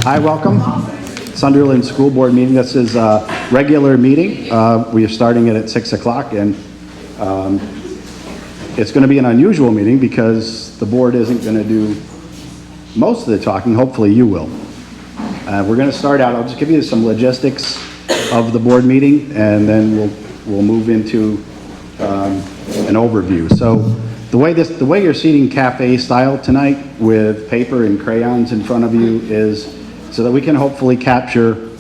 Hi, welcome. Sunderland School Board meeting. This is a regular meeting. We are starting it at 6 o'clock, and it's going to be an unusual meeting because the board isn't going to do most of the talking. Hopefully you will. We're going to start out. I'll just give you some logistics of the board meeting, and then we'll move into an overview. So the way you're seating cafe style tonight with paper and crayons in front of you is so that we can hopefully capture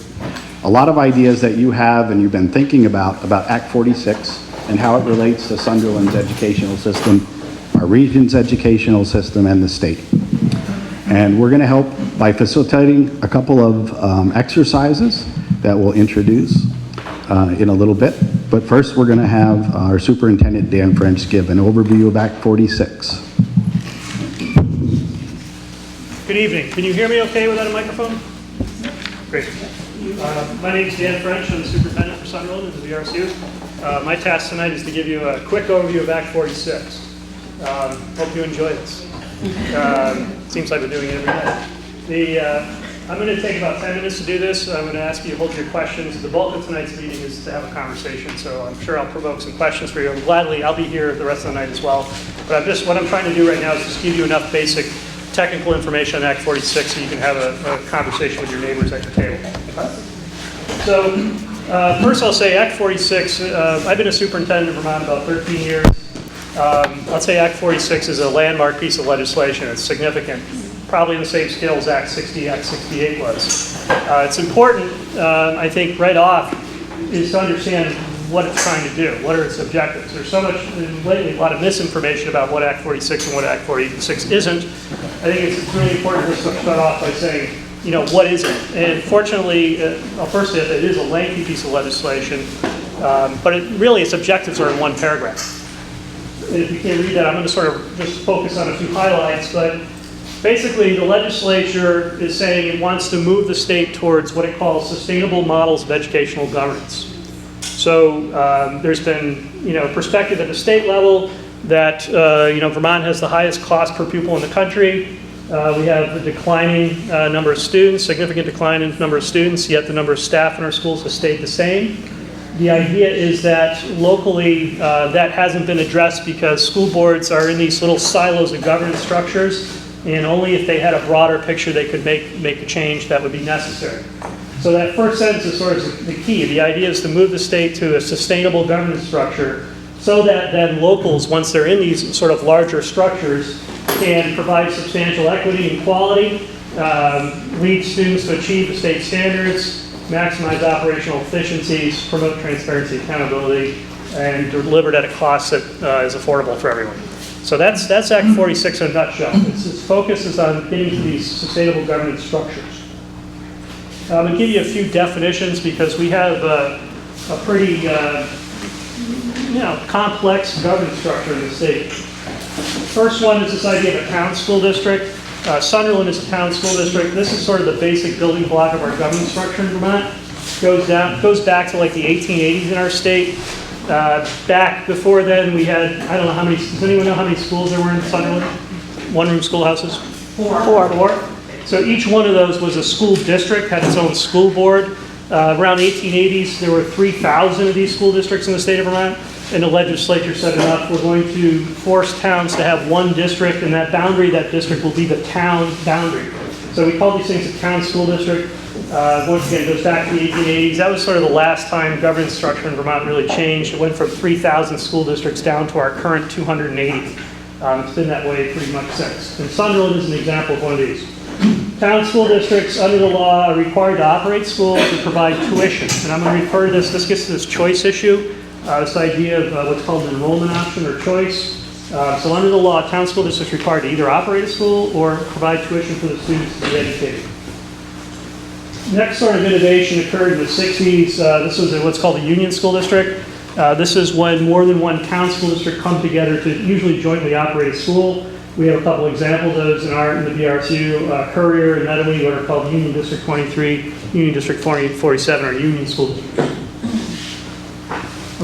a lot of ideas that you have and you've been thinking about Act 46 and how it relates to Sunderland's educational system, our region's educational system, and the state. And we're going to help by facilitating a couple of exercises that we'll introduce in a little bit. But first, we're going to have our Superintendent, Dan French, give an overview of Act 46. Good evening. Can you hear me okay without a microphone? Great. My name is Dan French. I'm the superintendent for Sunderland and the BRCU. My task tonight is to give you a quick overview of Act 46. Hope you enjoy this. Seems like we're doing it every day. I'm going to take about 10 minutes to do this. I'm going to ask you to hold your questions. The bulk of tonight's meeting is to have a conversation, so I'm sure I'll provoke some questions for you. And gladly, I'll be here the rest of the night as well. But what I'm trying to do right now is just give you enough basic technical information on Act 46 so you can have a conversation with your neighbors at your table. So first I'll say Act 46, I've been a superintendent in Vermont about 13 years. I'll say Act 46 is a landmark piece of legislation. It's significant. Probably the same scale as Act 60, Act 68 was. It's important, I think, right off, is to understand what it's trying to do. What are its objectives? There's so much, lately, a lot of misinformation about what Act 46 and what Act 46 isn't. I think it's really important to start off by saying, what is it? And fortunately, I'll first say that it is a lengthy piece of legislation, but its objectives are in one paragraph. And if you can't read that, I'm going to sort of just focus on a few highlights, but basically, the legislature is saying it wants to move the state towards what it calls sustainable models of educational governance. So there's been, perspective at the state level that, Vermont has the highest cost per pupil in the country. We have a declining number of students, significant decline in number of students, yet the number of staff in our schools has stayed the same. The idea is that locally that hasn't been addressed because school boards are in these little silos of governance structures, and only if they had a broader picture they could make a change that would be necessary. So that first sentence is sort of the key. The idea is to move the state to a sustainable governance structure so that then locals, once they're in these sort of larger structures, can provide substantial equity and quality, lead students to achieve the state standards, maximize operational efficiencies, promote transparency, accountability, and delivered at a cost that is affordable for everyone. So that's Act 46 in a nutshell. Its focus is on getting to these sustainable governance structures. I'm going to give you a few definitions because we have a pretty complex governance structure in the state. First one is this idea of a town school district. Sunderland is a town school district. This is sort of the basic building block of our governance structure in Vermont. Goes back to like the 1880s in our state. Back before then, we had, I don't know how many, does anyone know how many schools there were in Sunderland? One-room schoolhouses? Four. So each one of those was a school district, had its own school board. Around 1880s, there were 3,000 of these school districts in the state of Vermont, and the legislature said enough, we're going to force towns to have one district, and that district will be the town boundary. So we call these things a town school district. Once again, it goes back to the 1880s. That was sort of the last time governance structure in Vermont really changed. It went from 3,000 school districts down to our current 280. It's been that way pretty much since. And Sunderland is an example of one of these. Town school districts, under the law, are required to operate schools and provide tuition. And I'm going to refer to this gets to this choice issue, this idea of what's called an enrollment option or choice. So under the law, town school districts are required to either operate a school or provide tuition for the students to be educated. Next sort of innovation occurred in the 60s. This was what's called a union school district. This is when more than one town school district come together to usually jointly operate a school. We have a couple examples of those in the BRCU, Courier and Medley, what are called Union District 23, Union District 47, or Union School District.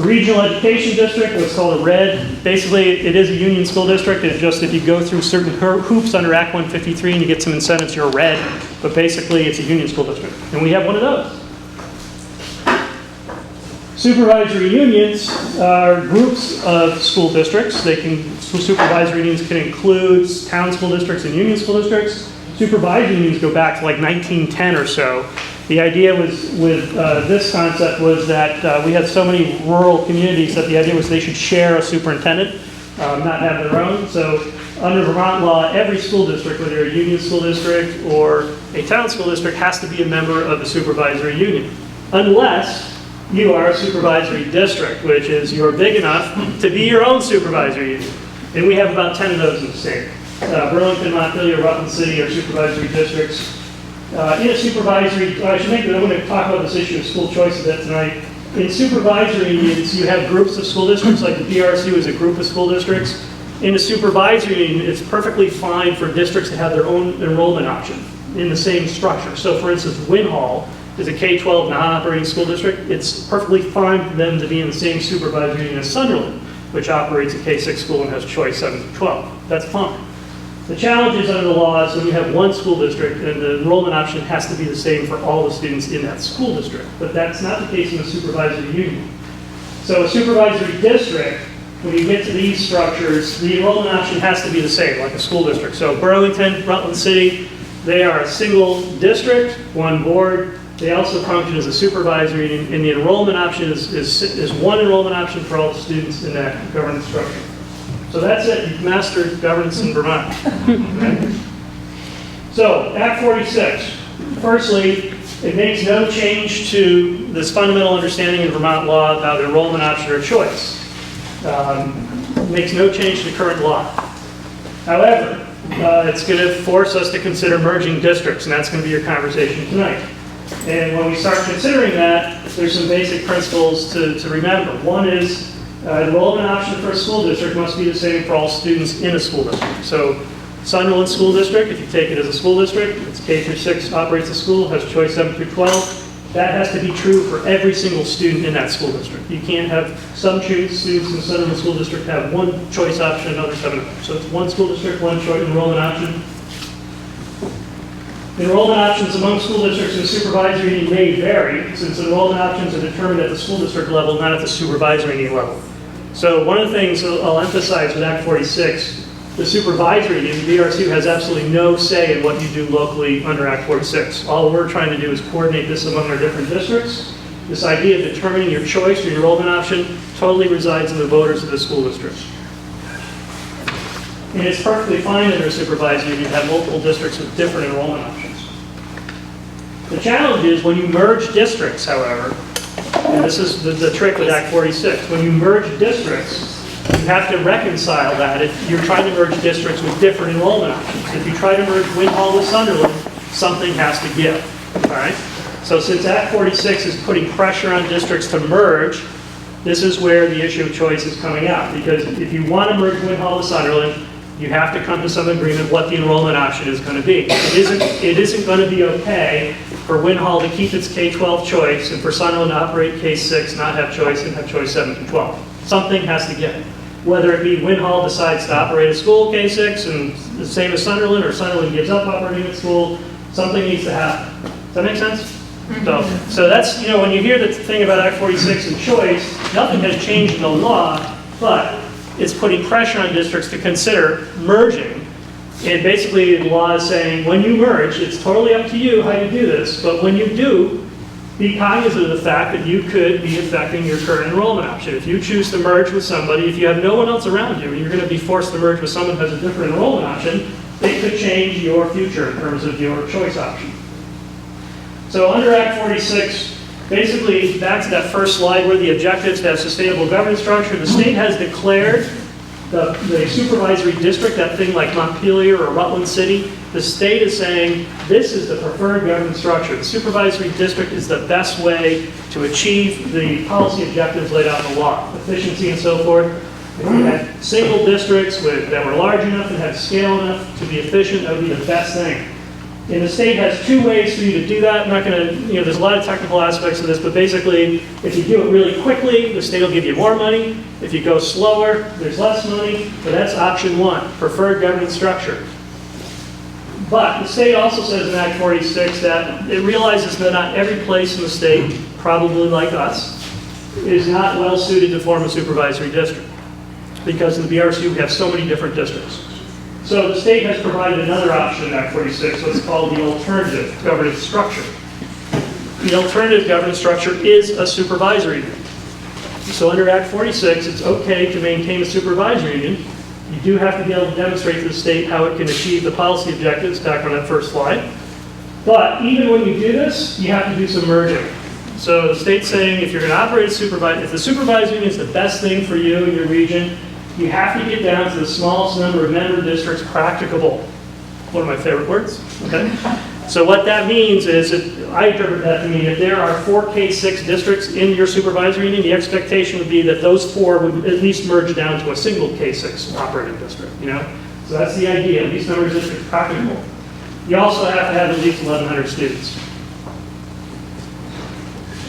A regional education district, what's called a RED, basically it is a union school district. It's just if you go through certain hoops under Act 153 and you get some incentives, you're a RED. But basically it's a union school district. And we have one of those. Supervisory unions are groups of school districts. Supervisory unions can include town school districts and union school districts. Supervisory unions go back to like 1910 or so. The idea was with this concept was that we had so many rural communities that the idea was they should share a superintendent, not have their own. So under Vermont law, every school district, whether a union school district or a town school district, has to be a member of the supervisory union, unless you are a supervisory district, which is you're big enough to be your own supervisory union. And we have about 10 of those in the state. Burlington, Montpelier, Rutland City are supervisory districts. In a supervisory, I should make that I'm going to talk about this issue of school choice a bit tonight. In supervisory unions, you have groups of school districts, like the BRCU is a group of school districts. In a supervisory union, it's perfectly fine for districts to have their own enrollment option in the same structure. So for instance, Winhall is a K-12 non-operating school district. It's perfectly fine for them to be in the same supervisory union as Sunderland, which operates a K-6 school and has choice 7 to 12. That's fine. The challenge is under the law is when you have one school district and the enrollment option has to be the same for all the students in that school district. But that's not the case in a supervisory union. So a supervisory district, when you get to these structures, the enrollment option has to be the same, like a school district. So Burlington, Rutland City, they are a single district, one board. They also function as a supervisory union, and the enrollment option is one enrollment option for all the students in that governance structure. So that's it. You've mastered governance in Vermont. Okay? So, Act 46. Firstly, it makes no change to this fundamental understanding in Vermont law about enrollment option or choice. It makes no change to current law. However, it's going to force us to consider merging districts, and that's going to be your conversation tonight. And when we start considering that, there's some basic principles to remember. One is enrollment option for a school district must be the same for all students in a school district. So Sunderland School District, if you take it as a school district, it's K through 6 operates the school, has choice 7 through 12. That has to be true for every single student in that school district. You can't have some students in the Sunderland School District have one choice option, another 7. So it's one school district, one choice enrollment option. Enrollment options among school districts and supervisory union may vary, since enrollment options are determined at the school district level, not at the supervisory union level. So one of the things I'll emphasize with Act 46, the supervisory union, the BRCU, has absolutely no say in what you do locally under Act 46. All we're trying to do is coordinate this among our different districts. This idea of determining your choice, your enrollment option, totally resides in the voters of the school district. And it's perfectly fine under a supervisory union to have multiple districts with different enrollment options. The challenge is when you merge districts, however, and this is the trick with Act 46, when you merge districts, you have to reconcile that if you're trying to merge districts with different enrollment options. If you try to merge Winhall with Sunderland, something has to give, all right? So since Act 46 is putting pressure on districts to merge, this is where the issue of choice is coming out. Because if you want to merge Winhall with Sunderland, you have to come to some agreement what the enrollment option is going to be. It isn't going to be okay for Winhall to keep its K-12 choice and for Sunderland to operate K-6, not have choice, and have choice 7 through 12. Something has to give. Whether it be Winhall decides to operate a school K-6 and the same as Sunderland, or Sunderland gives up operating at school, something needs to happen. Does that make sense? So that's, when you hear the thing about Act 46 and choice, nothing has changed in the law, but it's putting pressure on districts to consider merging. And basically the law is saying when you merge, it's totally up to you how you do this, but when you do, be cognizant of the fact that you could be affecting your current enrollment option. If you choose to merge with somebody, if you have no one else around you, and you're going to be forced to merge with someone who has a different enrollment option, it could change your future in terms of your choice option. So under Act 46, basically back to that first slide where the objectives to have sustainable governance structure, the state has declared the supervisory district, that thing like Montpelier or Rutland City, the state is saying this is the preferred governance structure. The supervisory district is the best way to achieve the policy objectives laid out in the law, efficiency and so forth. If you had single districts that were large enough and had scale enough to be efficient, that would be the best thing. And the state has two ways for you to do that. I'm not going to, there's a lot of technical aspects of this, but basically, if you do it really quickly, the state will give you more money. If you go slower, there's less money. But that's option one, preferred governance structure. But the state also says in Act 46 that it realizes that not every place in the state, probably like us, is not well suited to form a supervisory district. Because in the BRCU, we have so many different districts. So the state has provided another option in Act 46, what's called the alternative governance structure. The alternative governance structure is a supervisory union. So under Act 46, it's okay to maintain a supervisory union. You do have to be able to demonstrate to the state how it can achieve the policy objectives, back on that first slide. But even when you do this, you have to do some merging. So the state's saying if you're going to operate a supervisory, if the supervisory union is the best thing for you in your region, you have to get down to the smallest number of member districts practicable. One of my favorite words, okay? So what that means is, I interpret that to mean if there are 4 K6 districts in your supervisory union, the expectation would be that those 4 would at least merge down to a single K6 operating district, So that's the idea, at least number of districts practicable. You also have to have at least 1,100 students.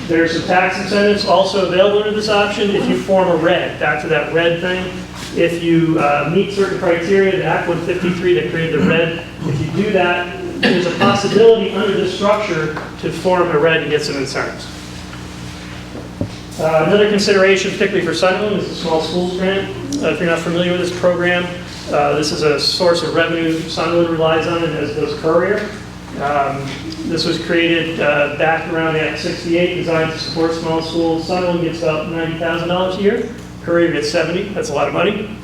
There's some tax incentives also available under this option if you form a RED, back to that RED thing. If you meet certain criteria, the Act 153 that created the RED, if you do that, there's a possibility under this structure to form a RED and get some incentives. Another consideration, particularly for Sunderland, is the Small Schools Grant. If you're not familiar with this program, this is a source of revenue Sunderland relies on, and as does Courier. This was created back around Act 68, designed to support small schools. Sunderland gets about $90,000 a year. Courier gets 70. That's a lot of money.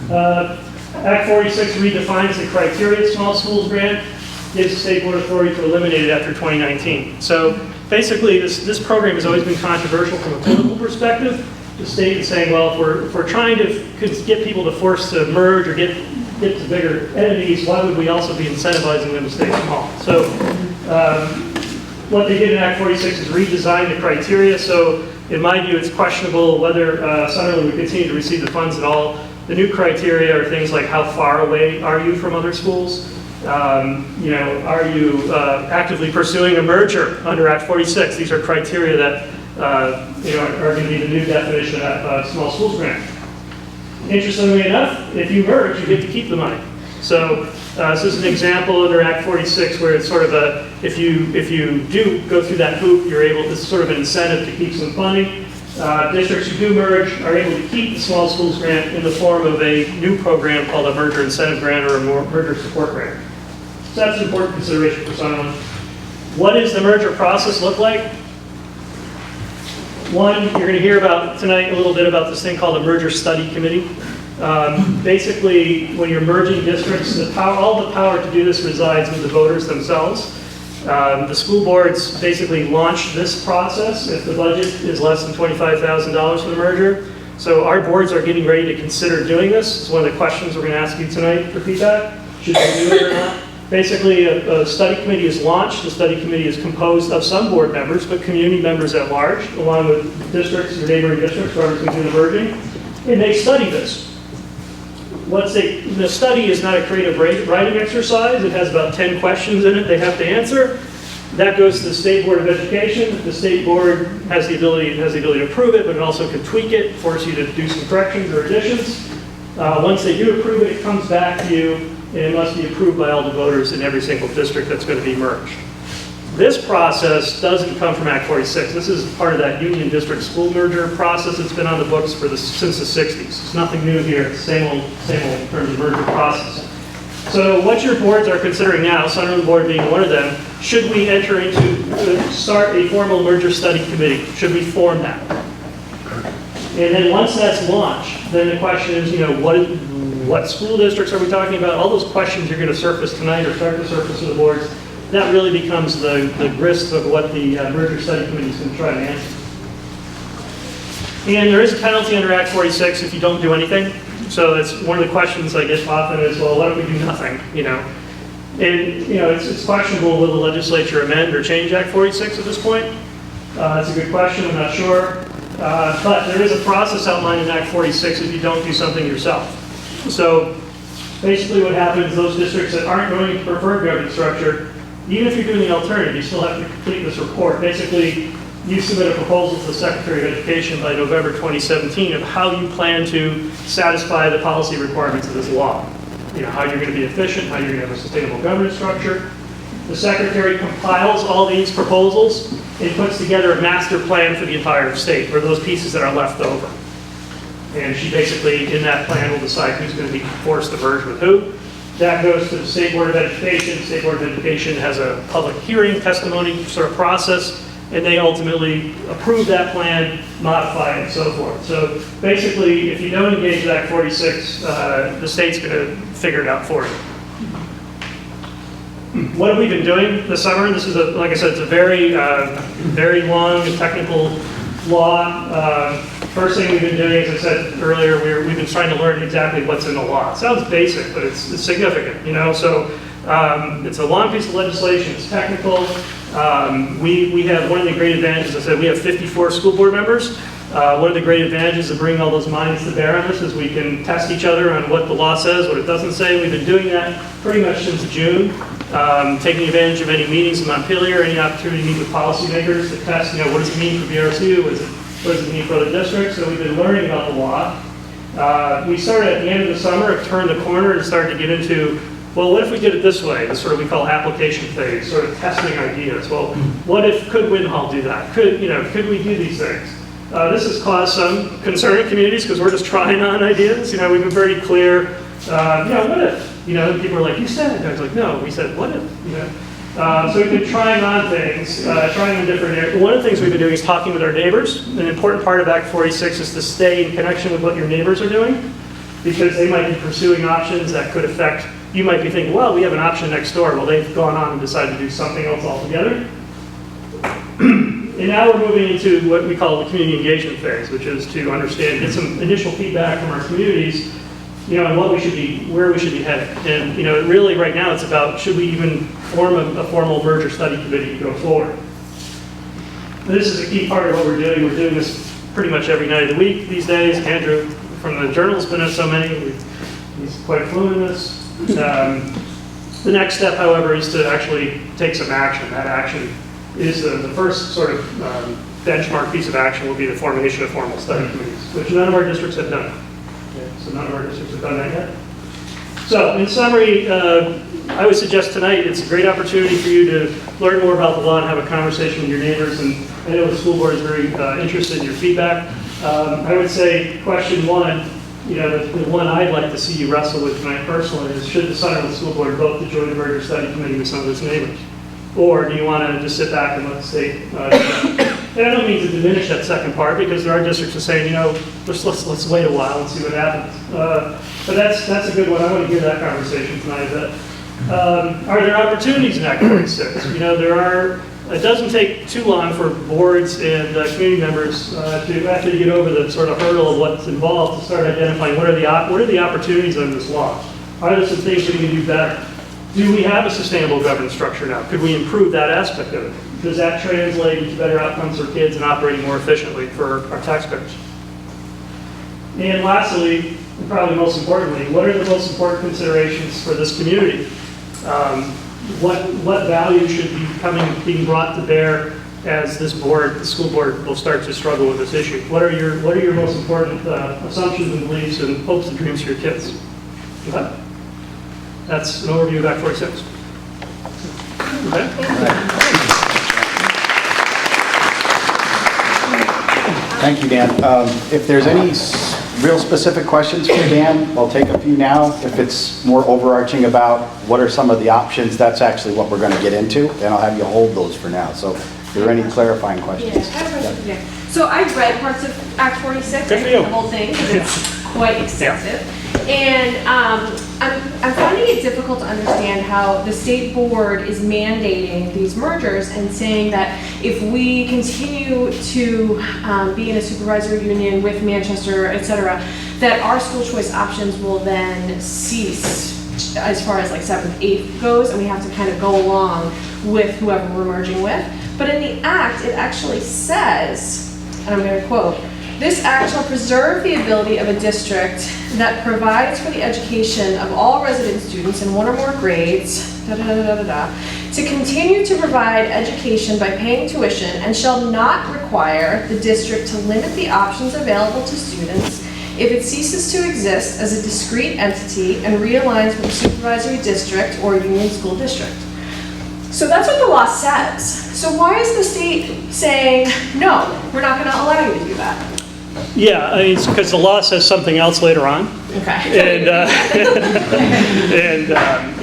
Act 46 redefines the criteria of small schools grant, gives the state board authority to eliminate it after 2019. So basically, this program has always been controversial from a political perspective. The state is saying, well, if we're trying to get people to force to merge or get to bigger entities, why would we also be incentivizing them to stay small? So what they did in Act 46 is redesign the criteria. So in my view, it's questionable whether Sunderland would continue to receive the funds at all. The new criteria are things like how far away are you from other schools? Are you actively pursuing a merger under Act 46? These are criteria that are going to be the new definition of small schools grant. Interestingly enough, if you merge, you get to keep the money. So this is an example under Act 46 where it's sort of if you do go through that hoop, you're able, this is sort of an incentive to keep some funding. Districts who do merge are able to keep the small schools grant in the form of a new program called a merger incentive grant or a merger support grant. So that's an important consideration for Sunderland. What does the merger process look like? One, you're going to hear about tonight a little bit about this thing called a merger study committee. Basically, when you're merging districts, all the power to do this resides with the voters themselves. The school boards basically launch this process if the budget is less than $25,000 for the merger. So our boards are getting ready to consider doing this. It's one of the questions we're going to ask you tonight for feedback. Should we do it or not? Basically, a study committee is launched. The study committee is composed of some board members, but community members at large, along with districts or neighboring districts, whoever's going to do the merging. And they study this. The study is not a creative writing exercise. It has about 10 questions in it they have to answer. That goes to the State Board of Education. The State Board has the ability to approve it, but it also can tweak it, force you to do some corrections or additions. Once they do approve it, it comes back to you, and it must be approved by all the voters in every single district that's going to be merged. This process doesn't come from Act 46. This is part of that union district school merger process that's been on the books since the 60s. It's nothing new here. It's same old in terms of merger process. So what your boards are considering now, Sunderland Board being one of them, should we start a formal merger study committee? Should we form that? And then once that's launched, then the question is, what school districts are we talking about? All those questions you're going to surface tonight or start to surface to the boards. That really becomes the grist of what the merger study committee is going to try to answer. And there is a penalty under Act 46 if you don't do anything. So that's one of the questions I get often is, well, what if we do nothing? And it's questionable will the legislature amend or change Act 46 at this point. That's a good question. I'm not sure. But there is a process outlined in Act 46 if you don't do something yourself. So basically what happens, those districts that aren't going to preferred governance structure Even if you're doing the alternative, you still have to complete this report. Basically, you submit a proposal to the Secretary of Education by November 2017 of how you plan to satisfy the policy requirements of this law. You know, how you're going to be efficient, how you're going to have a sustainable governance structure. The Secretary compiles all these proposals and puts together a master plan for the entire state, or those pieces that are left over. And she basically, in that plan, will decide who's going to be forced to merge with who. That goes to the State Board of Education. The State Board of Education has a public hearing, testimony sort of process, and they ultimately approve that plan, modify it, and so forth. So basically, if you don't engage with Act 46, the state's going to figure it out for you. What have we been doing this summer? This is, like I said, it's a very, very long and technical law. First thing we've been doing, as I said earlier, we've been trying to learn exactly what's in the law. It sounds basic, but it's significant, you know. So it's a long piece of legislation. It's technical. We have one of the great advantages. I said we have 54 school board members. One of the great advantages of bringing all those minds to bear on this is we can test each other on what the law says, what it doesn't say. We've been doing that pretty much since June, taking advantage of any meetings in Montpelier, any opportunity to meet with policymakers to test, you know, what does it mean for VRCU, what does it mean for other districts. So we've been learning about the law. We started at the end of the summer, turned the corner and started to get into, well, what if we did it this way? This sort of we call application phase, sort of testing ideas. Well, what if, could Winhall do that? Could we do these things? This has caused some concern in communities because we're just trying on ideas. You know, we've been very clear, what if? You know, people are like, you said it. I was like, no, we said, what if? You know? So we've been trying on things, trying in different areas. One of the things we've been doing is talking with our neighbors. An important part of Act 46 is to stay in connection with what your neighbors are doing, because they might be pursuing options that could affect, you might be thinking, well, we have an option next door. Well, they've gone on and decided to do something else altogether. And now we're moving into what we call the community engagement phase, which is to understand, get some initial feedback from our communities, you know, on what we should be, where we should be headed. And, you know, really right now it's about, should we even form a formal merger study committee to go forward? This is a key part of what we're doing. We're doing this pretty much every night of the week these days. Andrew from the Journal has been at so many. He's quite fluent in this. The next step, however, is to actually take some action. That action is the first sort of benchmark piece of action will be the formation of formal study committees, which none of our districts have done. Okay, so none of our districts have done that yet. So in summary, I would suggest tonight it's a great opportunity for you to learn more about the law and have a conversation with your neighbors. And I know the school board is very interested in your feedback. I would say question one, you know, the one I'd like to see you wrestle with tonight personally is, should the Sunderland School Board vote to join the merger study committee with some of its neighbors? Or do you want to just sit back and let the state do that? And I don't mean to diminish that second part, because there are districts that say, you know, let's wait a while and see what happens. But that's a good one. I want to hear that conversation tonight a bit. Are there opportunities in Act 46? You know, it doesn't take too long for boards and community members to, after you get over the sort of hurdle of what's involved, to start identifying what are the opportunities under this law? Are there some things that we can do better? Do we have a sustainable governance structure now? Could we improve that aspect of it? Does that translate into better outcomes for kids and operating more efficiently for our taxpayers? And lastly, and probably most importantly, what are the most important considerations for this community? What value should be being brought to bear as this board, the school board, will start to struggle with this issue? What are your most important assumptions and beliefs and hopes and dreams for your kids? Okay. That's an overview of Act 46. Okay. Thank you, Dan. If there's any real specific questions for Dan, I'll take a few now. If it's more overarching about what are some of the options, that's actually what we're going to get into, and I'll have you hold those for now. So if there are any clarifying questions. Yeah, I have a question. Yeah. So I've read parts of Act 46, Good for you. the whole thing, because it's quite extensive. And I'm finding it difficult to understand how the state board is mandating these mergers and saying that if we continue to be in a supervisory union with Manchester, et cetera, that our school choice options will then cease as far as like 7th, 8th goes, and we have to kind of go along with whoever we're merging with. But in the Act, it actually says, and I'm going to quote, "This act shall preserve the ability of a district that provides for the education of all resident students in one or more grades, to continue to provide education by paying tuition and shall not require the district to limit the options available to students if it ceases to exist as a discrete entity and realigns with the supervisory district or union school district. So that's what the law says. So why is the state saying, no, we're not going to allow you to do that? Yeah, I mean, it's because the law says something else later on. Okay. And,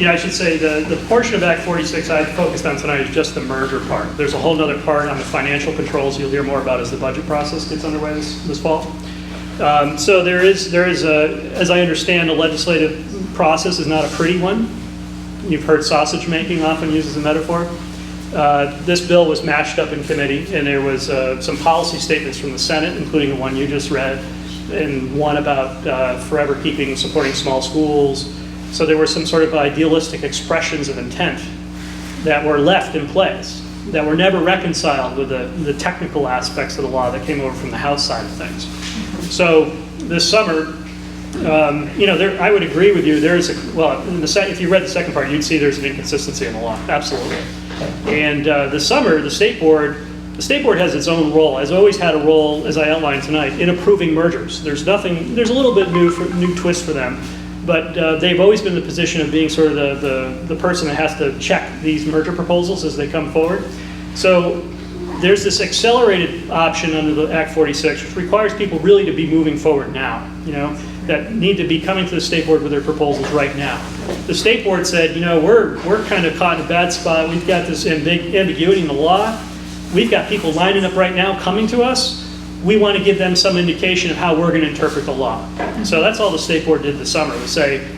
I should say the portion of Act 46 I focused on tonight is just the merger part. There's a whole other part on the financial controls you'll hear more about as the budget process gets underway this fall. So there is as I understand, the legislative process is not a pretty one. You've heard sausage making often used as a metaphor. This bill was mashed up in committee, and there was some policy statements from the Senate, including the one you just read, and one about forever supporting small schools. So there were some sort of idealistic expressions of intent that were left in place, that were never reconciled with the technical aspects of the law that came over from the House side of things. So this summer, I would agree with you. If you read the second part, you'd see there's an inconsistency in the law. Absolutely. And this summer, the state board has its own role, has always had a role, as I outlined tonight, in approving mergers. There's a little bit new twist for them, but they've always been in the position of being sort of the person that has to check these merger proposals as they come forward. So there's this accelerated option under the Act 46, which requires people really to be moving forward now, that need to be coming to the state board with their proposals right now. The state board said, we're kind of caught in a bad spot. We've got this big ambiguity in the law. We've got people lining up right now coming to us. We want to give them some indication of how we're going to interpret the law. So that's all the state board did this summer, was say,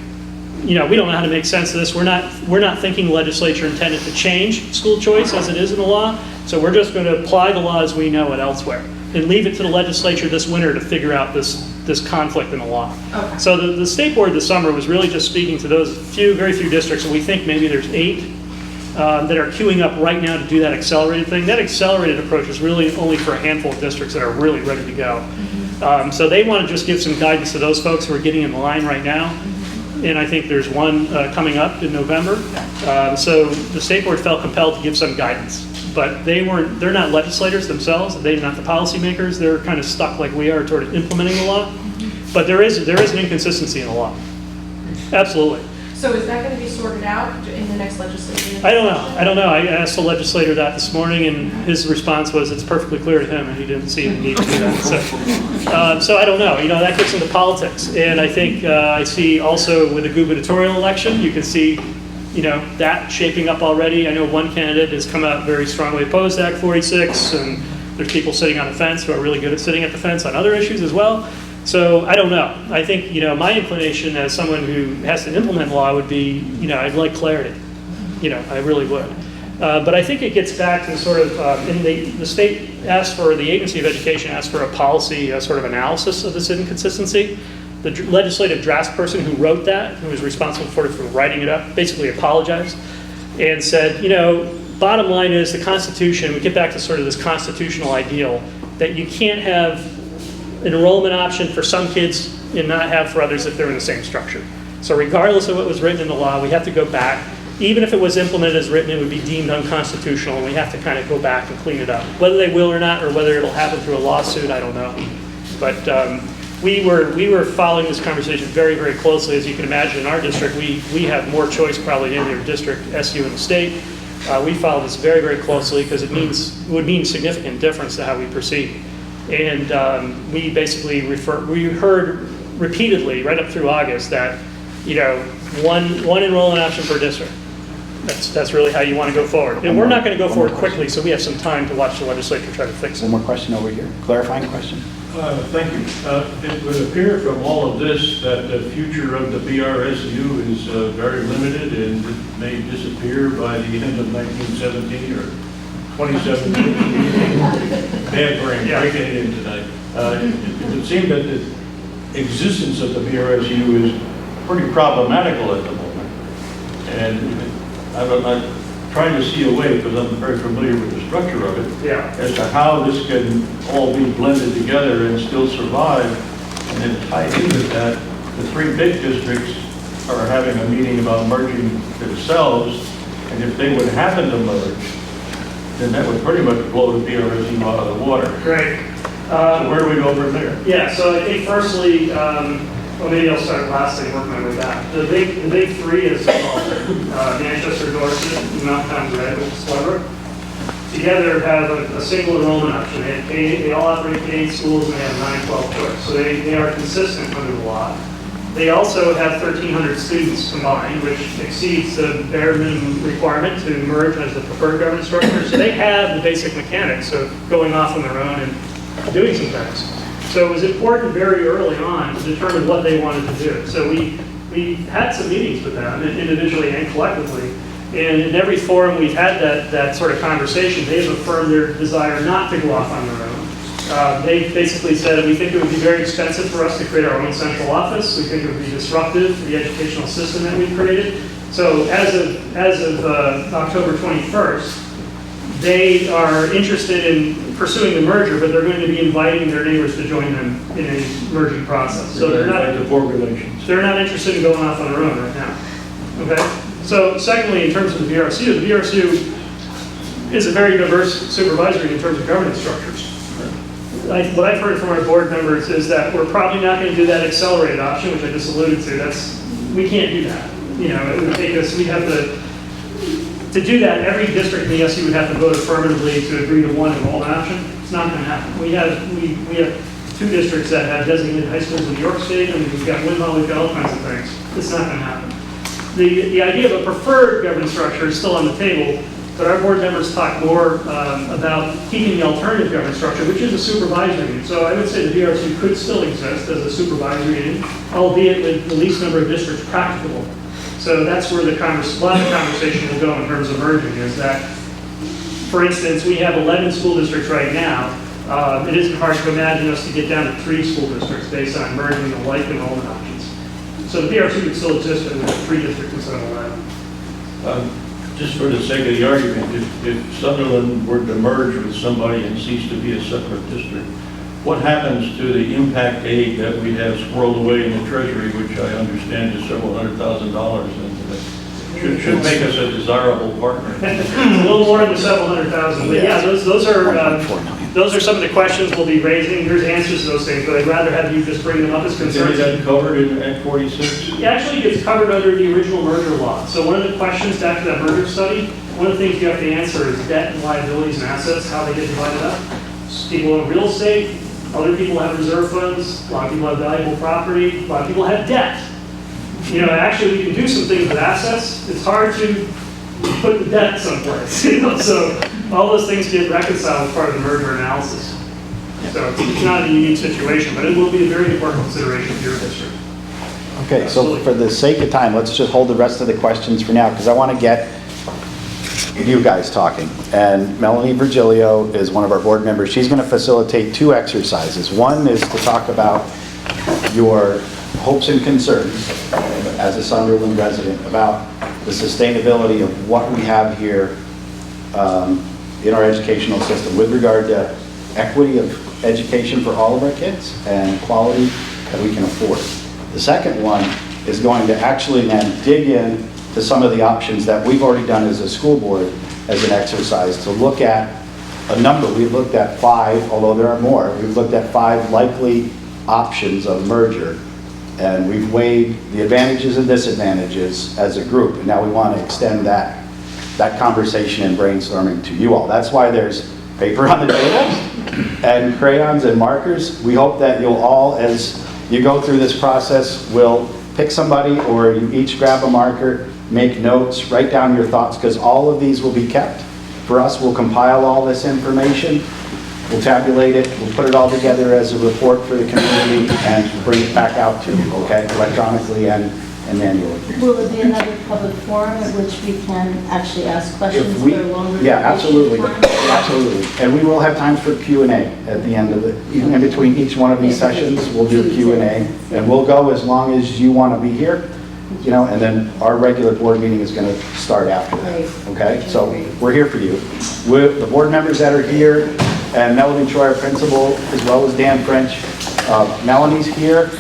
we don't know how to make sense of this. We're not thinking the legislature intended to change school choice as it is in the law. So we're just going to apply the law as we know it elsewhere and leave it to the legislature this winter to figure out this conflict in the law. Okay. So the state board this summer was really just speaking to those very few districts, and we think maybe there's 8 that are queuing up right now to do that accelerated thing. That accelerated approach is really only for a handful of districts that are really ready to go. Mm-hmm. So they want to just give some guidance to those folks who are getting in line right now. Mm-hmm. And I think there's one coming up in November. So the state board felt compelled to give some guidance. But they're not legislators themselves. They're not the policymakers. They're kind of stuck like we are toward implementing the law. But there is an inconsistency in the law. Absolutely. So is that going to be sorted out in the next legislature? I don't know. I asked the legislator that this morning, and his response was it's perfectly clear to him, and he didn't see the need to do that. So I don't know. That gets into politics. And I think I see also with the gubernatorial election, you can see that shaping up already. I know one candidate has come out very strongly opposed to Act 46, and there's people sitting on the fence who are really good at sitting at the fence on other issues as well. So I don't know. I think, my inclination as someone who has to implement law would be, I'd like clarity. I really would. But I think it gets back to sort of, and the state asked for, the Agency of Education asked for a policy sort of analysis of this inconsistency. The legislative drafts person who wrote that, who was responsible for writing it up, basically apologized and said, bottom line is the Constitution, we get back to sort of this constitutional ideal that you can't have an enrollment option for some kids and not have for others if they're in the same structure. So regardless of what was written in the law, we have to go back. Even if it was implemented as written, it would be deemed unconstitutional, and we have to kind of go back and clean it up. Whether they will or not, or whether it'll happen through a lawsuit, I don't know. But we were following this conversation very, very closely. As you can imagine, in our district, we have more choice probably than any other district, SU in the state. We follow this very, very closely because it would mean significant difference to how we proceed. And we basically we heard repeatedly right up through August that, one enrollment option per district. That's really how you want to go forward. And we're not going to go forward quickly, so we have some time to watch the legislature try to fix it. One more question over here. Clarifying question. Thank you. It would appear from all of this that the future of the BRSU is very limited and it may disappear by the end of 1917 or 2017. Bad brain, breaking it in tonight. It would seem that the existence of the BRSU is pretty problematical at the moment. And I'm trying to see a way, because I'm very familiar with the structure of it, as to how this can all be blended together and still survive. And then tied into that, the 3 big districts are having a meeting about merging themselves, And if they would happen to merge, then that would pretty much blow the BRSU out of the water. Great. So where do we go from there? Yeah, so I think firstly, well, maybe I'll start last and work my way back. The big three is Manchester, Dorset, Mount Times Red, which is Clever. Together have a single enrollment option. They all operate K-8 schools and they have 9-12 choice. So they are consistent under the law. They also have 1,300 students combined, which exceeds the bare minimum requirement to merge as the preferred governance structure. So they have the basic mechanics of going off on their own and doing some things. So it was important very early on to determine what they wanted to do. So we had some meetings with them individually and collectively. And in every forum we've had that sort of conversation, they've affirmed their desire not to go off on their own. They basically said, we think it would be very expensive for us to create our own central office. We think it would be disruptive to the educational system that we've created. So as of October 21st, they are interested in pursuing the merger, but they're going to be inviting their neighbors to join them in a merging process. So they're not interested in going off on their own right now. Okay? So secondly, in terms of the BRSU is a very diverse supervisory in terms of governance structures. What I've heard from our board members is that we're probably not going to do that accelerated option, which I just alluded to. We can't do that. You know, it would take us, we'd have to do that, every district in the SU would have to vote affirmatively to agree to one enrollment option. It's not going to happen. We have 2 districts that have designated high schools in New York State, and we've got Winmau, we've got all kinds of things. It's not going to happen. The idea of a preferred governance structure is still on the table, but our board members talk more about keeping the alternative governance structure, which is a supervisory unit. So I would say the BRSU could still exist as a supervisory unit, albeit with the least number of districts practicable. So that's where a lot of the conversation will go in terms of merging, is that, for instance, we have 11 school districts right now. It isn't hard to imagine us to get down to 3 school districts based on merging the like enrollment options. So the BRSU would still exist in 3 districts instead of 11. Just for the sake of the argument, if Sunderland were to merge with somebody and cease to be a separate district, what happens to the impact aid that we have squirreled away in the Treasury, which I understand is several $100,000, and should make us a desirable partner? It's a little more than several $100,000, but yeah, those are some of the questions we'll be raising. There's answers to those things, but I'd rather have you just bring them up as concerns. Is that covered in Act 46? It actually gets covered under the original merger law. So one of the questions after that merger study, one of the things you have to answer is debt and liabilities and assets, how they get divided up. People own real estate, other people have reserve funds, a lot of people have valuable property, a lot of people have debt. You know, actually we can do some things with assets. It's hard to put the debt someplace, you know, so all those things get reconciled as part of the merger analysis. So it's not a unique situation, but it will be a very important consideration for your district. Okay, so for the sake of time, let's just hold the rest of the questions for now, because I want to get you guys talking. And Melanie Virgilio is one of our board members. She's going to facilitate 2 exercises. One is to talk about your hopes and concerns as a Sunderland resident about the sustainability of what we have here in our educational system with regard to equity of education for all of our kids and quality that we can afford. The second one is going to actually then dig in to some of the options that we've already done as a school board as an exercise to look at a number. We've looked at 5, although there are more. We've looked at 5 likely options of merger, and we've weighed the advantages and disadvantages as a group, and now we want to extend that conversation and brainstorming to you all. That's why there's paper on the tables and crayons and markers. We hope that you'll all, as you go through this process, will pick somebody or you each grab a marker, make notes, write down your thoughts, because all of these will be kept. For us, we'll compile all this information, we'll tabulate it, we'll put it all together as a report for the community and bring it back out to you, okay, electronically and manually. Will it be another public forum at which we can actually ask questions for a longer Yeah, absolutely, time? absolutely. And we will have times for Q&A at the end of it. In between each one of these sessions, we'll do Q&A, and we'll go as long as you want to be here, you know, and then our regular board meeting is going to start after that, okay? So we're here for you. The board members that are here, and Melanie Troy, our principal, as well as Dan French. Melanie's here.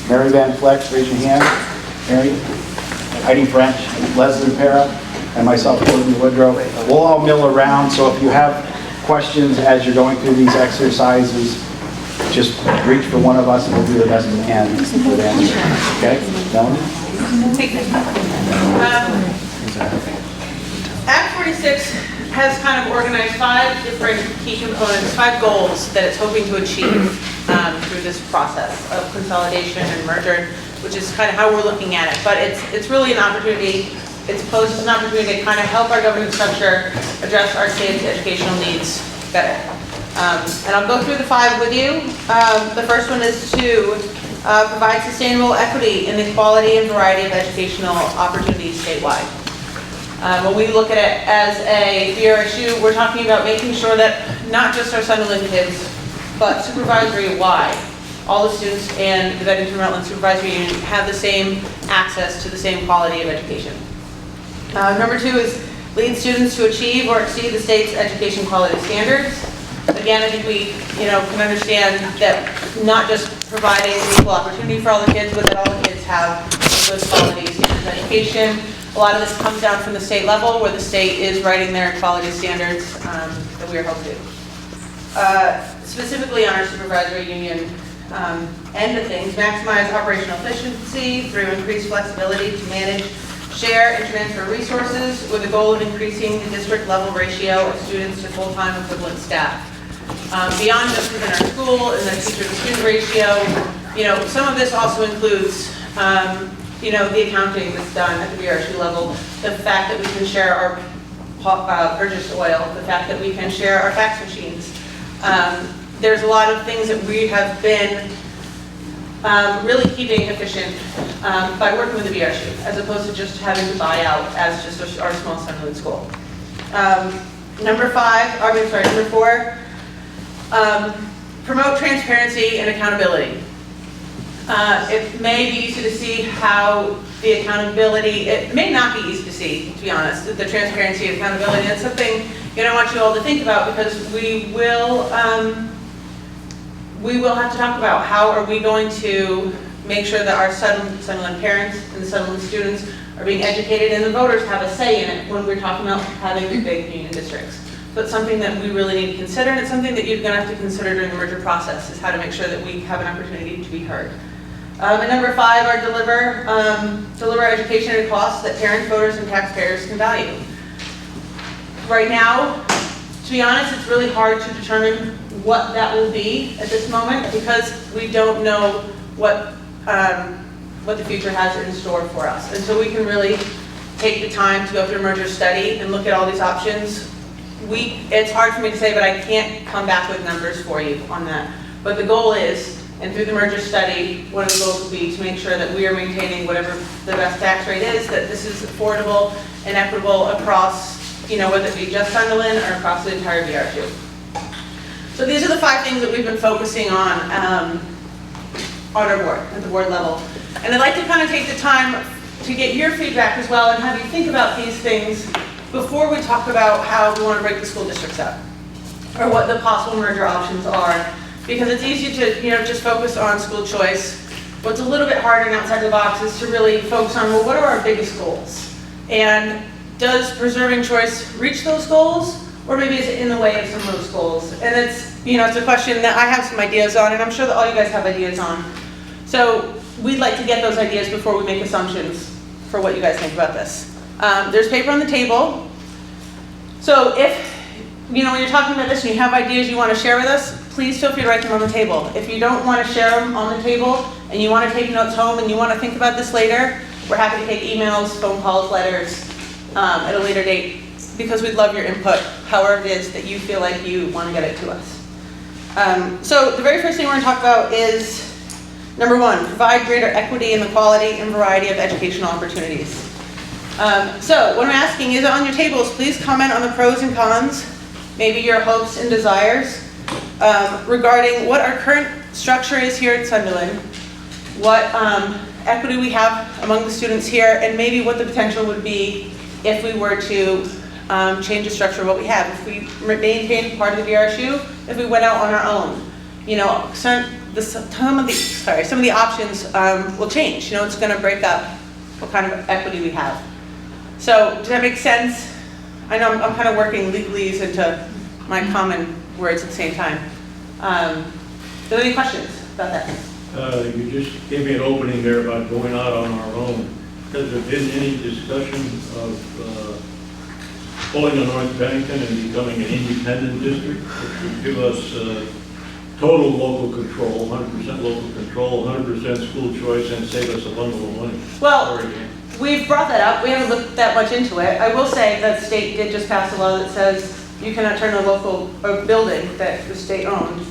Mary Van Flex, raise your hand. Mary. Heidi French, Leslie Para, and myself, Courtney Woodrow. We'll all mill around, so if you have questions as you're going through these exercises, just reach for one of us and we'll do the best we can with answers. Okay? Melanie? Act 46 has kind of organized 5 different key components, 5 goals that it's hoping to achieve through this process of consolidation and merger, which is kind of how we're looking at it. But it's really an opportunity, it's posed as an opportunity to kind of help our governance structure address our state's educational needs better. And I'll go through the 5 with you. The first one is to provide sustainable equity in the quality and variety of educational opportunities statewide. When we look at it as a BRSU, we're talking about making sure that not just our Sunderland kids, but supervisory-wide, all the students and the Bennington Rutland Supervisory Union have the same access to the same quality of education. Number 2 is lead students to achieve or exceed the state's education quality standards. Again, I think we can understand that not just providing equal opportunity for all the kids, but that all the kids have a good quality standards of education. A lot of this comes down from the state level, where the state is writing their quality standards that we are hoping to. Specifically on our supervisory union end of things, maximize operational efficiency through increased flexibility to manage, share, and transfer resources with the goal of increasing the district level ratio of students to full-time equivalent staff. Beyond just within our school and the teacher-to-student ratio, some of this also includes the accounting that's done at the BRSU level, the fact that we can share our purchased oil, the fact that we can share our fax machines. There's a lot of things that we have been really keeping efficient by working with the BRSU, as opposed to just having to buy out as just our small Sunderland school. Number 4, promote transparency and accountability. It may be easy to see how the accountability, it may not be easy to see, to be honest, the transparency and accountability. It's something I want you all to think about, because we will have to talk about how are we going to make sure that our Sunderland parents and the Sunderland students are being educated, and the voters have a say in it when we're talking about having big union districts. So it's something that we really need to consider, and it's something that you're going to have to consider during the merger process, is how to make sure that we have an opportunity to be heard. And number 5 are deliver education at a cost that parents, voters, and taxpayers can value. Right now, to be honest, it's really hard to determine what that will be at this moment, because we don't know what the future has in store for us. And so we can really take the time to go through a merger study and look at all these options. It's hard for me to say, but I can't come back with numbers for you on that. But the goal is, and through the merger study, one of the goals will be to make sure that we are maintaining whatever the best tax rate is, that this is affordable and equitable across, whether it be just Sunderland or across the entire BRSU. So these are the 5 things that we've been focusing on our board, at the board level. And I'd like to kind of take the time to get your feedback as well, and have you think about these things before we talk about how we want to break the school districts up, or what the possible merger options are. Because it's easy to just focus on school choice. What's a little bit harder and outside the box is to really focus on, well, what are our biggest goals? And does preserving choice reach those goals? Or maybe is it in the way of some of those goals? And it's a question that I have some ideas on, and I'm sure that all you guys have ideas on. So we'd like to get those ideas before we make assumptions for what you guys think about this. There's paper on the table. So if, when you're talking about this and you have ideas you want to share with us, please feel free to write them on the table. If you don't want to share them on the table and you want to take notes home and you want to think about this later, we're happy to take emails, phone calls, letters at a later date, because we'd love your input, however it is that you feel like you want to get it to us. So the very first thing we're going to talk about is, number 1, provide greater equity in the quality and variety of educational opportunities. So what I'm asking is, on your tables, please comment on the pros and cons, maybe your hopes and desires, regarding what our current structure is here at Sunderland, what equity we have among the students here, and maybe what the potential would be if we were to change the structure of what we have. If we maintained part of the BRSU, if we went out on our own. Some of the options will change. It's going to break up what kind of equity we have. So, does that make sense? I know I'm kind of working legalese into my common words at the same time. Are there any questions about that? You just gave me an opening there about going out on our own. Has there been any discussion of pulling on North Bennington and becoming an independent district, which would give us total local control, 100% local control, 100% school choice, and save us a bundle of money? Well, Sorry, Dan. we've brought that up. We haven't looked that much into it. I will say that the state did just pass a law that says you cannot turn a local building that the state owned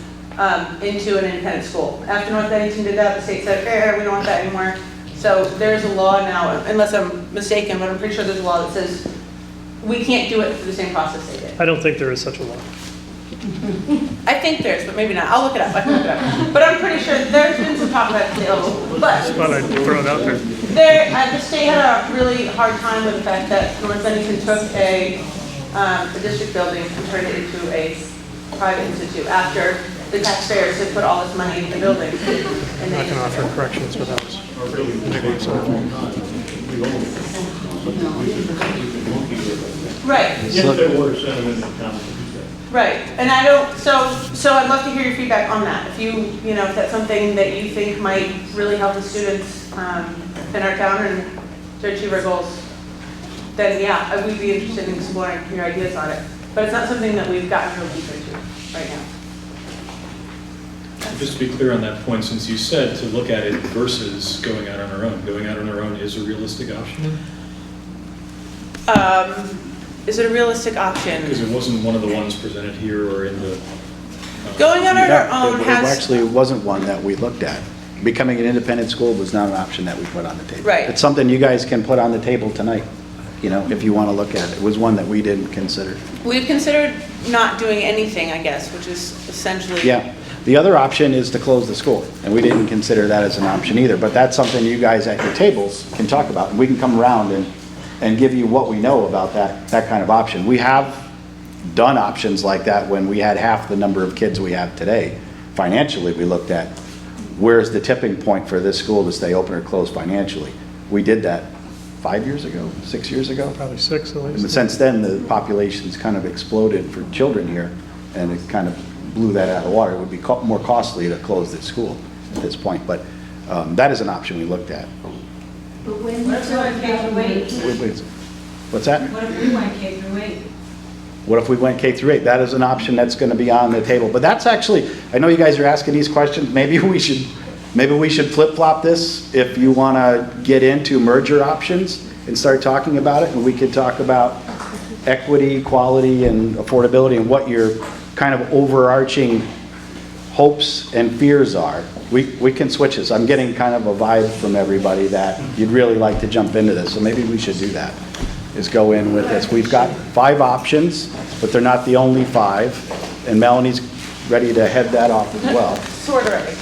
into an independent school. After North Bennington did that, the state said, we don't want that anymore. So there's a law now, unless I'm mistaken, but I'm pretty sure there's a law that says we can't do it through the same process they did. I don't think there is such a law. I think there's, but maybe not. I'll look it up. I can look it up. But I'm pretty sure there's been some talk about it at the state level. But Thought I'd throw it out there. the state had a really hard time with the fact that North Bennington took a district building and turned it into a private institute after the taxpayers had put all this money in the building. I'm not going to offer corrections without. Or really, we own it. Right. If there were sentiment in town. Right, and I don't, so I'd love to hear your feedback on that. If if that's something that you think might really help the students in our town and to achieve our goals, then yeah, I would be interested in exploring your ideas on it. But it's not something that we've gotten real deep into right now. Just to be clear on that point, since you said to look at it versus going out on our own, going out on our own is a realistic option? Is it a realistic option? Because it wasn't one of the ones presented here or in the... Going out on our own It has, actually wasn't one that we looked at. Becoming an independent school was not an option that we put on the table. Right. It's something you guys can put on the table tonight, if you want to look at it. It was one that we didn't consider. we've considered not doing anything, I guess, which is essentially. Yeah. The other option is to close the school, and we didn't consider that as an option either. But that's something you guys at your tables can talk about, and we can come around and give you what we know about that kind of option. We have done options like that when we had half the number of kids we have today. Financially, we looked at where's the tipping point for this school to stay open or closed financially. We did that 5 years ago, 6 years ago. Probably 6 at And least. since then, the population's kind of exploded for children here, and it kind of blew that out of the water. It would be more costly to close this school at this point, but that is an option we looked at. But when you talk about weight, What's that? what if we went K through 8? What if we went K through 8? That is an option that's going to be on the table. But that's actually, I know you guys are asking these questions. Maybe we should flip-flop this if you want to get into merger options and start talking about it. And we could talk about equity, quality, and affordability and what your kind of overarching hopes and fears are. We can switch this. I'm getting kind of a vibe from everybody that you'd really like to jump into this. So maybe we should do that, is go in with this. We've got 5 options, but they're not the only 5. And Melanie's ready to head that off as well. Sort of, right.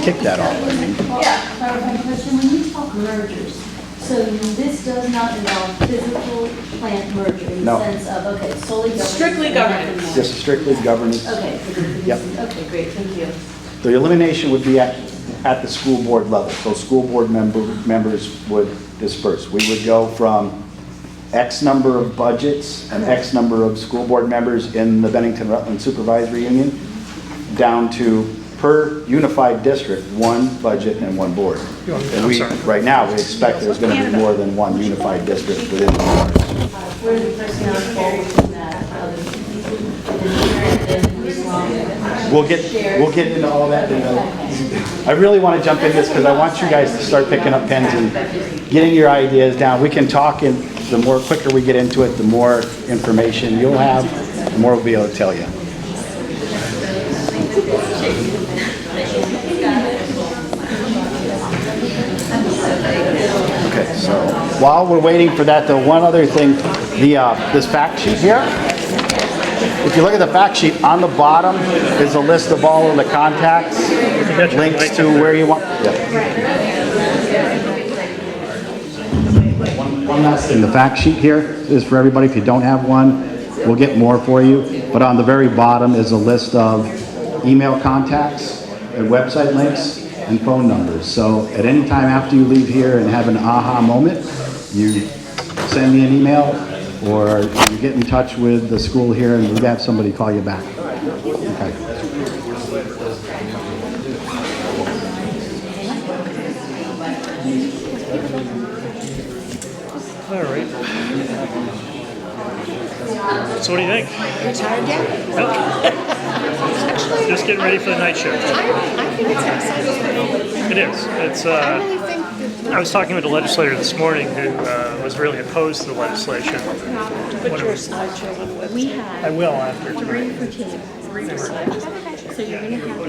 Kick that off, I mean. Yeah. Clarifying question, when you talk mergers, so this does not involve physical plant merger in No. the sense of, okay, solely governance. Strictly and nothing governance. more. Just strictly governance. Okay. Yep. Okay, great, thank you. The elimination would be at the school board level. So school board members would disperse. We would go from X number of budgets and X number of school board members in the Bennington-Rutland Supervisory Union down to, per unified district, 1 budget and 1 board. And I'm sorry. right now, we expect there's going to be more than 1 unified district within the board. Where the personnel falls in that, We'll get into all that. I really want to jump in this because I want you guys to start picking up pens and getting your ideas down. We can talk, and the more quicker we get into it, the more information you'll have, the more we'll be able to tell you. Okay, so while we're waiting for that, the one other thing, this fact sheet here. If you look at the fact sheet, on the bottom is a list of all of the contacts, links to where you want. One last thing, the fact sheet here is for everybody. If you don't have one, we'll get more for you. But on the very bottom is a list of email contacts and website links and phone numbers. So at any time after you leave here and have an aha moment, you send me an email, or you get in touch with the school here and we'd have somebody call you back. Okay. All right. So what do you think? You're tired yet? Just getting ready for the night shift. I think it's exciting. It is. It's. I really think that I was talking with a legislator this morning who was really opposed to the legislation. put your slideshow. We I have will after 3 tonight. for team, 3 for slides. So you're gonna have to what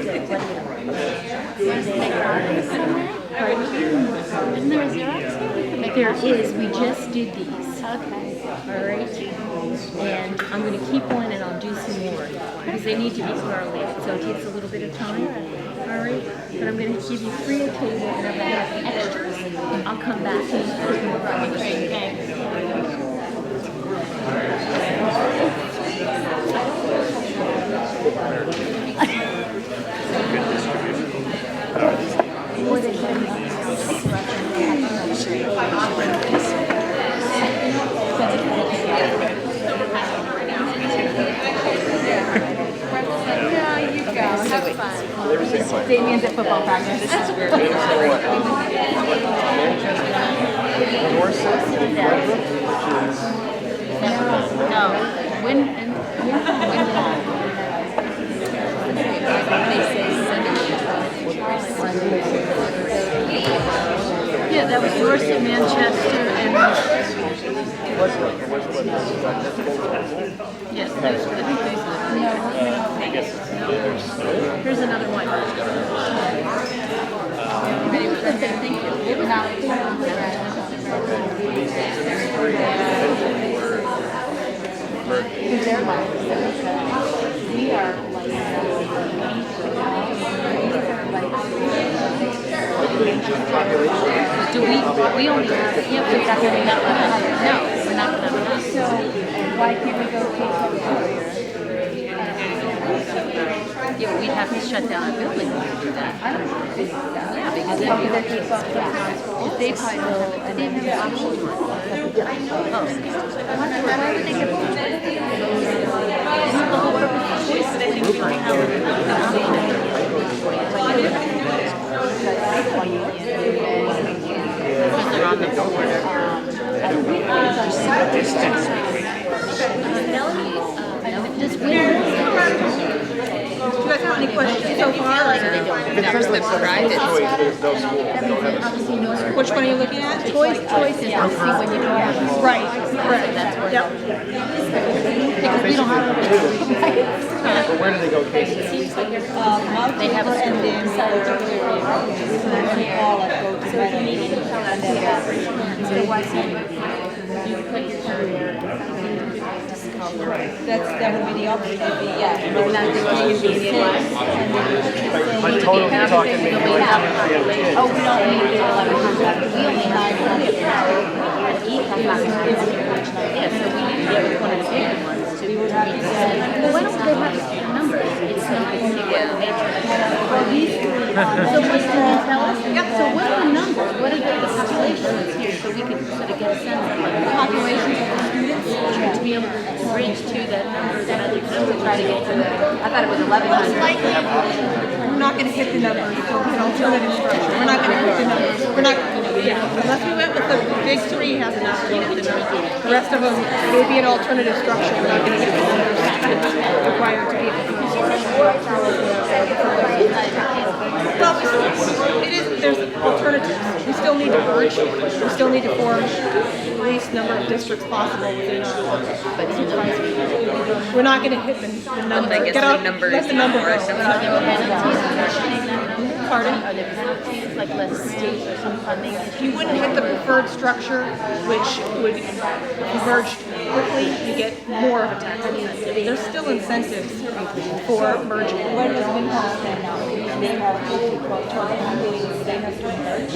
Isn't there a Xerox? There is, we just did these. Okay. All right. And I'm gonna keep one and I'll do some more because they need to be correlated, so it takes a little bit of time. All right. But I'm gonna give you 3 a table and if I have extras, I'll come back and put more on the same thing. Or they can Yeah, you go. Have fun. Damien's at football practice. That's weird. No, win Yeah, that was Dorset, Manchester, and yes, there's here's another one. Ready with that? Thank We are Do we only have, yeah, we're not gonna have enough. No, we're not gonna have enough. So why can't we go Yeah, but we'd have to shut down our building to do that. Yeah, because then we have to, they probably don't have, they have an option. Oh. Why would they get the whole purpose of choice is when you because they're on the board. Just Do you guys have any questions so far? Which one are you looking at? Choice is obviously when you don't have. Right. That's where. Yep. Because we don't have. Where do they go, Casey? They have a And then all that go to that meeting. That would be the option. We're not going to be I'm totally talking to you. Oh, we don't need the 1100. We only have yeah, so we need to get one of the bigger ones to meet. Well, why don't they have numbers? It's not So what can you tell us? So what are the numbers? What are the populations here so we can sort of get a sense of like the populations of the students to be able to bridge to that number that other to try to get to the, I thought it was 1100. We're not going to hit the numbers for an alternative structure. We're not going to hit the numbers. We're not, unless we went with the big 3 has enough to hit the numbers. The rest of them may be an alternative structure. We're not going to hit the numbers required to be able to well, it is, there's alternatives. We still need to merge. We still need to form the least number of districts possible within our. We're not going to hit the number. Get out, let the number go. Pardon? Are there penalties, like less state or some funding? You wouldn't hit the preferred structure, which would, if you merged quickly, you get more of a tax incentive. There's still incentives for merging. What has been happening now? They have 12 they have to merge.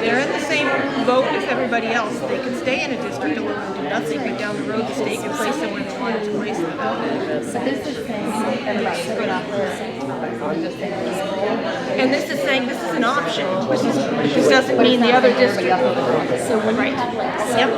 They're in the same boat as everybody else. They can stay in a district alone and do nothing, but down the road, the state can place them where they want to place them. And this is saying this is an option, which doesn't mean the other district. Right. Yep.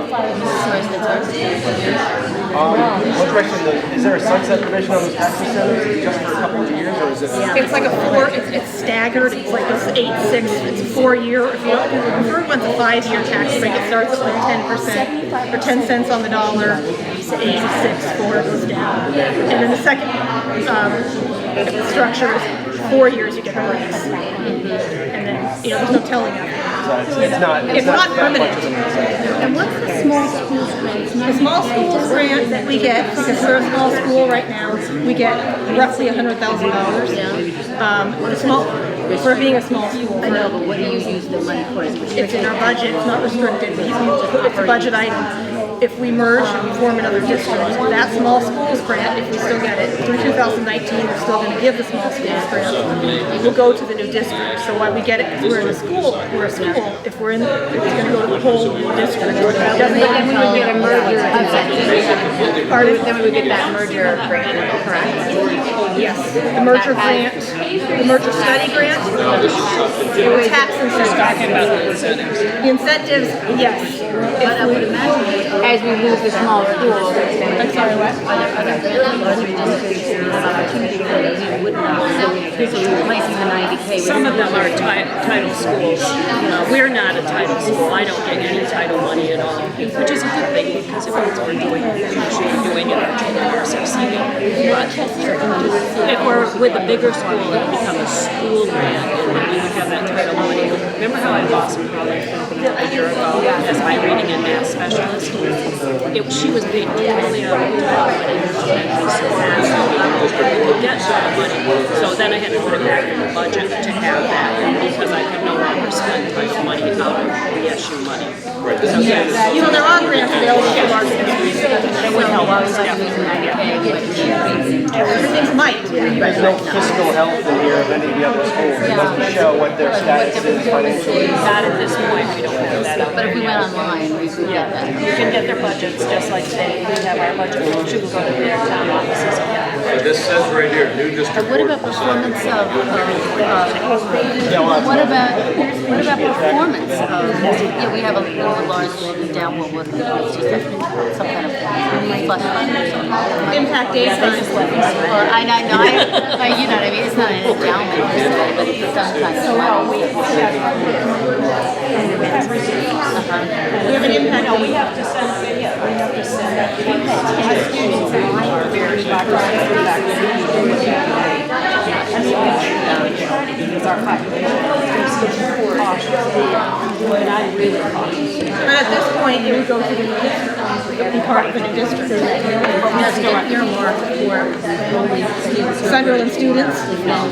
What direction, is there a sunset provision on those tax incentives just for a couple of years, or is it? It's like it's staggered, it's like it's 8-6, it's a 4-year. If you the third one's a 5-year tax break, it starts at like 10%, or 10 cents on the dollar, 8-6, 4 goes down. And then the second structure is 4 years you get the raise. And then, there's no telling after. It's not permanent. And what's the small schools grant? The small schools grant that we get, because we're a small school right now, we get roughly $100,000. The small, for being a small school. I know, but what do you use the money for? It's in our budget, it's not restricted, it's a budget item. If we merge and we form another district, that small schools grant, if we still get it, through 2019, we're still going to give the small schools grant. We'll go to the new district. So why we get it, because we're in a school, if we're in, it's going to go to the whole new district. Then we would get a merger. Then we would get that merger grant, correct? Yes, the merger grant, the merger study grant, the tax incentives. The incentives, yes. But I would imagine as we move to small schools, I'm sorry, what? other districts, there's an opportunity that we would not. So replacing the 90K. Some of them are title schools. We're not a title school. I don't get any title money at all, which is a good thing because it means we're doing what we should be doing and our children are succeeding. But if we're with a bigger school, it would become a school grant and then we would have that title money. Remember how I lost probably a year ago as my reading and math specialist? She was being totally out of the money and we could get that money. So then I had to put it back in the budget to have that because I could no longer spend title money out of the SU money. So yes, There are grants available for large districts. It would help us, Everything's might. There's no fiscal health in here of any of the other schools. It doesn't show what their status is financially. not at this point, we don't have that out but if we there. went online, we could get that. You can get their budgets just like they have our budget. You can go to their town offices and get it. This says right here, new district. What about performance of, what about performance of, we have a large endowment with it's just some kind of flush fund or something. Impact days. Or I know, you know what I mean, it's not an endowment per se, but it's some kind of money. We have an impact. No, we have to send, we have to send students who are very back to because our population is cautious. And I'm really cautious. And at this point, it would go to the new district. It would be part of the new district. But we have to get earmarked for only students. Sunderland students.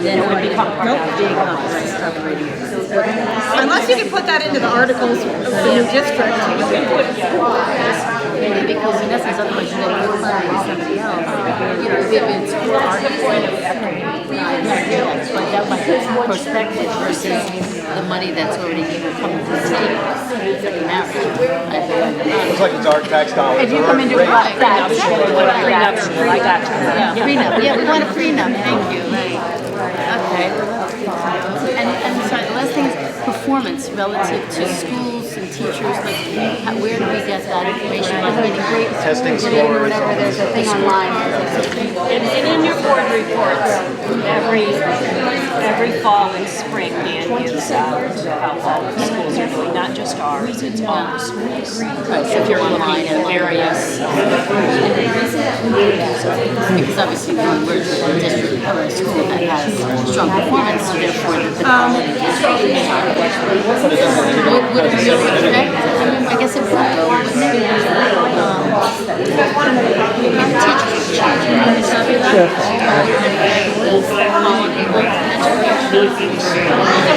Then it would become part of the big operating. Unless you can put that into the articles of the new district. Because in essence, otherwise you're going to be funding somebody else. If it's for article, but that might be perspective versus the money that's already coming from the state. It's like a marriage. Looks like it's our tax dollars. If you come into that, Prenuptial, I got you. prenup. Yeah, we want a prenup. Thank you. Right. Okay. And so the last thing is performance relative to schools and teachers. Like, where do we get that information? Testing scores. Whatever. There's a thing online. And in your board reports, every fall and spring, Dan gives out how all the schools are doing, not just ours, it's all the schools. So if you're online and various. Because obviously we're a district or a school that has strong performance, so therefore the quality is would it really affect? I guess it would go, wouldn't it? Teachers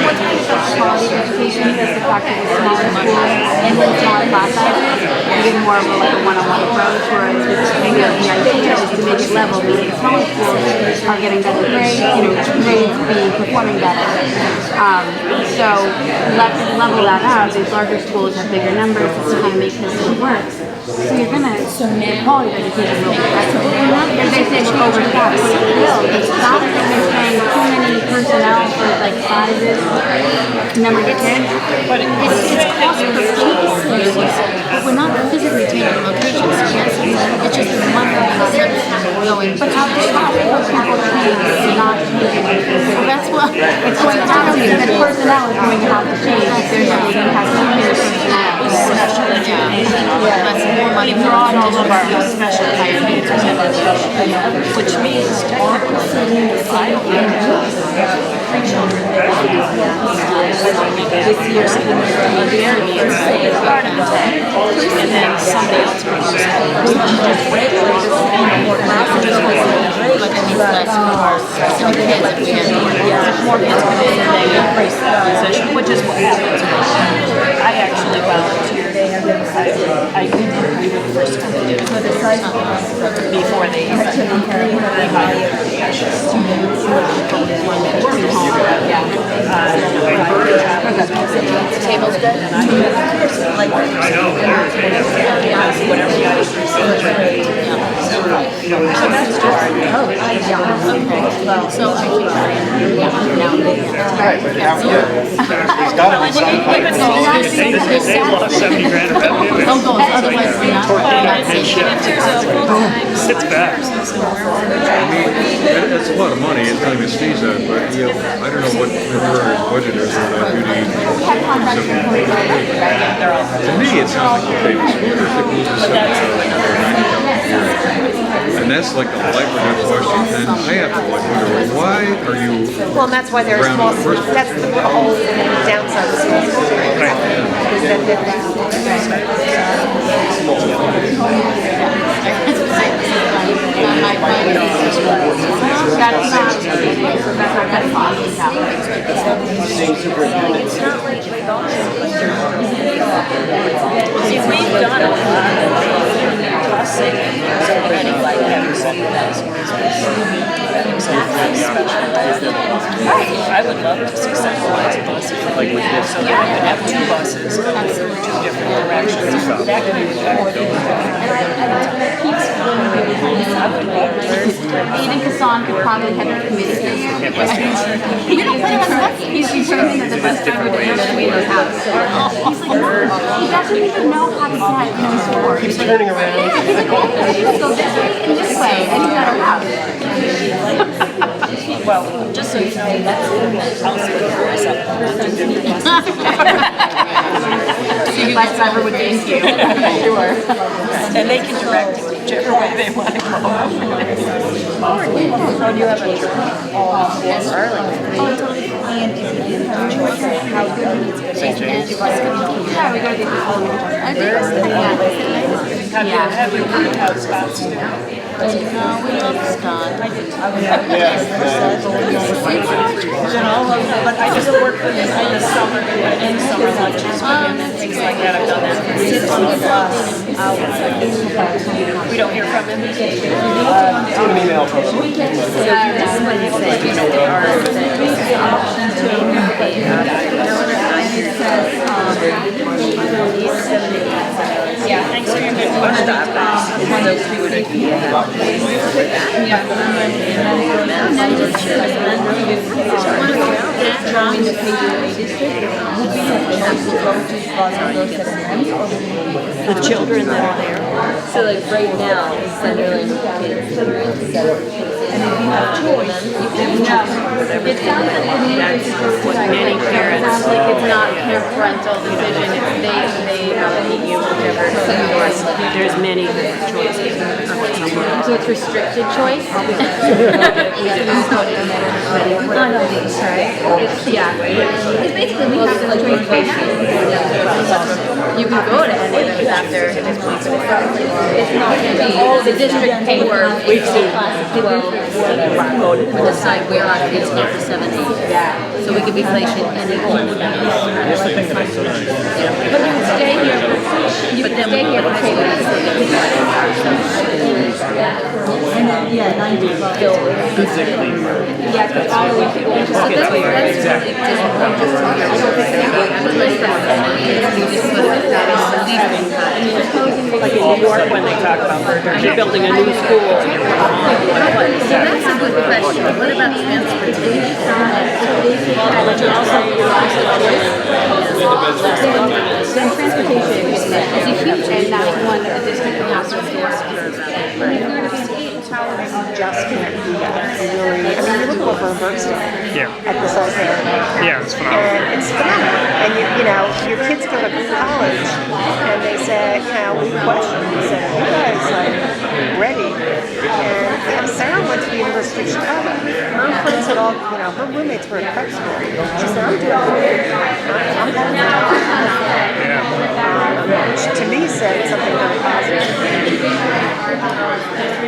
what kind of quality education is the fact that it's smaller schools and with smaller class sizes, you get more of a one-on-one approach, whereas with the idea is to make it level, meaning smaller schools are getting better grades, grades being performing better. So let's level that out. These larger schools have bigger numbers to kind of make this work. So you're gonna make quality education real progressive. They say we're overstaffed. It's not that they're paying too many personnel for like sizes, number of kids. But it's cost per piece, but we're not physically changing locations. So yes, it's just the money going. But how people change is not changing. So that's what it's going to happen. The personnel is going to have to change. There's going to have to be personnel. That's more money for all of our special higher needs, which means technically, if I don't have 3 children that this year their needs are not met, and then somebody else brings more classes, but then it's less for some kids if we have more kids come in and they increase the position, which is what happens. I actually volunteered. I did the first time to do it before they hired tables good. I know. Whatever you guys so that's just so I think Right, but how he's got to be some They lost 70 grand of revenue. Otherwise, we're not. Sits back. I mean, that's a lot of money, it's not even sneeze at, but I don't know what the budget is for that beauty. To me, it sounds like, okay, the school district loses $70,000 and that's like a life or death question, and I have to wonder, why are you? Well, and that's why they're small, that's the whole downside of schools. See, we've done a lot of cost savings already, like having $7,000. I would love to see centralized buses, like we did, so that we could have 2 buses going in 2 different directions. That could be Even Kassan could probably head a committee for you. You don't plan on working. He's determined that the bus driver didn't know the way to his house. He's like, he doesn't even know how to drive in his store. He's turning around. Yeah, he's like, oh, let's go this way and this way, and he's at our house. Well, just so you know, that's I'll speak for myself. The bus driver would thank you. Sure. And they can direct it whichever way they want to go. So do you have a church? Yes, Yeah, we gotta get this whole Have you heard how Scott's doing? We love Scott. But I just work for this in the summer, in summer lunches with him and things like that. I've done that. Sits on the bus. We don't hear from him. An email from him. Yeah, thanks for your good the children that are there. So like right now, Sunderland kids are in 7th. And if you have choice, you can It sounds like the need to go to many parents. It sounds like it's not parental decision, it's they allocate you whichever. There's many different choices. So it's restricted choice? Yeah. It's basically we have the choice. You can go to any of them after this point, but it's not going to be, the district paper, we've seen class of 12, we decide where our kids go for 7, 8. So we could be placing any one of them. Here's the thing that I still don't understand. But you can stay here, you can stay here for 2 weeks. Yeah, 90 Physically. Yeah, but all the way to go. So that's exactly. Like in New York, when they talk about mergers, you're building a new school and you're putting them all in one place. So that's a good question. What about transportation? But you're also Then transportation is a huge, and that's one that the district has to Just can't do that. Really, I mean, you look over in Berkshire Yeah. at the Sunderland Act. Yeah, it's phenomenal. And it's phenomenal. And you know, your kids go to college and they say, you know, we question. We say, you guys like ready? And Sarah went to the University of Chicago. Her friends had all, you know, her roommates were at prep school. She said, I'm doing it. I'm having which to me said something very positive.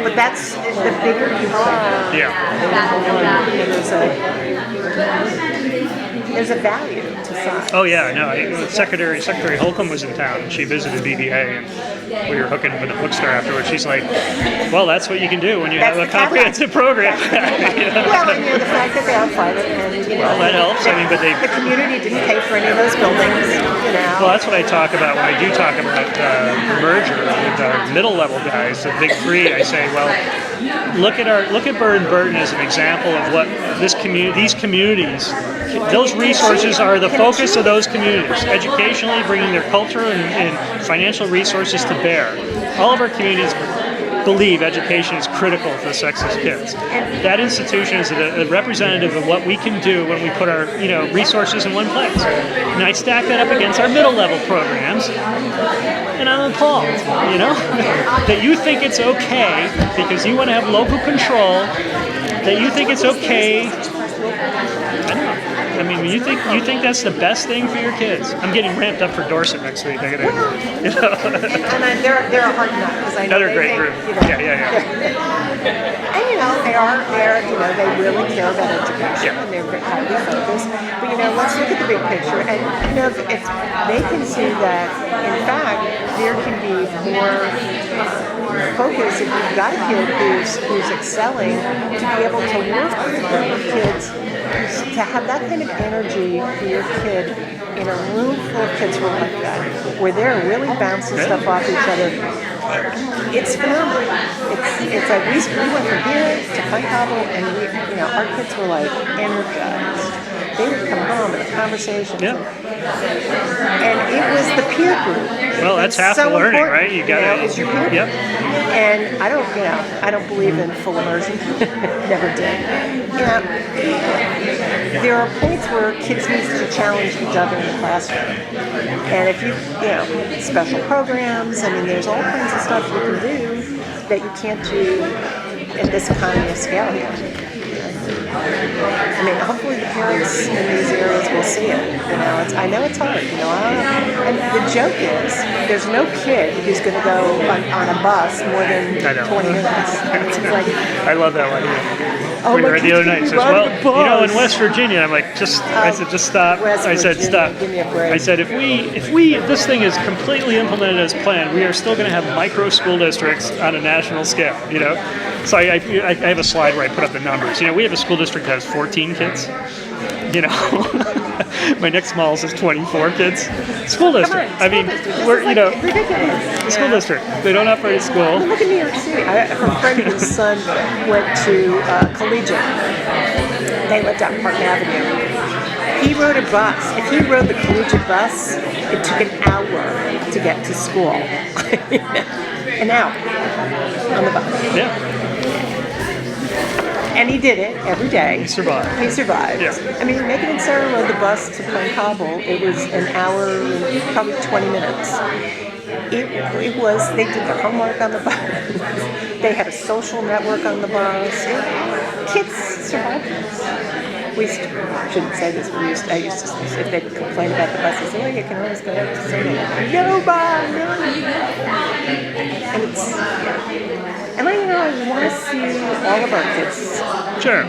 But that's the bigger you are. Yeah. There's a value to science. Oh yeah, no. Secretary Holcomb was in town, and she visited BBA, and we were hooking up in the bookstore afterwards. She's like, "Well, that's what you can do when you have a comprehensive program." You know? Well, and you know the fact that they are private, and you know, Well, that helps. I mean, but the community didn't pay for any of those buildings. You know. Well, that's what I talk about when I do talk about merger with our middle level guys, the big three. I say, well, look at Burton as an example of what these communities. Those resources are the focus of those communities. Educationally, bringing their culture and financial resources to bear. All of our communities believe education is critical for the sexist kids. That institution is a representative of what we can do when we put our resources in one place. And I stack that up against our middle level programs, and I'm appalled, that you think it's okay because you want to have local control, that you think it's okay. I don't know. I mean, you think that's the best thing for your kids? I'm getting ramped up for Dorset next week. I gotta, And they're a hard nut because I know another great group. Yeah. And they really care about education and they're highly focused. But let's look at the big picture. And if they can see that, in fact, there can be more focus if you've got a kid who's excelling to be able to work with kids. To have that kind of energy for your kid in a room full of kids who are like that, where they're really bouncing stuff off each other, it's phenomenal. It's like we went from here to Pine Cobble, and our kids were like energized. They would come home and conversations. Yeah. And it was the peer group. Well, that's half the learning, right? You got to. It's your peer group. Yep. And I don't believe in full immersion. Never did. There are points where kids need to challenge each other in the classroom. And if special programs, there's all kinds of stuff you can do that you can't do in this economy of scale here. Hopefully the parents in these areas will see it. I know it's hard. And the joke is, there's no kid who's going to go on a bus more than 20 minutes. It's like, I love that one. Oh, we were the other night. Says, well, in bus. West Virginia, I'm like, I said, just stop. West I said, Virginia, stop. give me a break. I said, if this thing is completely implemented as planned, we are still going to have micro school districts on a national scale. So I have a slide where I put up the numbers. We have a school district that has 14 kids. My next smallest is 24 kids. School district. Ridiculous. School district. They don't operate a school. Look at New York City. I have a friend whose son went to collegiate. They lived out in Park Avenue. He rode a bus. If he rode the collegiate bus, it took an hour to get to school. An hour on the bus. Yeah. And he did it every day. He survived. Yeah. Megan and Sarah rode the bus to Pine Cobble. It was an hour and probably 20 minutes. It was, they did their homework on the bus. They had a social network on the bus. Kids survived this. we shouldn't say this, but I used to, if they complain about the buses, oh, you can always go up to Sunderland. No, Bob, no. And it's, yeah. And I want to see all of our kids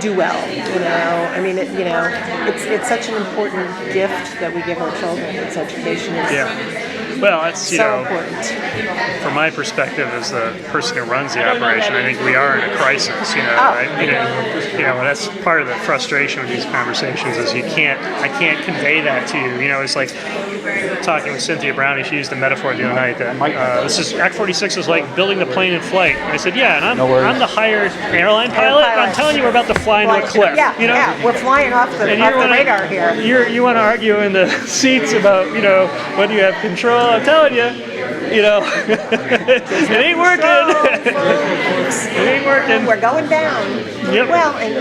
do well, I mean, it's such an important gift that we give our children. It's education. Well, that's, so important. From my perspective as the person who runs the operation, I think we are in a crisis, right? That's part of the frustration with these conversations is I can't convey that to you. It's like talking with Cynthia Brownie, she used the metaphor the other night that Act 46 is like building the plane in flight. And I said, yeah, and I'm the hired airline pilot, and I'm telling you we're about to fly into a cliff. Yeah, we're flying off the radar here. You want to argue in the seats about, whether you have control. I'm telling you, it ain't working. It ain't working. We're going down. Yep. Well, and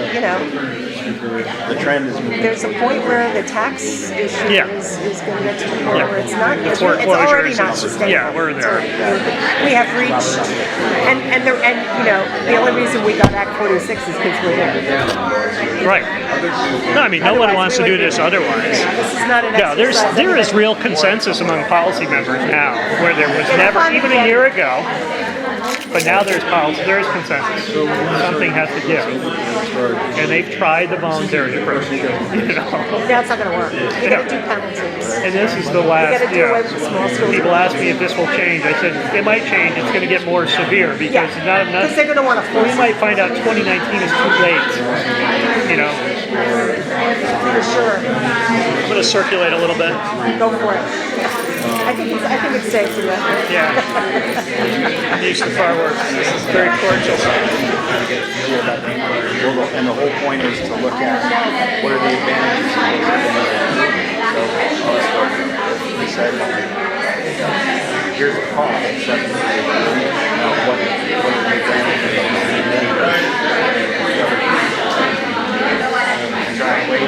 The trend is there's a point where the tax issue is going to get to the point where it's not. It's already not sustainable. Yeah, we're there. We have reached, and the only reason we got Act 46 is because we're there. Right. No, I mean, no one wants to do this otherwise. This is not an there is real consensus among policy members now, where there was never, even a year ago. But now there's consensus. Something has to give. And they've tried the voluntary approach. That's not going to work. You got to do penalties. And this is the last. You got to do away with the small schools. People ask me if this will change. I said it might change. It's going to get more severe because because they're going to want to force. We might find out 2019 is too late. For sure. I'm going to circulate a little bit. Go for it. I think it's safe to do that. Yeah. I'm used to fireworks. This is very cordial. And the whole point is to look at what are the advantages and we said, here's the cost. Now what are the advantages and try and weigh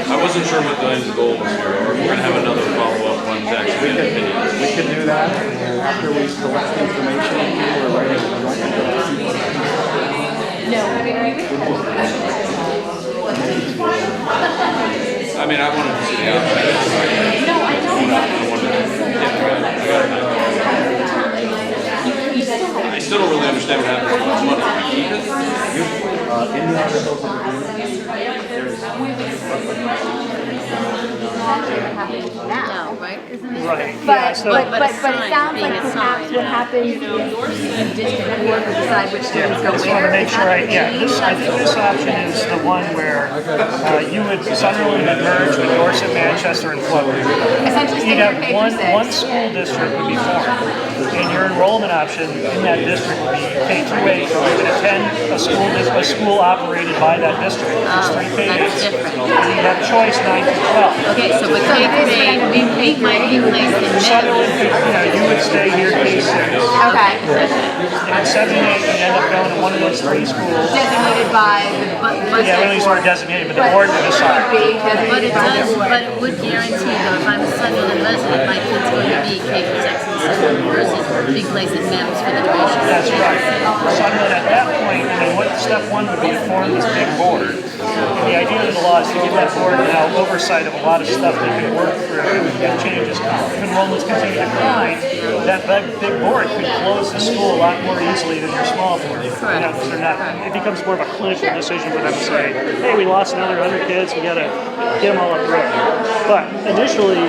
I wasn't sure what the end goal was here, or if we're going to have another follow-up one to actually get opinions. We can do that, and after we collect information, we're ready to go. I mean, I wanted to see the outside. No, I don't. I still don't really understand what happens with the money. We keep it? In the articles of agreement, there's No, right? Isn't it? Right. But, So- but it sounds like perhaps what happens is the district board will decide which students go I just want to where. make sure I think this option is the one where Sunderland would merge with Dorset, Manchester, and Flowood. Essentially, You'd state your have K one through 6. school district would be formed, and your enrollment option in that district would be K through 8. You can attend a school operated by that district. There's 3 K-8s. That's different. And you have choice 9 through 12. Okay, so with K through 8, 8 might be placed in Sunderland, middle. you would would stay here K6. Okay. And 7 and 8 would end up going to one of those 3 schools. Designated by the bus. Yeah, at least we're designated, but the board would decide. But it does, but it would guarantee though, if I'm a Sunderland resident, my kid's going to be K through 6 in Sunderland versus being placed at MEMS for the duration. That's right. Sunderland at that point, I mean, what step 1 would be to form this big board. And the idea of the law is to give that board now oversight of a lot of stuff they can work through if changes come. If enrollments continue to decline, that big board could close the school a lot more easily than your small board. It becomes more of a clinical decision for them to say, hey, we lost another 100 kids, we got to get them all up through. But initially,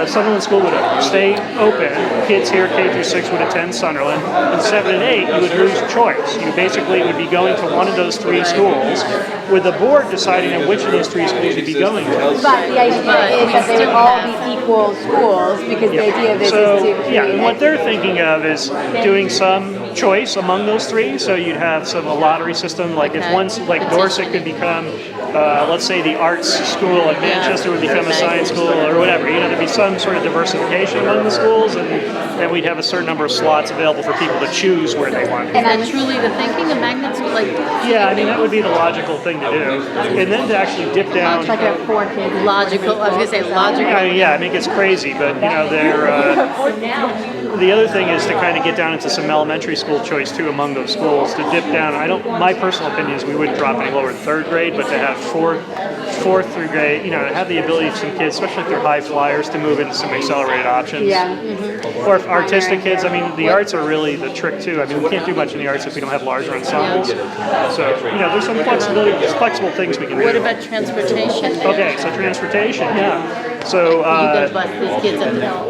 Sunderland School would stay open. Kids here, K through 6, would attend Sunderland. And 7 and 8, you would lose choice. You basically would be going to one of those 3 schools, with the board deciding on which of those 3 schools you'd be going to. But the idea is that they would all be equal schools, because the idea of this is to... Yeah, and what they're thinking of is doing some choice among those 3. So you'd have a lottery system, like if one's, like Dorset could become, let's say the arts school at Manchester would become a science school or whatever. You know, there'd be some sort of diversification among the schools, and then we'd have a certain number of slots available for people to choose where they want. Is that truly the thinking of magnets? Like, yeah, I mean, that would be the logical thing to do. And then to actually dip down. Like a 4 kids. Logical, I was going to say logical. Yeah, I mean, it's crazy, but you know, the other thing is to kind of get down into some elementary school choice too among those schools. To dip down, my personal opinion is we wouldn't drop any lower than 3rd grade, but to have fourth through grade, you know, to have the ability for some kids, especially if they're high flyers, to move into some accelerated options. Yeah. Or if artistic kids, I mean, the arts are really the trick too. I mean, we can't do much in the arts if we don't have larger ensembles. So, you know, there's some flexibility, flexible things we can do. What about transportation? Okay, so transportation, yeah. So You're going to bus these kids up to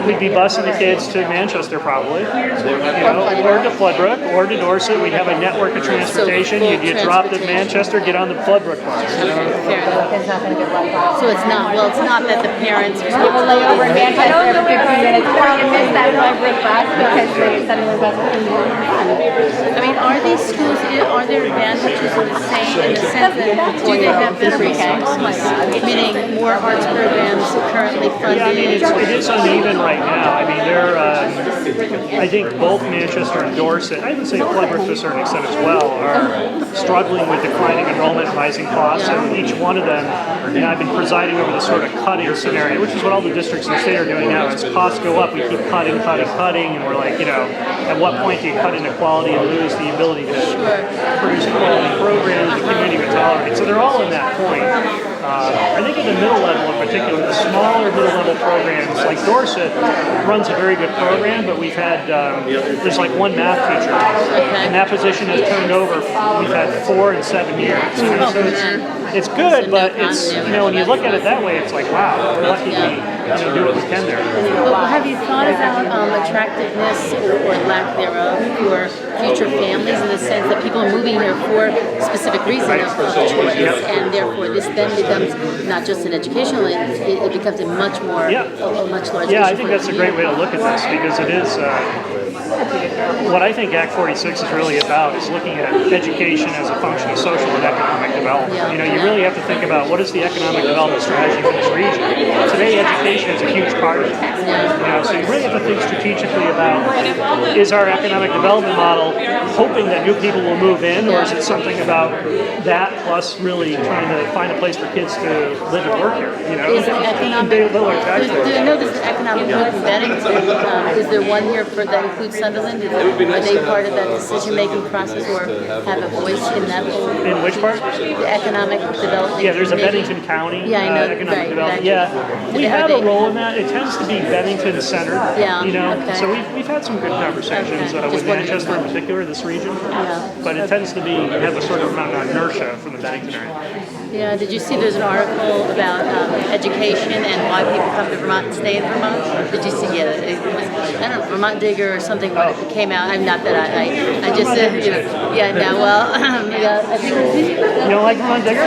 we'd be busing the kids to Manchester probably, or to Floodbrook, or to Dorset. We'd have a network of transportation. You'd drop at Manchester, get on the Floodbrook bus. Fair enough. So it's not that the parents are People lay over in Manchester every 15 minutes, or you miss that Floodbrook bus because the Sunderland bus is I mean, are these schools, are there advantages of the same in the sense that do they have better resources? Meaning more arts programs currently funded? Yeah, I mean, it is uneven right now. I mean, I think both Manchester and Dorset, I would say Floodbrook to a certain extent as well, are struggling with declining enrollment, rising costs, and each one of them, you know, I've been presiding over this sort of cutting scenario, which is what all the districts in the state are doing now. As costs go up, we keep cutting, and we're like, you know, at what point do you cut inequality and lose the ability to produce quality programs the community would tolerate? So they're all in that point. I think at the middle level in particular, the smaller middle level programs, like Dorset runs a very good program, but we've had, there's like one math teacher, and that position has turned over, we've had 4 and 7 years. You know, so it's good, but it's, you know, when you look at it that way, it's like, wow, we're lucky we do what we can there. Well, have you thought about attractiveness or lack thereof for future families in the sense that people are moving here for specific reasons of choice, and therefore this then becomes not just an educational, it becomes a much more, a much larger issue. I think that's a great way to look at this, because it is, what I think Act 46 is really about is looking at education as a function of social and economic development. You know, you really have to think about what is the economic development strategy for this region. Today, education is a huge part of it. You know, so you really have to think strategically about, is our economic development model hoping that new people will move in, or is it something about that plus really trying to find a place for kids to live and work here? You know, is the economic, I know there's an economic group in Bennington. Is there one here that includes Sunderland? Are they part of that decision-making process or have a voice in that whole? In which part? The economic development. Yeah, there's a Bennington County economic development. Yeah, we have a role in that. It tends to be Bennington centered. Yeah. You know, so we've had some good conversations with Manchester in particular, this region. Yeah. But it tends to have a sort of amount of inertia from the Bennington area. Yeah, did you see there's an article about education and why people come to Vermont and stay in Vermont? Did you see it was, I don't know, Vermont Digger or something when it came out. I'm not that I just said, you know, yeah, no, well, yeah, I think it was, you don't like Vermont Digger?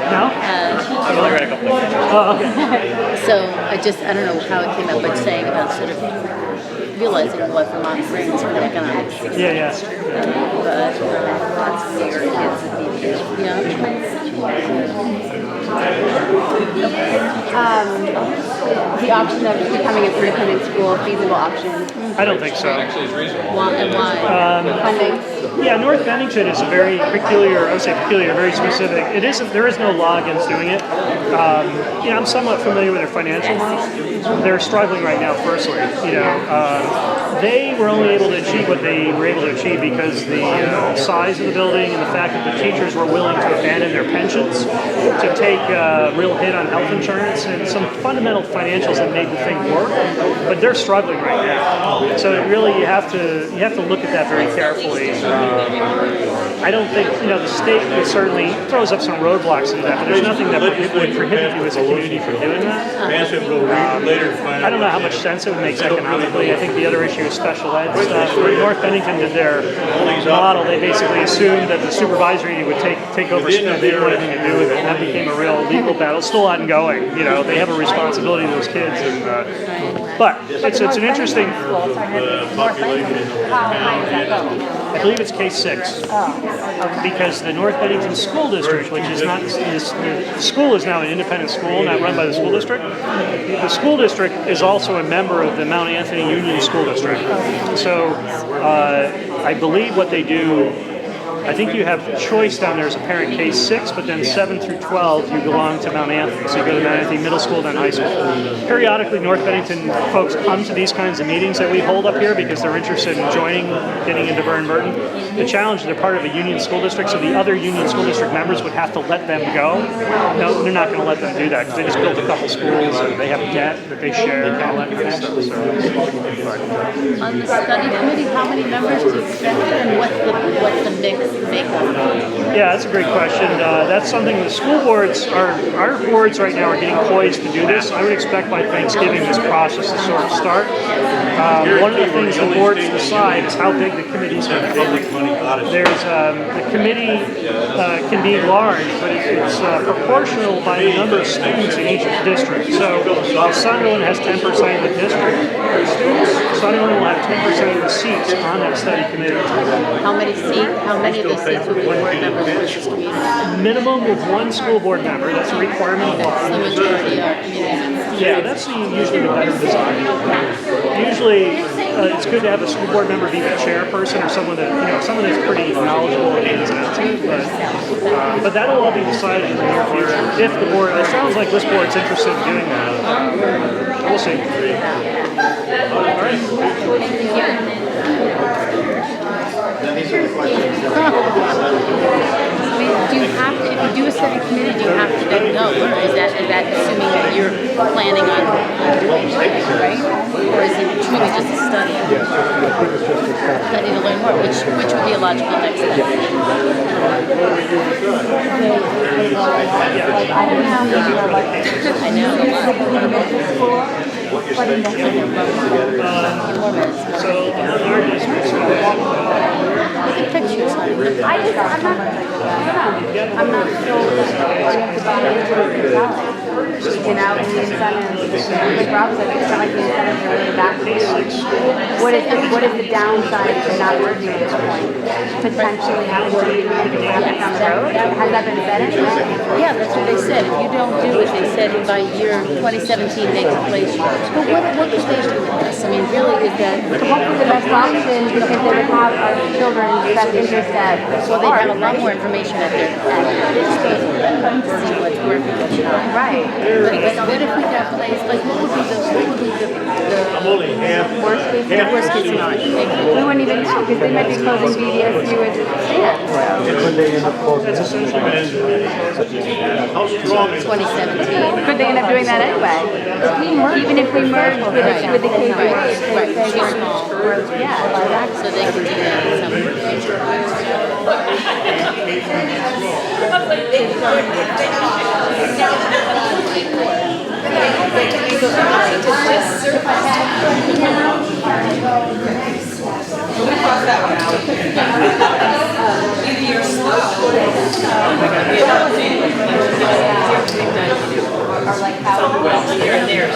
No? I've only read a couple of them. Oh, okay. So I don't know how it came out, but saying about sort of realizing what Vermont brings for the economics. Yeah. But lots of your kids would be, yeah. The option of becoming an independent school, feasible option. I don't think so. Why? And why? Funding. Yeah, North Bennington is a very peculiar, I would say peculiar, very specific. It isn't, there is no law against doing it. You know, I'm somewhat familiar with their financial model. They're struggling right now, firstly. You know, they were only able to achieve what they were able to achieve because the size of the building and the fact that the teachers were willing to abandon their pensions to take a real hit on health insurance and some fundamental financials that made the thing work. But they're struggling right now. So really, you have to look at that very carefully. I don't think, you know, the state would certainly throws up some roadblocks to that, but there's nothing that would prohibit you as a community from doing that. I don't know how much sense it would make economically. I think the other issue is special ed stuff. When North Bennington did their model, they basically assumed that the supervisory would take over school. They didn't want anything to do with it, and that became a real legal battle. Still ongoing. You know, they have a responsibility to those kids, and but it's an interesting. I believe it's K-6 because the North Bennington School District, which is not the school is now an independent school, not run by the school district. The school district is also a member of the Mount Anthony Union School District. So I believe what they do. I think you have choice down there as a parent K-6, but then 7 through 12 you belong to Mount Anthony. So you go to Mount Anthony Middle School, then high school. Periodically, North Bennington folks come to these kinds of meetings that we hold up here because they're interested in joining, getting into Burn Burton. The challenge is they're part of a union school district, so the other union school district members would have to let them go. No, they're not going to let them do that because they just built a couple schools and they have debt that they share and all that kind of stuff. So, On the study committee, how many members do you expect and what's the makeup? Yeah, that's a great question. That's something the school boards our boards right now are getting poised to do this. I would expect by Thanksgiving this process to sort of start. One of the things the boards decide is how big the committee's going to be. There's the committee can be large, but it's proportional by the number of students in each district. So if Sunderland has 10% of the district students, Sunderland will have 10% of the seats on that study committee. How many of those seats will be board members for this community? Minimum with one school board member. That's a requirement of law. The majority are community. Yeah, that's usually the better design. Usually, it's good to have a school board member be the chairperson or someone that's pretty knowledgeable and ins and outs. But that'll all be decided in the near future. If the board, it sounds like this board's interested in doing that. We'll see. All right. These are the questions. Do you have to, if you do a study committee, do you have to then go? Or is that assuming that you're planning on doing it, right? Or is it truly just a study? Study to learn more, which would be a logical next step. I know. So, I'm not sure about it. You know, and the incentives, like Rob said, it's not like the incentives are really back to you. What is the downside to not working at this point? Potentially working down the road? Has that been said anywhere? Yeah, that's what they said. If you don't do it, they said by year 2017 they replace you. But what could they do with this? I mean, really, is that... Hopefully the best option, because they would have our children's best interest at well, they have a lot more information at their disposal to see what's working and what's not. Right. But what if we got placed, like what would be the worst case scenario? We wouldn't even know, because they might be closing BDSU as it stands. that's essentially 2017. Could they end up doing that anyway? Even if we merged with the KBA, Right, too small. yeah, So they could do that in some future.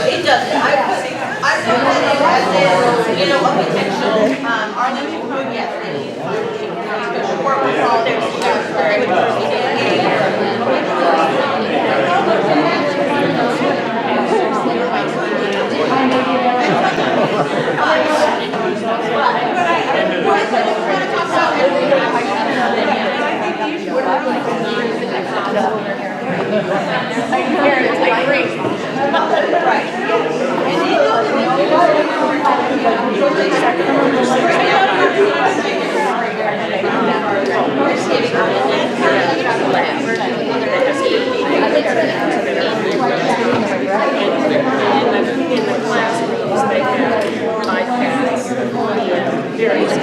It doesn't. I you know, potential, our limited code, yes, work with politics, you guys are very In the classrooms, they have iPads and various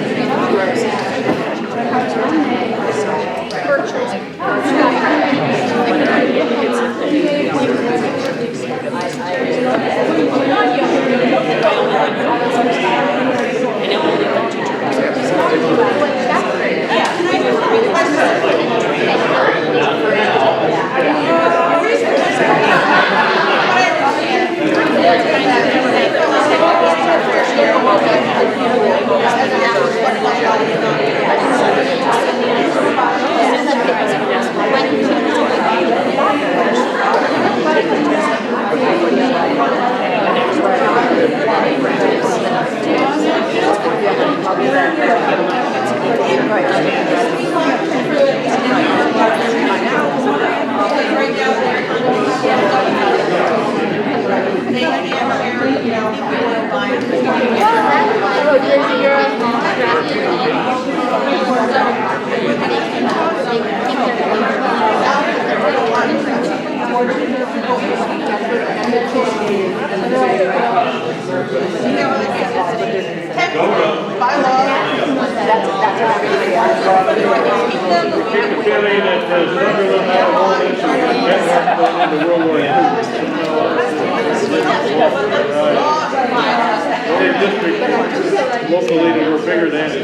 locally that were bigger than it.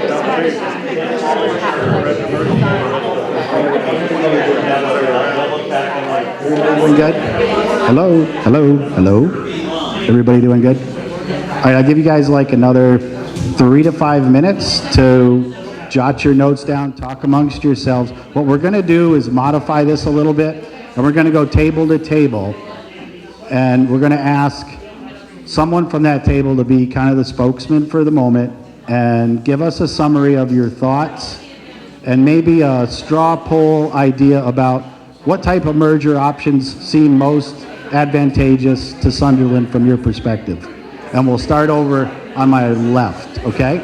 Doing good? Hello, hello, hello? Everybody doing good? All right, I'll give you guys like another 3 to 5 minutes to jot your notes down, talk amongst yourselves. What we're going to do is modify this a little bit, and we're going to go table to table, and we're going to ask someone from that table to be kind of the spokesman for the moment and give us a summary of your thoughts and maybe a straw poll idea about what type of merger options seem most advantageous to Sunderland from your perspective. And we'll start over on my left, okay?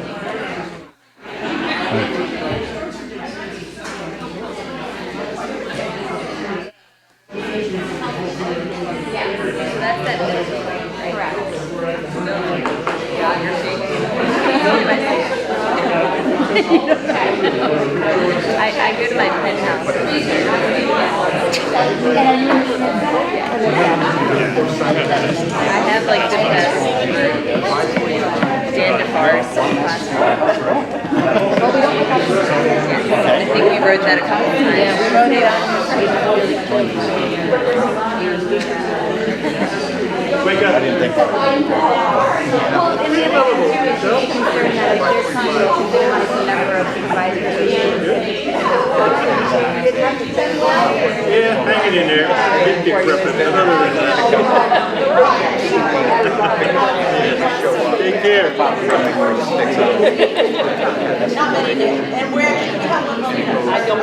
I go to my penthouse. I have like the best Dan DeForest classroom. I think we wrote that a couple times. Yeah, we wrote it I didn't think that. Well, and the other thing too is just concerned that if there's someone who can minimize the number of supervisors. Yeah, hang it in there. Didn't get gripping. Other than that. Take care. And where you have one moment. I don't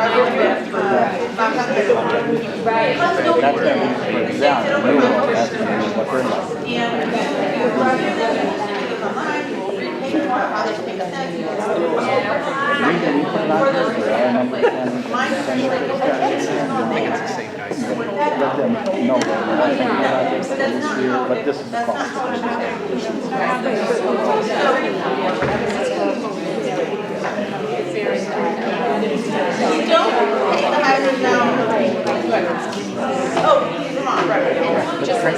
But this is the cost. You don't take the hybrid down. Oh, come on, right. Just like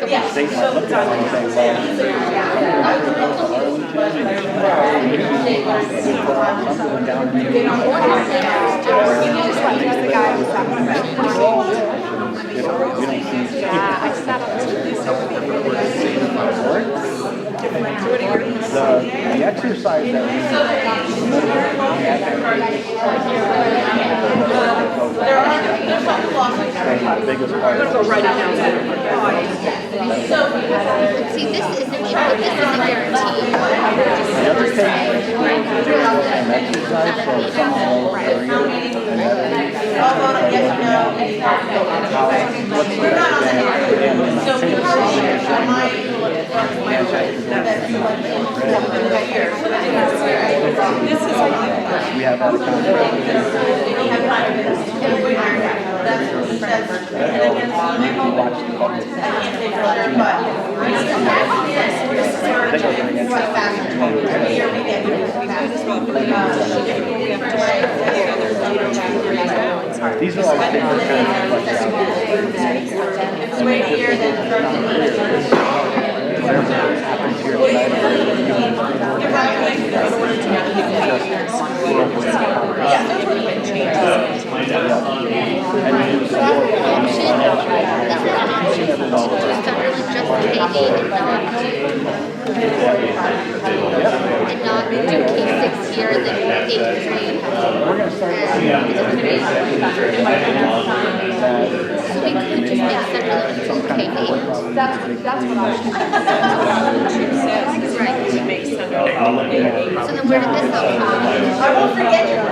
yes. state might look at it and say, well, something down in the exercise that we the biggest part. See, this isn't a guarantee. The other thing, an exercise for some whole area, and we have that these are all the things that kind happens here and not do K6 here and then K3. So we could just make Sunderland School K8. That's what I was right. So then where did this all come from? I won't forget your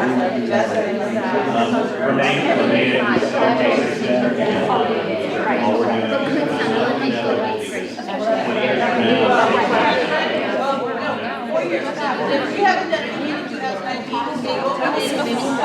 we haven't done anything in 2019, they will come in and they will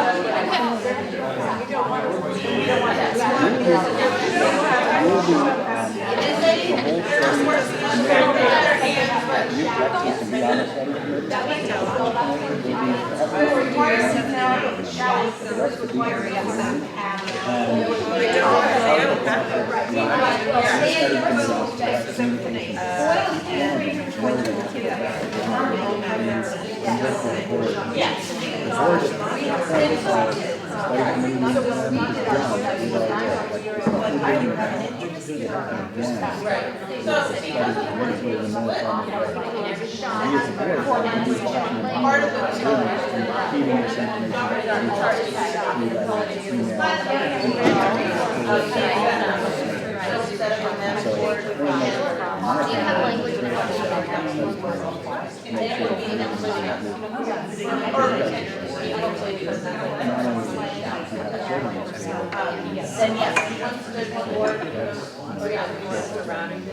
then yes, once there's one board, we're going to surrounding the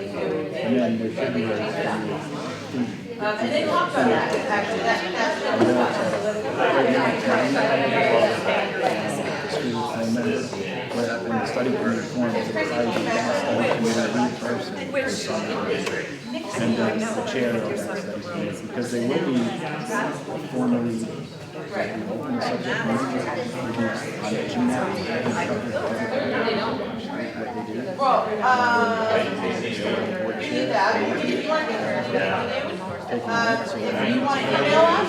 and they talk about that, actually, that's in the study group form, the study committee person and the chair of that study committee, because they will be formally open subject matter on GNAT. well, we do that, if you want to get if you want to email us,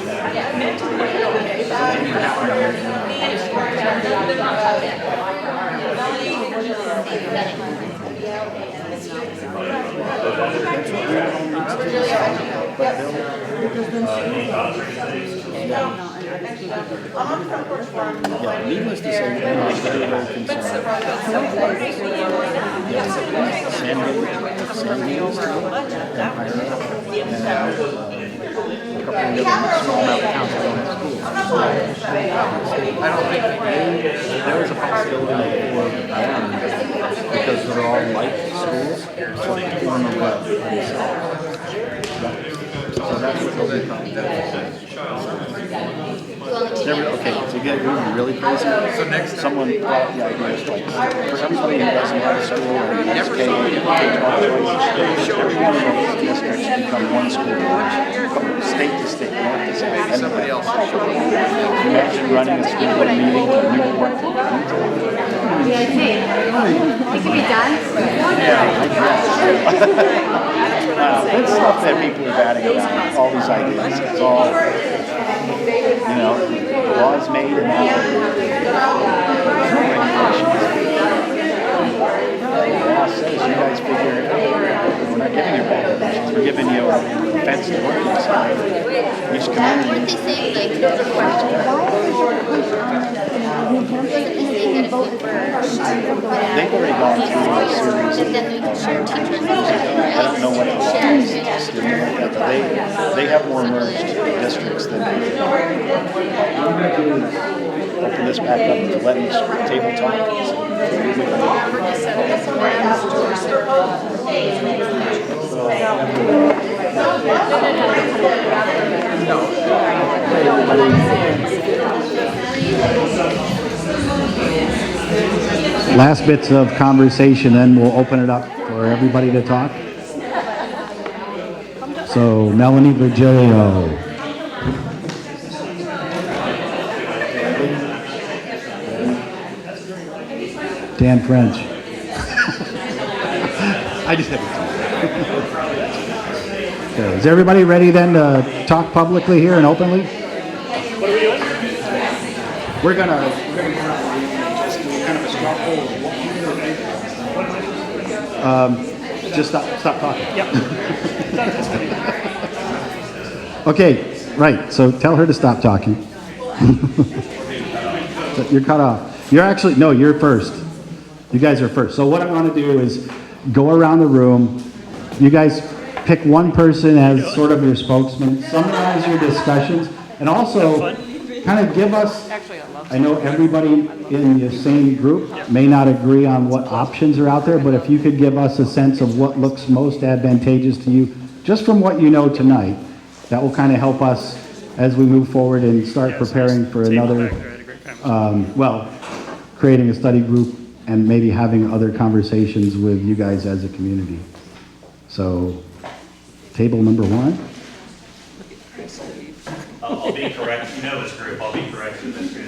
needless to say, very there was a possibility for them, because they're all like schools, so they form a web themselves. So that's what they'll become. Okay, to get really crazy, someone thought the idea was like, for everybody who doesn't have a school or has everyone in those districts become one school, from state to state, north to south. Somebody else. Imagine running a school board meeting in Newport. Yeah, I see. It could be done? Yeah. that people are batting around, all these ideas. It's all, laws made and the law says you guys figure it out. We're not giving you regulations. We're giving you a fence to work inside. Each community. Weren't they saying, like, the question, They've already gone through a series and then we can share teachers. I don't know what the law is. They have more merged districts than we do. Open this back up to let each table talk. Last bits of conversation, then we'll open it up for everybody to talk. So, Melanie Virgilio. Dan French. I just had to. Okay, is everybody ready then to talk publicly here and openly? What are we doing? We're gonna just do kind of a straw poll. Just stop talking. Yep. Okay, right. So tell her to stop talking. You're cut off. You're actually no. You're first. You guys are first. So what I want to do is go around the room. You guys pick one person as sort of your spokesman. Summarize your discussions, and also kind of give us. I know everybody in the same group may not agree on what options are out there, but if you could give us a sense of what looks most advantageous to you, just from what you know tonight, that will kind of help us as we move forward and start preparing for another, creating a study group and maybe having other conversations with you guys as a community. So, table number one. I'll be correct. You know this group. I'll be correct with this group.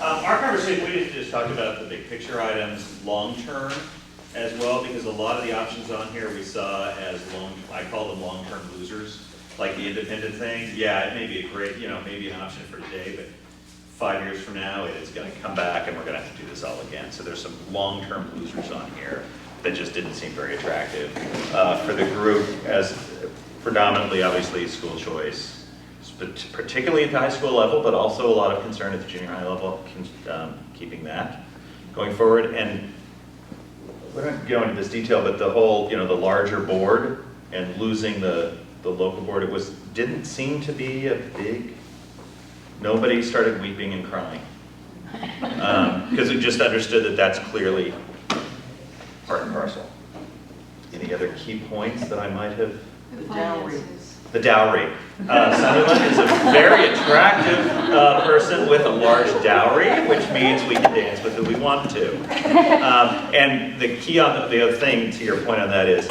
Our conversation, we just talked about the big picture items long-term as well, because a lot of the options on here we saw as I call them long-term losers, like the independent thing. Yeah, it may be a great, maybe an option for today, but 5 years from now, it's going to come back and we're going to have to do this all again. So there's some long-term losers on here that just didn't seem very attractive. For the group, as predominantly, obviously, school choice, particularly at the high school level, but also a lot of concern at the junior high level, keeping that going forward. And we're not going into this detail, but the whole, the larger board and losing the local board, didn't seem to be a big, nobody started weeping and crying. Because we just understood that that's clearly part and parcel. Any other key points that I might have? The dowry. The dowry. Sunderland is a very attractive person with a large dowry, which means we can dance with who we want to. And the key on the other thing, to your point on that is,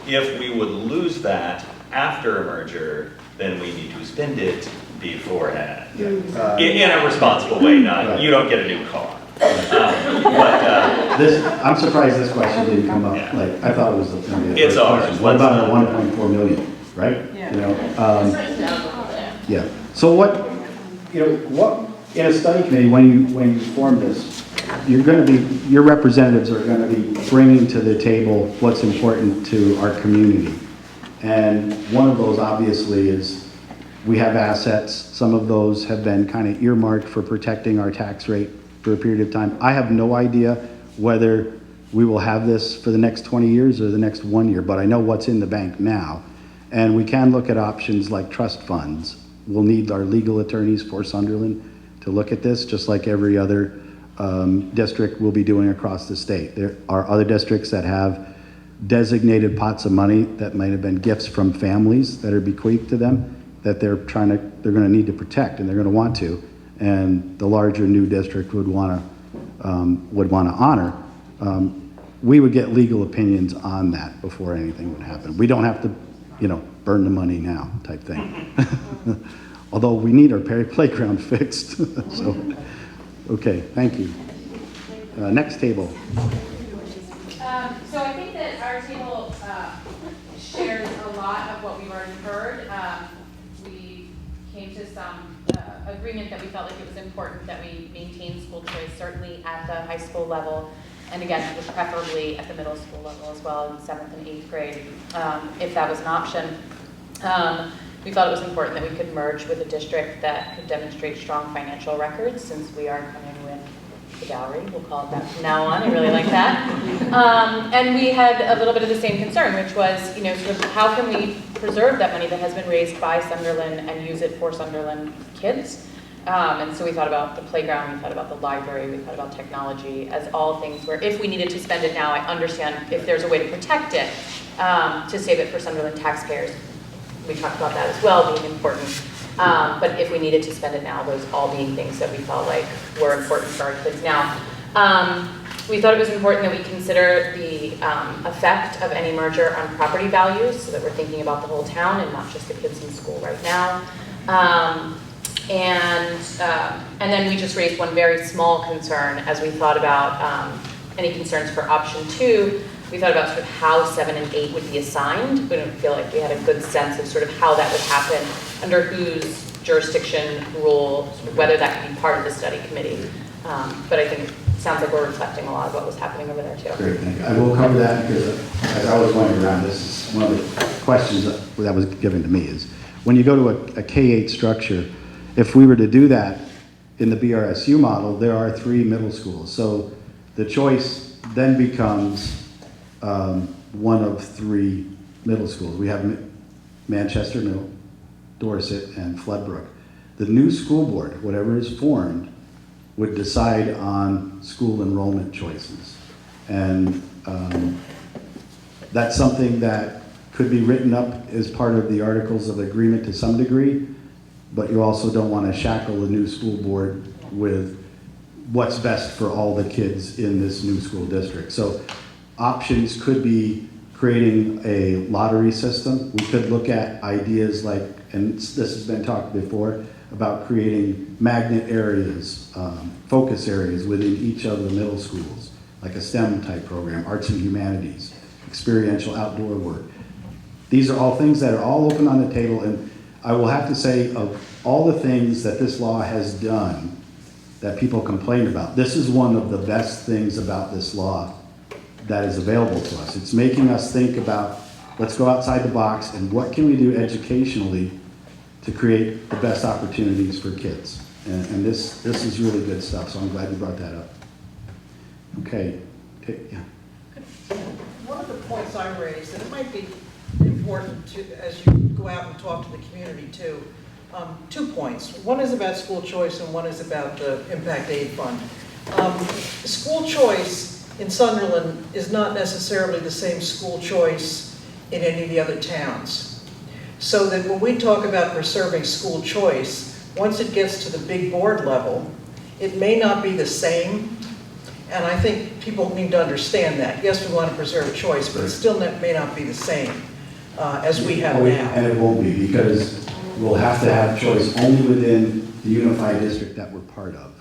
if we would lose that after a merger, then we need to spend it beforehand. In a responsible way, not, you don't get a new car. I'm surprised this question didn't come up. Yeah. Like, I thought it was the It's ours. question. What about the 1.4 million, right? Yeah. Yeah. So what in a study committee, when you form this, your representatives are going to be bringing to the table what's important to our community. And one of those obviously is we have assets. Some of those have been kind of earmarked for protecting our tax rate for a period of time. I have no idea whether we will have this for the next 20 years or the next 1 year, but I know what's in the bank now. And we can look at options like trust funds. We'll need our legal attorneys for Sunderland to look at this, just like every other district will be doing across the state. There are other districts that have designated pots of money that might have been gifts from families that are bequeathed to them that they're going to need to protect, and they're going to want to. And the larger new district would want to honor. We would get legal opinions on that before anything would happen. We don't have to, burn the money now type thing. Although we need our playground fixed. So, okay, thank you. Next table. So I think that our table shares a lot of what we've already heard. We came to some agreement that we felt like it was important that we maintain school choice, certainly at the high school level, and again, preferably at the middle school level as well, in 7th and 8th grade, if that was an option. We thought it was important that we could merge with a district that could demonstrate strong financial records, since we are coming with the gallery, we'll call it that from now on. I really like that. And we had a little bit of the same concern, which was, you know, sort of how can we preserve that money that has been raised by Sunderland and use it for Sunderland kids? And so we thought about the playground, we thought about the library, we thought about technology as all things where if we needed to spend it now, I understand if there's a way to protect it, to save it for Sunderland taxpayers. We talked about that as well being important. But if we needed to spend it now, those all being things that we felt like were important for our kids now. We thought it was important that we consider the effect of any merger on property values, so that we're thinking about the whole town and not just the kids in school right now. And then we just raised one very small concern as we thought about any concerns for option 2. We thought about sort of how 7 and 8 would be assigned. We didn't feel like we had a good sense of sort of how that would happen, under whose jurisdiction, rule, sort of whether that could be part of the study committee. But I think it sounds like we're reflecting a lot of what was happening over there too. Great, thank you. I will cover that because as I was going around, this is one of the questions that was given to me is, when you go to a K-8 structure, if we were to do that in the BRSU model, there are 3 middle schools. So the choice then becomes one of 3 middle schools. We have Manchester Middle, Dorset, and Floodbrook. The new school board, whatever is formed, would decide on school enrollment choices. And that's something that could be written up as part of the Articles of Agreement to some degree, but you also don't want to shackle the new school board with what's best for all the kids in this new school district. So options could be creating a lottery system. We could look at ideas like, and this has been talked before, about creating magnet areas, focus areas within each of the middle schools, like a STEM type program, arts and humanities, experiential outdoor work. These are all things that are all open on the table, and I will have to say, of all the things that this law has done that people complain about, this is one of the best things about this law that is available to us. It's making us think about, let's go outside the box and what can we do educationally to create the best opportunities for kids. And this is really good stuff, so I'm glad you brought that up. Okay, yeah. One of the points I raised, and it might be important to, as you go out and talk to the community too, 2 points. One is about school choice and one is about the Impact Aid Fund. School choice in Sunderland is not necessarily the same school choice in any of the other towns. So that when we talk about preserving school choice, once it gets to the big board level, it may not be the same. And I think people need to understand that. Yes, we want to preserve choice, but it still may not be the same as we have now. And it won't be, because we'll have to have choice only within the unified district that we're part of.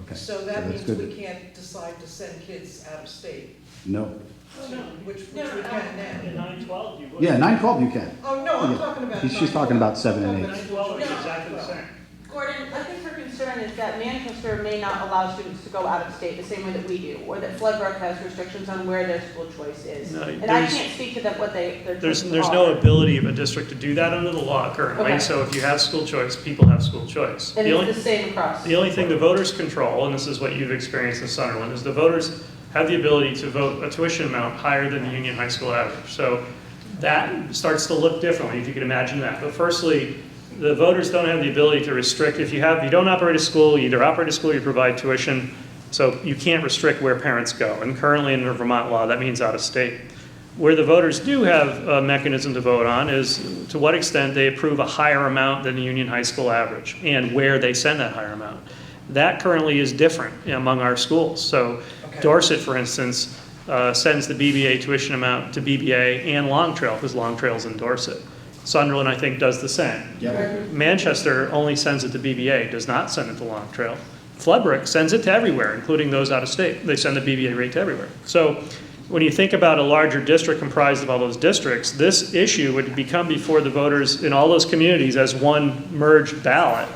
Okay. So that means we can't decide to send kids out of state. No. Which we can now. In 912, you would. Yeah, 912 you can. Oh, no, I'm talking about. She's talking about 7 and 8. 912 is exactly the same. Gordon, I think her concern is that Manchester may not allow students to go out of state the same way that we do, or that Floodbrook has restrictions on where their school choice is. No, and I can't speak to that, what their There's choices are. no ability of a district to do that under the law currently. Okay. So if you have school choice, people have school choice. And it's the same across. The only thing the voters control, and this is what you've experienced in Sunderland, is the voters have the ability to vote a tuition amount higher than the Union High School average. So that starts to look differently, if you can imagine that. But firstly, the voters don't have the ability to restrict. If you don't operate a school, you either operate a school or you provide tuition. So you can't restrict where parents go. And currently in the Vermont law, that means out of state. Where the voters do have a mechanism to vote on is to what extent they approve a higher amount than the Union High School average and where they send that higher amount. That currently is different among our schools. So Dorset, for instance, sends the BBA tuition amount to BBA and Long Trail, because Long Trail's in Dorset. Sunderland, I think, does the same. Yep. Manchester only sends it to BBA, does not send it to Long Trail. Floodbrook sends it to everywhere, including those out of state. They send the BBA rate to everywhere. So when you think about a larger district comprised of all those districts, this issue would become before the voters in all those communities as one merged ballot.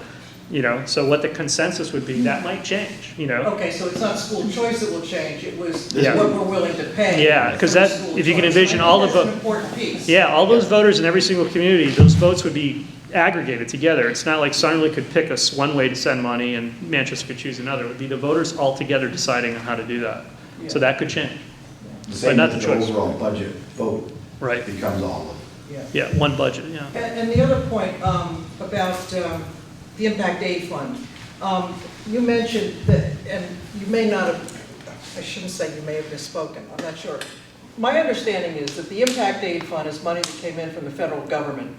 So what the consensus would be, that might change, Okay, so it's not school choice that will change, it was Yeah. what we're willing to pay. Yeah, because for that, school if you can choice. envision all the That's an votes. important piece. Yeah, all those voters in every single community, those votes would be aggregated together. It's not like Sunderland could pick us one way to send money and Manchester could choose another. It would be the voters all together deciding on how to do that. So that could change. Same not as the choice. overall budget vote Right. becomes all of it. Yeah, one budget, yeah. And the other point about the impact aid fund, you mentioned that, and you may not have, I shouldn't say you may have misspoken, I'm not sure. My understanding is that the impact aid fund is money that came in from the federal government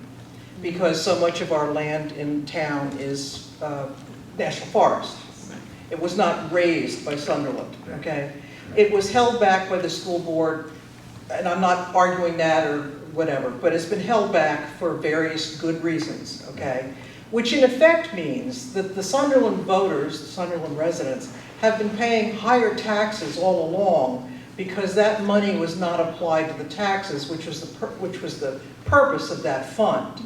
because so much of our land in town is national forest. It was not raised by Sunderland, okay? It was held back by the school board, and I'm not arguing that or whatever, but it's been held back for various good reasons, okay? Which in effect means that the Sunderland voters, the Sunderland residents, have been paying higher taxes all along because that money was not applied to the taxes, which was the purpose of that fund.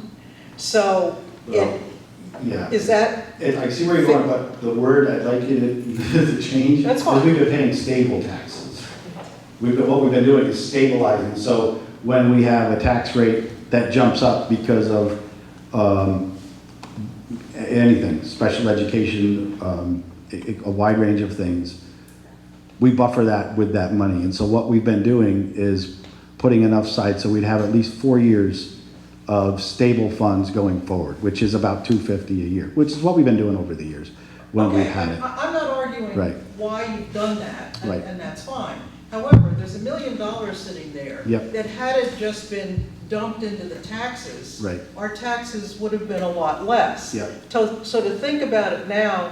So, Yeah. is that? I see where you're going, but the word I'd like you to change. That's fine. Is we've been paying stable taxes. What we've been doing is stabilizing. So when we have a tax rate that jumps up because of anything, special education, a wide range of things, we buffer that with that money. And so what we've been doing is putting enough aside so we'd have at least 4 years of stable funds going forward, which is about $250 a year, which is what we've been doing over the years when we've had it. I'm not arguing Right. why you've done that, Right. and that's fine. However, there's $1 million sitting there Yep. that had it just been dumped into the taxes, Right. our taxes would have been a lot less. Yep. So to think about it now,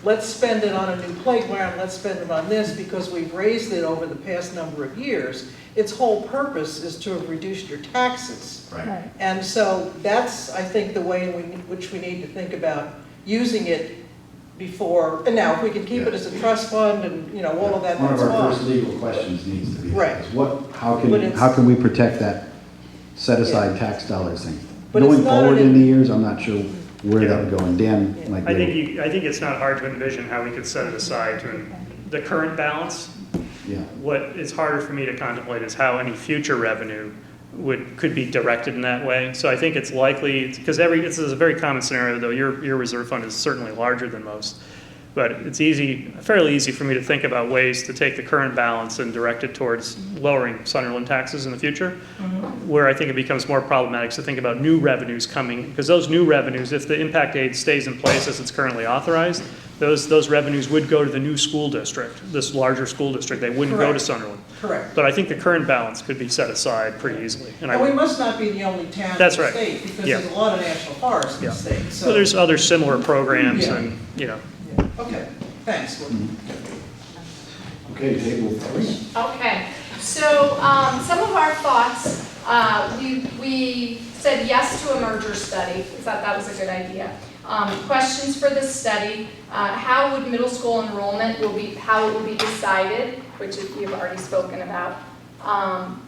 let's spend it on a new playground, let's spend it on this because we've raised it over the past number of years. Its whole purpose is to have reduced your taxes. Right. And so that's, I think, the way in which we need to think about using it before, and now if we can keep it as a trust fund and, all of that, One of that's our first fine. legal questions needs to be, Right. is But it's- how can we protect that set aside tax dollars thing? But it's Going not forward an- in the years, I'm not sure where that would go, and Dan might be. I think it's not hard to envision how we could set it aside to the current balance. Yeah. What is harder for me to contemplate is how any future revenue could be directed in that way. So I think it's likely, because this is a very common scenario, though your reserve fund is certainly larger than most. But it's fairly easy for me to think about ways to take the current balance and direct it towards lowering Sunderland taxes in the future. Where I think it becomes more problematic is to think about new revenues coming, because those new revenues, if the impact aid stays in place as it's currently authorized, those revenues would go to the new school district, this larger school district. They wouldn't go to Correct. Sunderland. Correct. But I think the current balance could be set aside pretty easily. And we must not be the only town in That's the right. state, because Yeah. there's a lot of national forests in the state, So there's other similar programs Yeah. and, Okay, thanks. Okay, table 3. Okay, so some of our thoughts, we said yes to a merger study. We thought that was a good idea. Questions for this study: how would middle school enrollment how it will be decided, which you've already spoken about.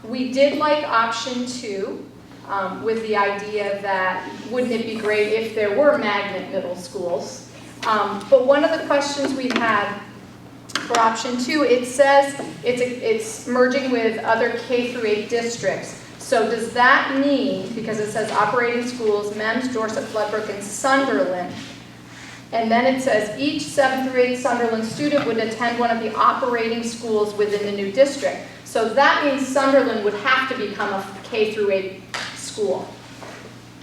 We did like option 2 with the idea that wouldn't it be great if there were magnet middle schools. But one of the questions we had for option 2, it says it's merging with other K-8 districts. So does that mean, because it says operating schools, MEMS, Dorset, Floodbrook, and Sunderland, and then it says each 7th through 8th Sunderland student would attend one of the operating schools within the new district. So that means Sunderland would have to become a K-8 school.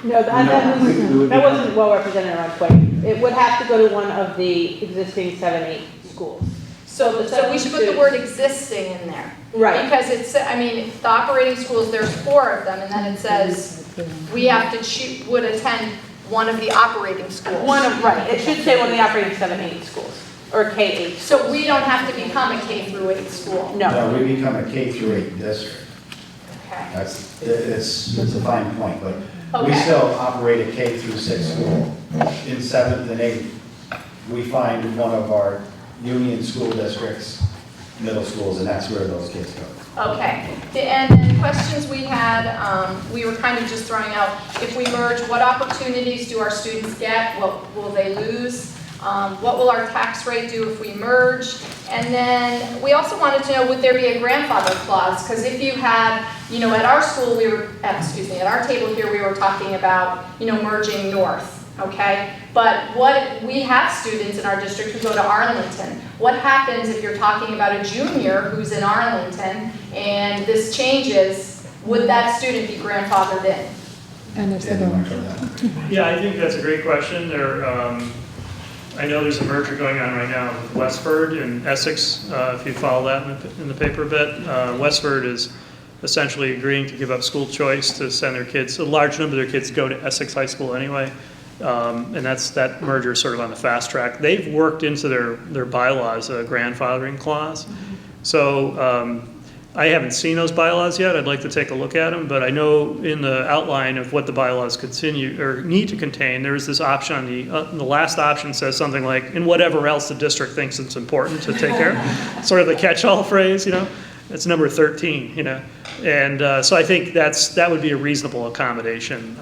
No, that wasn't well represented on 20. It would have to go to one of the existing 7-8 schools. So we should put the word existing in there. Right. Because the operating schools, there's 4 of them, and then it says we have to would attend one of the operating schools. Right. It should say one of the operating 7-8 schools, or K-8 schools. So we don't have to become a K-8 school. No, we become a K-8 district. Okay. It's a fine point, but we Okay. still operate a K-6 school. In 7th and 8th, we find one of our union school districts, middle schools, and that's where those kids go. Okay, and then questions we had, we were kind of just throwing out, if we merge, what opportunities do our students get? What will they lose? What will our tax rate do if we merge? And then we also wanted to know, would there be a grandfather clause? Because if you had, you know, at our school, at our table here, we were talking about, you know, merging north. Okay, but we have students in our district who go to Arlington. What happens if you're talking about a junior who's in Arlington and this changes? Would that student be grandfathered in? And yeah, I think that's a great question. I know there's a merger going on right now with Westford and Essex. If you follow that in the paper a bit, Westford is essentially agreeing to give up school choice to send their kids. A large number of their kids go to Essex High School anyway. And that merger is sort of on the fast track. They've worked into their bylaws a grandfathering clause. So I haven't seen those bylaws yet. I'd like to take a look at them, but I know in the outline of what the bylaws continue or need to contain, there is this option on the last option says something like, and whatever else the district thinks it's important to take care of. Sort of the catch-all phrase, you know. It's number 13, you know. And so I think that would be a reasonable accommodation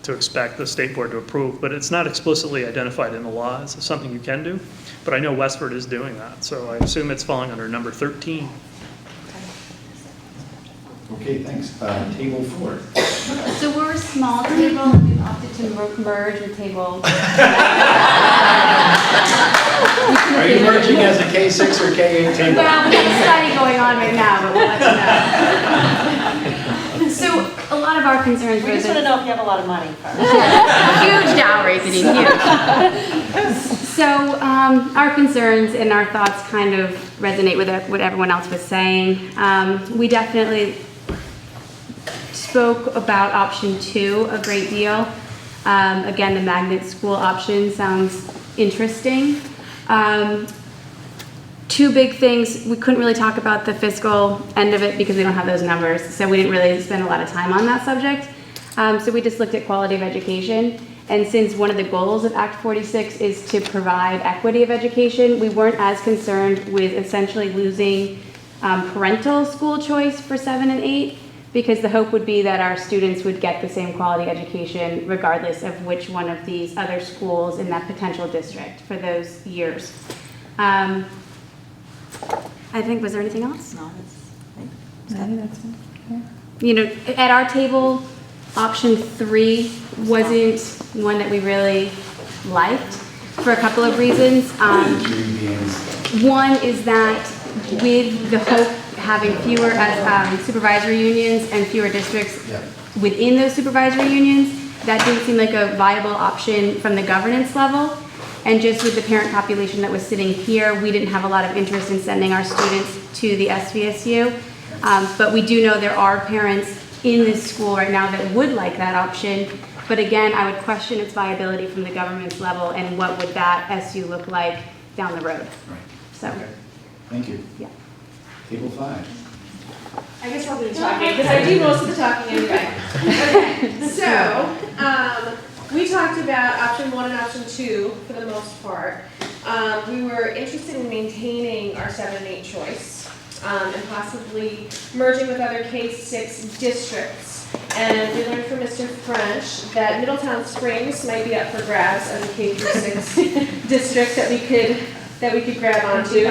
to expect the state board to approve, but it's not explicitly identified in the law. It's something you can do, but I know Westford is doing that, so I assume it's falling under number 13. Okay, thanks. Table 4. So we're a small table, and we've opted to merge with table. Are you merging as a K6 or K8 table? Well, we have a study going on right now, but we'll let you know. So a lot of our concerns We were just want to know if you have a lot of money first. huge dowry bidding, huge. So our concerns and our thoughts kind of resonate with what everyone else was saying. We definitely spoke about option 2 a great deal. Again, the magnet school option sounds interesting. 2 big things, we couldn't really talk about the fiscal end of it because we don't have those numbers, so we didn't really spend a lot of time on that subject. So we just looked at quality of education, and since one of the goals of Act 46 is to provide equity of education, we weren't as concerned with essentially losing parental school choice for 7 and 8, because the hope would be that our students would get the same quality education regardless of which one of these other schools in that potential district for those years. I think, was there anything else? No, that's You know, at our table, option 3 wasn't one that we really liked for a couple of reasons. One is that with the hope having fewer supervisory unions and fewer districts within those supervisory unions, that didn't seem like a viable option from the governance level. And just with the parent population that was sitting here, we didn't have a lot of interest in sending our students to the SVSU. But we do know there are parents in this school right now that would like that option. But again, I would question its viability from the government's level and what would that SU look like down the road. Right. So, okay. Thank you. Yeah. Table 5. I guess I'll do the talking, because I do most of the talking anyway. Okay, so, we talked about option 1 and option 2 for the most part. We were interested in maintaining our 7 and 8 choice, and possibly merging with other K6 districts. And we learned from Mr. French that Middletown Springs might be up for grabs as a K6 district that we could grab onto,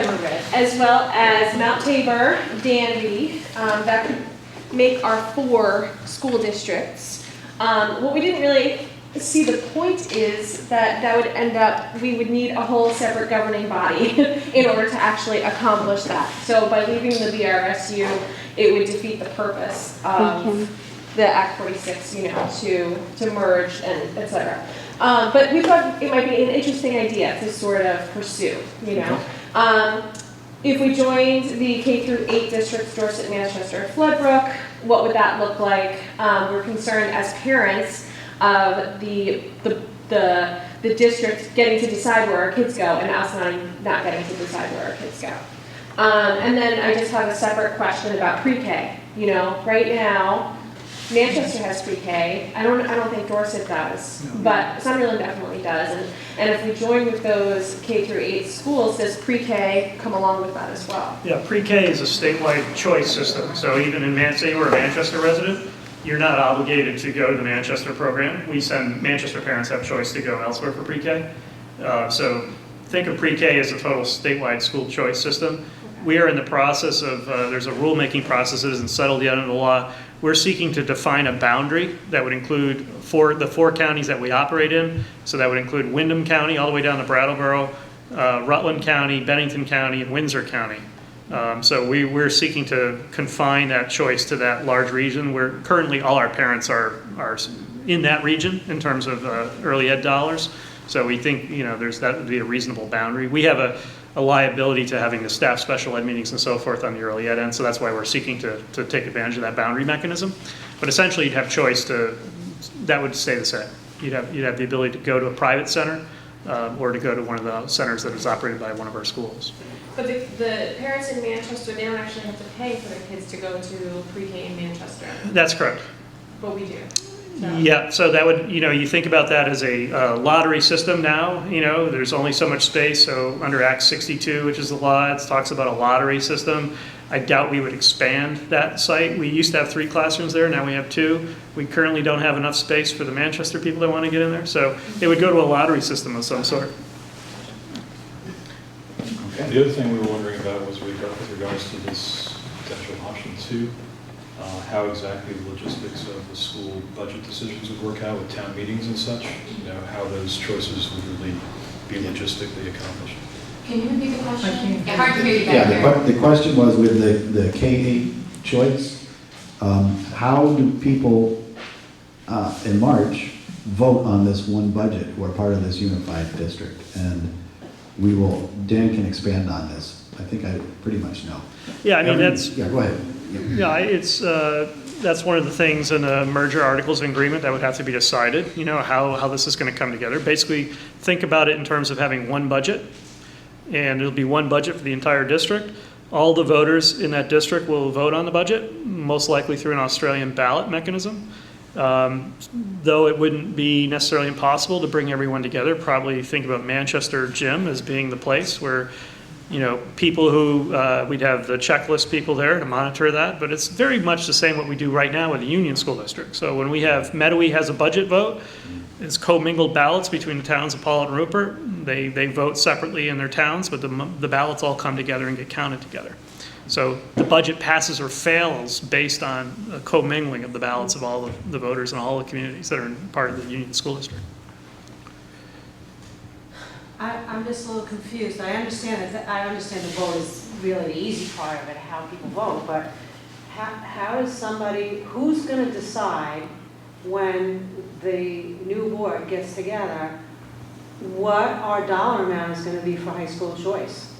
as well as Mount Tabor, Danby. That could make our 4 school districts. What we didn't really see the point is that would end up, we would need a whole separate governing body in order to actually accomplish that. So by leaving the BRSU, it would defeat the purpose of the Act 46, you know, to merge and et cetera. But we thought it might be an interesting idea to sort of pursue, you know. If we joined the K through 8 districts, Dorset, Manchester, Floodbrook, what would that look like? We're concerned as parents of the district getting to decide where our kids go and us not getting to decide where our kids go. And then I just have a separate question about pre-K. You know, right now, Manchester has pre-K. I don't think Dorset does, but Sunderland definitely does. And if we join with those K through 8 schools, does pre-K come along with that as well? Yeah, pre-K is a statewide choice system. So even in say you were a Manchester resident, you're not obligated to go to the Manchester program. We send Manchester parents have choice to go elsewhere for pre-K. So think of pre-K as a total statewide school choice system. We are in the process of, there's a rulemaking process that isn't settled yet under the law. We're seeking to define a boundary that would include the 4 counties that we operate in. So that would include Windham County all the way down to Brattleboro, Rutland County, Bennington County, and Windsor County. So we're seeking to confine that choice to that large region where currently all our parents are in that region in terms of early ed dollars. So we think, that would be a reasonable boundary. We have a liability to having the staff special ed meetings and so forth on the early ed end, so that's why we're seeking to take advantage of that boundary mechanism. But essentially you'd have choice that would stay the same. You'd have the ability to go to a private center or to go to one of the centers that is operated by one of our schools. But the parents in Manchester, they don't actually have to pay for their kids to go to pre-K in Manchester. That's correct. But we do. Yeah, so that would, you think about that as a lottery system now, there's only so much space. So under Act 62, which is the law, it talks about a lottery system. I doubt we would expand that site. We used to have 3 classrooms there, now we have 2. We currently don't have enough space for the Manchester people that want to get in there. So it would go to a lottery system of some sort. Okay. The other thing we were wondering about was with regards to this potential option 2. How exactly the logistics of the school budget decisions would work out with town meetings and such, how those choices would really be logistically accomplished. Can you repeat the question? Yeah, hard to hear you back there. Yeah, the question was with the K-8 choice, how do people in March vote on this one budget who are part of this unified district? And Dan can expand on this. I think I pretty much know. Yeah, I mean, Yeah, go ahead. Yeah, that's one of the things in the merger articles of agreement that would have to be decided, how this is going to come together. Basically, think about it in terms of having one budget, and it'll be one budget for the entire district. All the voters in that district will vote on the budget, most likely through an Australian ballot mechanism. Though it wouldn't be necessarily impossible to bring everyone together, probably think about Manchester Gym as being the place where people who, we'd have the checklist people there to monitor that, but it's very much the same what we do right now with the Union School District. So when we have, Medowee has a budget vote, it's commingled ballots between the towns of Paulet and Rupert. They vote separately in their towns, but the ballots all come together and get counted together. So the budget passes or fails based on a commingling of the ballots of all the voters in all the communities that are part of the Union School District. I'm just a little confused. I understand the vote is really the easy part of it, how people vote, but how is who's going to decide when the new board gets together what our dollar amount is going to be for high school choice?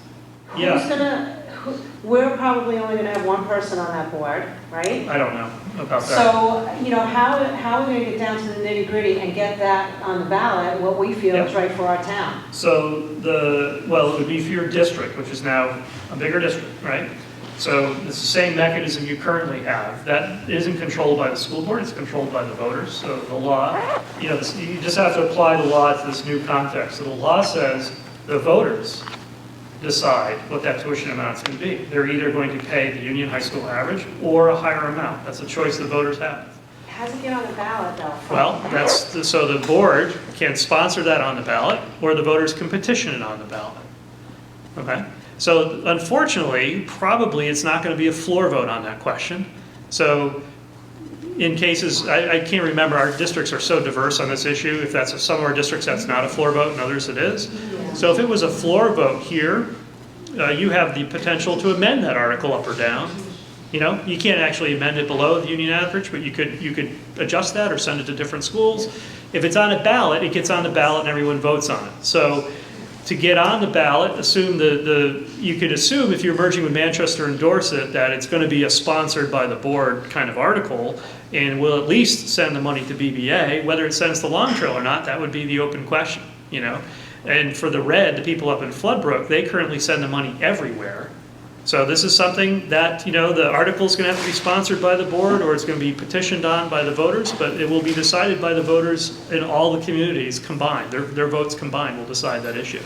We're probably only going to have one person on that board, right? I don't know about that. So, how are we going to get down to the nitty gritty and get that on the ballot, what we feel is right for our town? So it would be for your district, which is now a bigger district, right? So it's the same mechanism you currently have. That isn't controlled by the school board, it's controlled by the voters. So the law, you just have to apply the law to this new context. So the law says the voters decide what that tuition amount is going to be. They're either going to pay the Union High School average or a higher amount. That's a choice the voters have. How does it get on the ballot, though? Well, so the board can sponsor that on the ballot, or the voters can petition it on the ballot. Okay? So unfortunately, probably it's not going to be a floor vote on that question. So in cases, I can't remember, our districts are so diverse on this issue. If that's some of our districts, that's not a floor vote, and others it is. So if it was a floor vote here, you have the potential to amend that article up or down. You can't actually amend it below the union average, but you could adjust that or send it to different schools. If it's on a ballot, it gets on the ballot and everyone votes on it. So to get on the ballot, you could assume if you're merging with Manchester and Dorset that it's going to be a sponsored by the board kind of article, and will at least send the money to BBA. Whether it sends to Long Trail or not, that would be the open question, And for the red, the people up in Floodbrook, they currently send the money everywhere. So this is something that, the article's going to have to be sponsored by the board, or it's going to be petitioned on by the voters, but it will be decided by the voters in all the communities combined. Their votes combined will decide that issue.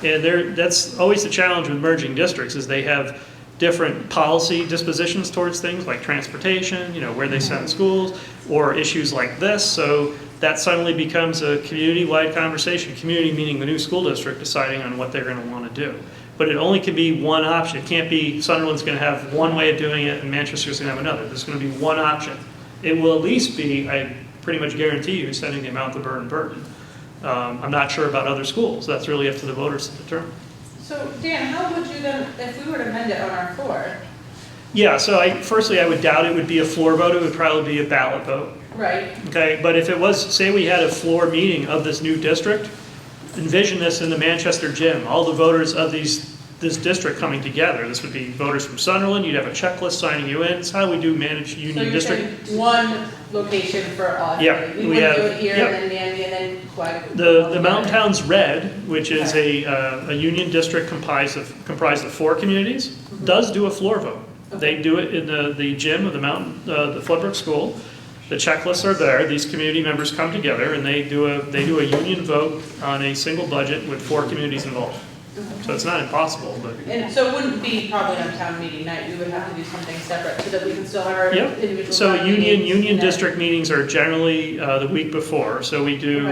And that's always the challenge with merging districts, is they have different policy dispositions towards things like transportation, where they send schools, or issues like this. So that suddenly becomes a community-wide conversation. Community meaning the new school district deciding on what they're going to want to do. But it only can be one option. It can't be Sunderland's going to have one way of doing it and Manchester's going to have another. There's going to be one option. It will at least be, I pretty much guarantee you, sending the amount of burden. I'm not sure about other schools. That's really up to the voters to determine. So Dan, how would you then, if we were to amend it on our floor? Yeah, so firstly, I would doubt it would be a floor vote. It would probably be a ballot vote. Right. Okay, but if it was, say we had a floor meeting of this new district, envision this in the Manchester gym, all the voters of this district coming together. This would be voters from Sunderland. You'd have a checklist signing you in. It's how we do manage union district. So you're saying one location for all? Yeah, we wouldn't do it here and then Mandy and then Quag. The Mountain Towns Red, which is a union district comprised of 4 communities, does do a floor vote. They do it in the gym of the Floodbrook School. The checklists are there. These community members come together and they do a union vote on a single budget with 4 communities involved. So it's not impossible, but. And so it wouldn't be probably on town meeting night. We would have to do something separate so that we can still have our individual. So union district meetings are generally the week before. So we do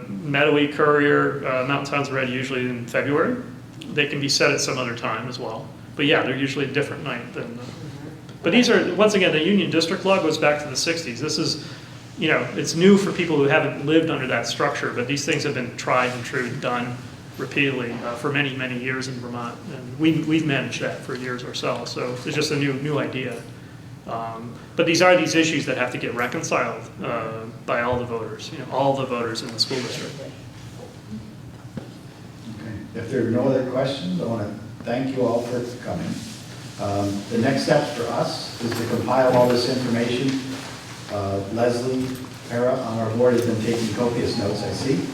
Meadowy, Courier, Mountain Towns Red usually in February. They can be set at some other time as well. But yeah, they're usually a different night than. But these are, once again, the union district law goes back to the 60s. This is, it's new for people who haven't lived under that structure, but these things have been tried and true, done repeatedly for many, many years in Vermont. And we've managed that for years ourselves. So it's just a new idea. But these are these issues that have to get reconciled by all the voters, all the voters in the school district. Okay. If there are no other questions, I want to thank you all for coming. The next steps for us is to compile all this information. Leslie Para on our board has been taking copious notes, I see.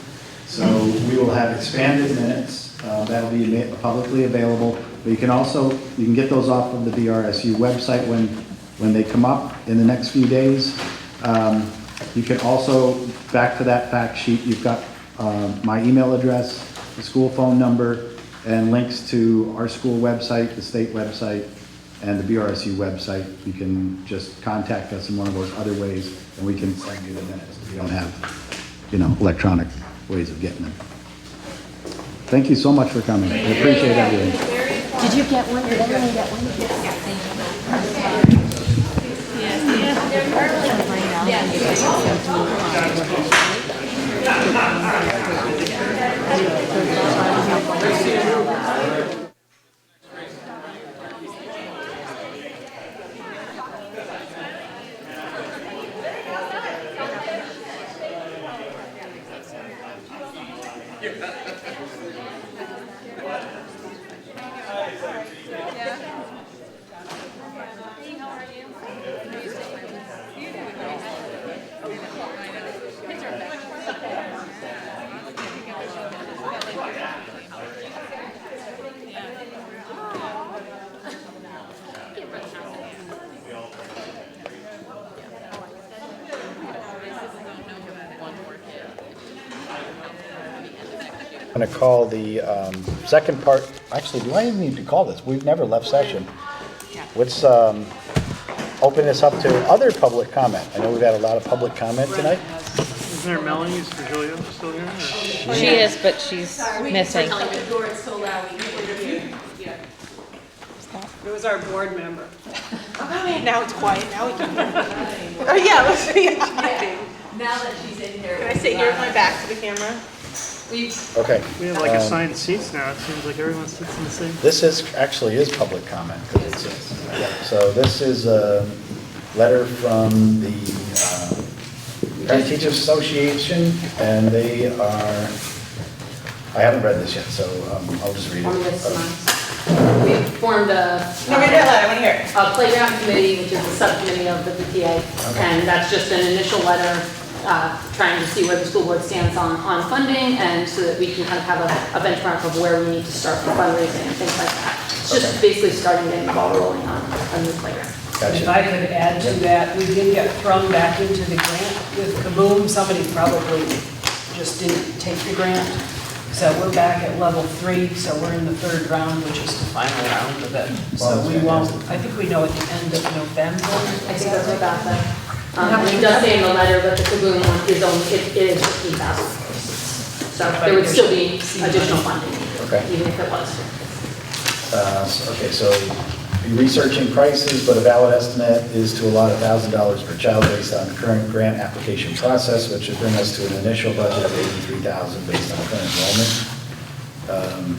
So we will have expanded minutes that'll be publicly available. But you can get those off of the VRSU website when they come up in the next few days. You can also, back to that fact sheet, you've got my email address, the school phone number, and links to our school website, the state website, and the BRSU website. You can just contact us in one of those other ways, and we can send you the minutes if you don't have, electronic ways of getting them. Thank you so much for coming. I appreciate everything. Did you get one? Did everyone get one? I'm going to call the second part. Actually, do I even need to call this? We've never left session. Let's open this up to other public comment. I know we've had a lot of public comment tonight. Isn't there Melanie? Is Virgilio still here? Or? She is, but she's missing. It was our board member. Oh, now it's quiet, now we can. Oh, yeah, let's see. Now that she's in here. Can I sit here with my back to the camera? Okay. We have like assigned seats now. It seems like everyone sits in the same. This actually is public comment. So this is a letter from the Parent Teachers Association, and they are, I haven't read this yet, so I'll just read it. We formed a playground committee, which is a subcommittee of the PTA, and that's just an initial letter trying to see where the school board stands on funding, and so that we can kind of have a benchmark of where we need to start for fundraising and things like that. It's just basically starting getting the ball rolling on a new playground. If I could add to that, we did get thrown back into the grant with Kaboom. Somebody probably just didn't take the grant. So we're back at level 3, so we're in the 3rd round, which is the final round of it. So we won't, I think we know at the end of November. I think that's about that. And it does say in the letter that the Kaboom one is only, it is 15,000. So there would still be additional funding, even if it was. Okay, so you're researching prices, but a valid estimate is to allot $1,000 per child based on the current grant application process, which would bring us to an initial budget of $83,000 based on current enrollment.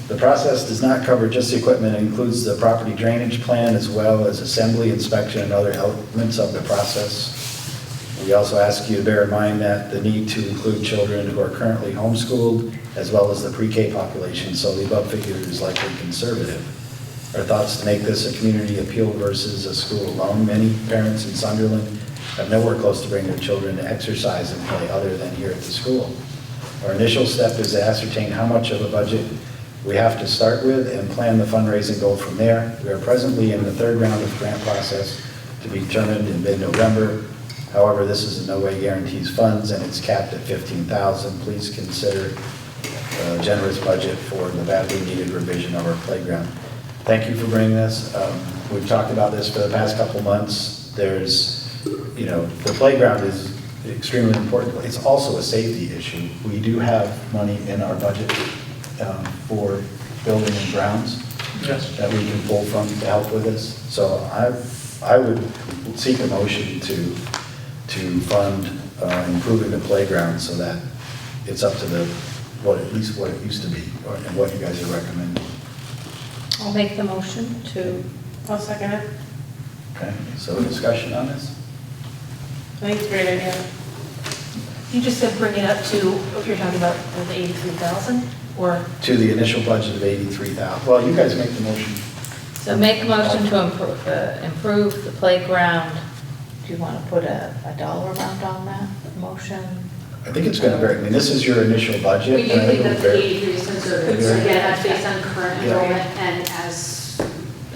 The process does not cover just the equipment. It includes the property drainage plan as well as assembly, inspection, and other elements of the process. We also ask you to bear in mind that the need to include children who are currently homeschooled as well as the pre-K population, so the above figure is likely conservative. Our thoughts to make this a community appeal versus a school alone. Many parents in Sunderland have nowhere close to bring their children to exercise and play other than here at the school. Our initial step is to ascertain how much of a budget we have to start with and plan the fundraising goal from there. We are presently in the 3rd round of grant process to be determined in mid-November. However, this is in no way guarantees funds and it's capped at $15,000. Please consider a generous budget for the badly needed revision of our playground. Thank you for bringing this. We've talked about this for the past couple months. There's, the playground is extremely important. It's also a safety issue. We do have money in our budget for building and grounds that we can pull from to help with this. So I would seek a motion to fund improving the playground so that it's up to at least what it used to be, and what you guys are recommending. I'll make the motion to. I'll second it. Okay, so discussion on this? I think it's a great idea. You just said bring it up to, what you're talking about, the 83,000, or? To the initial budget of $83,000. Well, you guys make the motion. So make a motion to improve the playground. Do you want to put a dollar amount on that motion? I think it's going to vary. I mean, this is your initial budget. We do and I think it'll that vary. 83 is conservative. So again, that's based on current enrollment, and as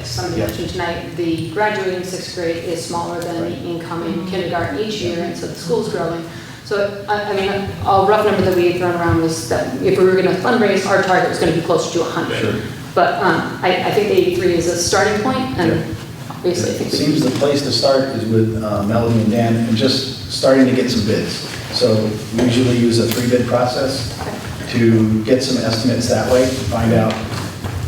somebody mentioned tonight, the graduating 6th grade is smaller than the incoming kindergarten each year, and so the school's growing. So, I mean, a rough number that we had thrown around was that if we were going to fundraise, our target was going to be closer to 100. Sure. But I think 83 is a starting point, and obviously I think It seems the place to start is with Melody and Dan, and just starting to get some bids. So we usually use a 3-bid process to get some estimates that way, to find out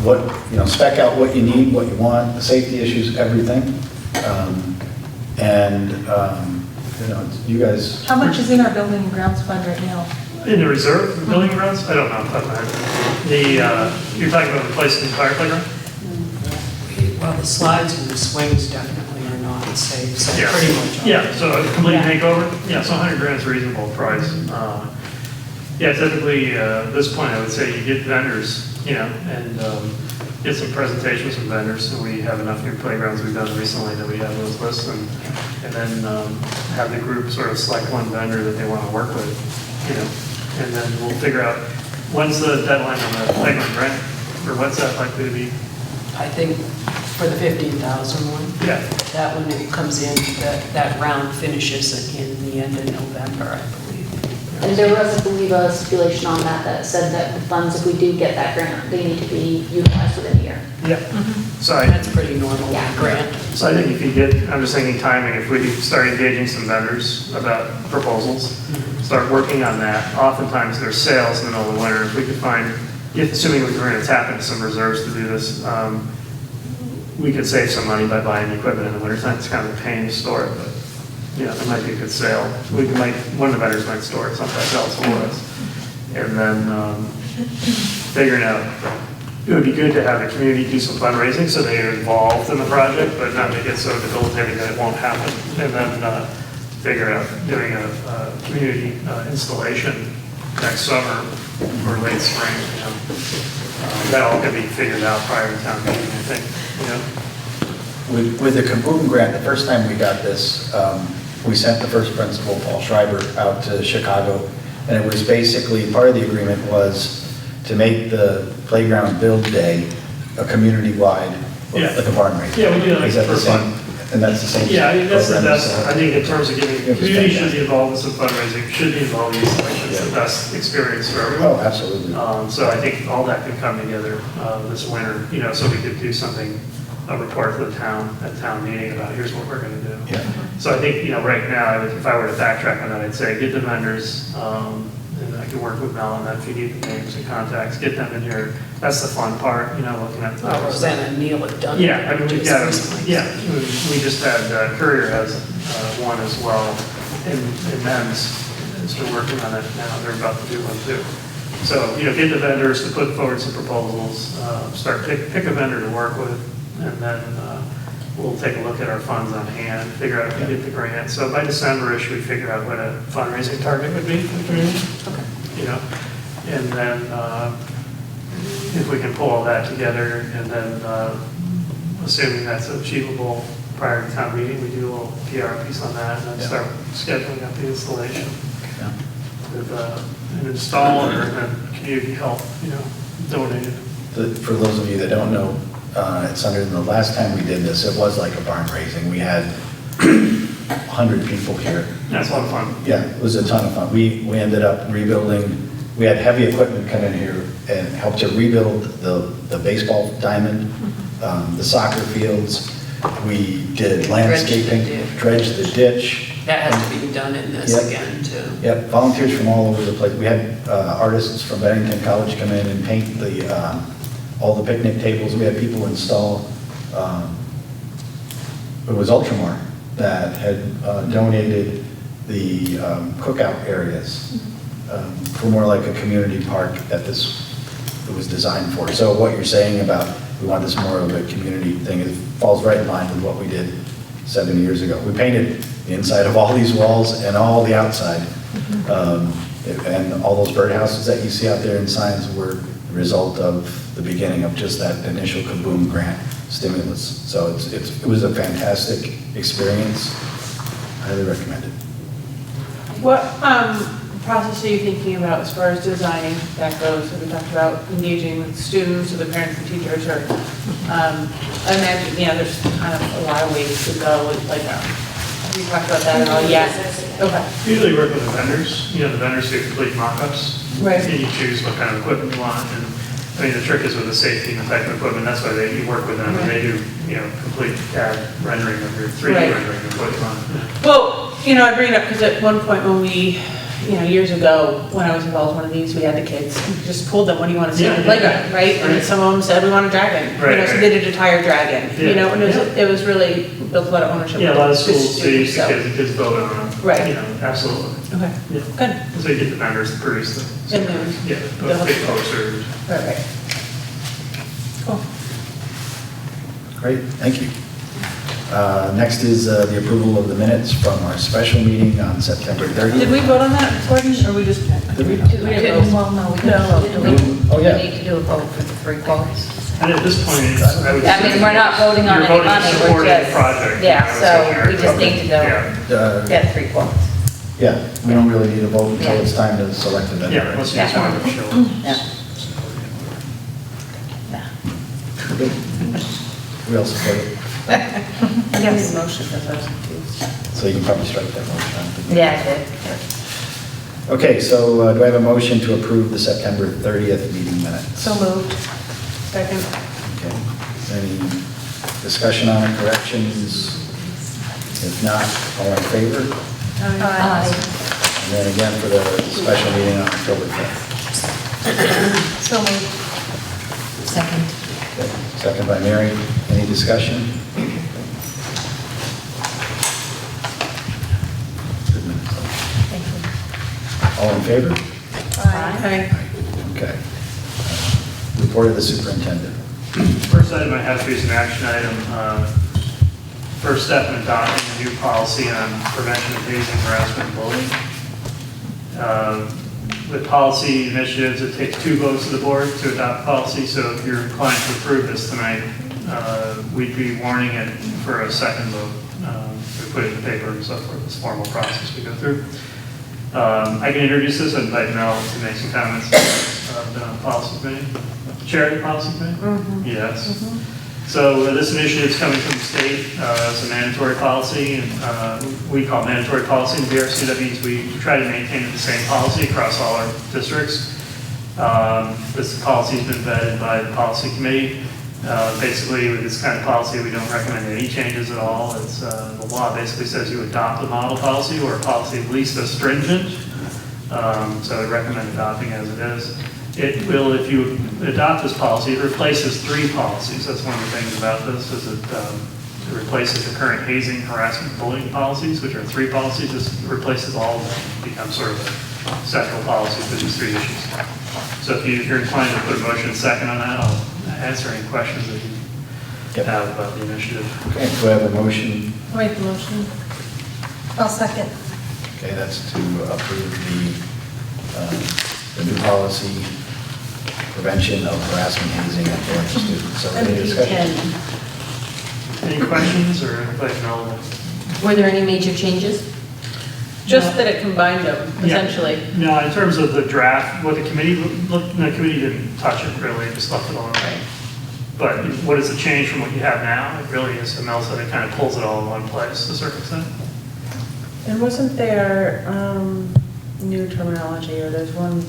what, spec out what you need, what you want, the safety issues, everything. You guys. How much is in our building and grounds fund right now? In the reserve, the building grounds? I don't know. You're talking about replacing the entire playground? Well, the slides and the swings definitely are not safe, so Yeah. pretty much. Yeah, so a complete makeover? Yeah, so 100 grand is a reasonable price. Yeah, typically, at this point, I would say you get vendors, and get some presentations from vendors. So we have enough new playgrounds we've done recently that we have those lists, and then have the group sort of select one vendor that they want to work with, and then we'll figure out when's the deadline on the playground grant, or what's that likely to be? I think for the 15,000 one. Yeah. That one, it comes in, that round finishes in the end of November, I believe. And there was, I believe, a stipulation on that said that the funds, if we do get that grant, they need to be utilized within a year. Yeah. So That's pretty normal grant. So I think if you I'm just thinking timing, if we start engaging some vendors about proposals, start working on that, oftentimes there's sales in the middle of the winter. If we could find, assuming we were going to tap into some reserves to do this, we could save some money by buying equipment in the wintertime. It's kind of a pain to store it, but it might be a good sale. One of the vendors might store it someplace else for us. And then figuring out, it would be good to have the community do some fundraising so they are involved in the project, but not make it so debilitating that it won't happen. And then figure out doing a community installation next summer or late spring. That all can be figured out prior to town meeting, I think. With the Kaboom grant, the first time we got this, we sent the first principal, Paul Schreiber, out to Chicago And it was basically, part of the agreement was to make the playground build day a community-wide, Yeah. like a barn race. Yeah, we do that Is that the for same? And that's the same? Yeah, I think that's the program best, as, I think in terms of giving, Yeah, community it's should be involved in some fundraising, should be involved in these elections, it's the best experience for everyone. Oh, absolutely. So I think all that could come together this winter, you know, so we could do something, a report to the town, at town meeting about here's what we're gonna do. Yeah. So I think, you know, right now, if I were to backtrack on that, I'd say get the vendors, and I can work with Mel on that if you need the names and contacts, get them in here. That's the fun part, you know, looking at. Rosanna and Neil have done. Yeah, I mean, we've got, yeah, we just had, Courier has one as well, in men's, has been working on it now, they're about to do one too. So, you know, get the vendors to put forward some proposals, pick a vendor to work with, and then we'll take a look at our funds on hand, figure out if we get the grant. So by December-ish, we figure out what a fundraising target would be for the community. Okay. You know, and then if we can pull all that together, and then assuming that's achievable prior to town meeting, we do a little PR piece on that, and then start scheduling up the installation with an installer and community help, you know, donated. For those of you that don't know, at Sunderland, the last time we did this, it was like a barn raising. We had 100 people here. That's a lot of fun. Yeah, it was a ton of fun. We ended up rebuilding, we had heavy equipment come in here and help to rebuild the baseball diamond, the soccer fields. We did landscaping, dredged the ditch. That has to be done in this again, too. Yep, volunteers from all over the place. We had artists from Bennington College come in and paint all the picnic tables. We had people install, it was Ultramar that had donated the cookout areas for more like a community park that it was designed for. So what you're saying about we want this more of a community thing, it falls right in line with what we did 7 years ago. We painted the inside of all these walls and all the outside. And all those birdhouses that you see out there and signs were the result of the beginning of just that initial Kaboom grant stimulus. So it was a fantastic experience. Highly recommended. What process are you thinking about as far as designing that goes? Have we talked about engaging with students or the parents and teachers, or I imagine, yeah, there's kind of a lot of ways to go with playground. Have you talked about that at all? Yes. Okay. Usually work with the vendors, you know, the vendors do complete mock-ups. Right. And you choose what kind of equipment you want, and I mean, the trick is with the safety and effective equipment, that's why you work with them, and they do, you know, complete CAD rendering of your 3D rendering of what you want. Yeah. Well, you know, I bring it up because at one point when we, you know, years ago, when I was involved in one of these, we had the kids, we just pulled them, what do you want to see on the playground, right? And then some of them said, we want a dragon, you know, so they did a tire dragon, you know, and it was really, built a lot of ownership. Yeah, a lot of schools, Just they use the students, kids build it on them. Right. You know, absolutely. Okay. Yeah. Good. So you get the vendors to produce them. And then. Yeah, those big posters. Right. Cool. Great, thank you. Next is the approval of the minutes from our special meeting on September 30th. Did we vote on that, Gordon, or we just? Did we? Well, no, we don't. Oh, yeah. We need to do a vote for the 3 quotes. And at this point, I would. I mean, we're not voting on You're any money, we're supporting the just, project. yeah, so we just need to go Yeah. get 3 quotes. Yeah, we don't really need a vote until it's time to select a vendor. Yeah, unless you just want to show. Yeah. We all support it. Yes. Motion, that's what I was confused. So you can probably strike that motion. Yeah, I did. Okay, so do I have a motion to approve the September 30th meeting minutes? So moved. Second. Okay. Any discussion on it, corrections? If not, all in favor? Aye. And then again for the special meeting on October 5th. So moved. Second. Okay. Second by Mary. Any discussion? Good minutes. Thank you. All in favor? Aye. Okay. Report of the superintendent. First item I have for you is an action item. First step in adopting a new policy on prevention of hazing, harassment, and bullying. With policy initiatives, it takes 2 votes of the board to adopt policy, so if you're inclined to approve this tonight, we'd be warning it for a second vote. We put it in the paper and so forth, this formal process we go through. I can introduce this and invite Mel to make some comments. Been on the policy committee. Chair of the policy committee? Yes. So this initiative is coming from the state. It's a mandatory policy, and we call it mandatory policy in BRC. That means we try to maintain the same policy across all our districts. This policy has been vetted by the policy committee. Basically, with this kind of policy, we don't recommend any changes at all. It's, the law basically says you adopt a model policy or a policy at least as stringent. So I recommend adopting as it is. It will, if you adopt this policy, it replaces 3 policies. That's one of the things about this, is it replaces the current hazing, harassment, bullying policies, which are 3 policies. This replaces all of them, becomes sort of a central policy for these 3 issues. So if you're inclined to put a motion second on that, I'll answer any questions that you have about the initiative. Okay, do I have a motion? I'll make the motion. I'll second. Okay, that's to approve the new policy, prevention of harassment, hazing, and bullying of students. So any discussion? Any questions, or like no? Were there any major changes? Just that it combined them, essentially. No, in terms of the draft, what the committee looked, the committee didn't touch it really, it just left it alone. But what is the change from what you have now? It really is, Mel said, it kind of pulls it all in one place to a certain extent. And wasn't there new terminology, or there's one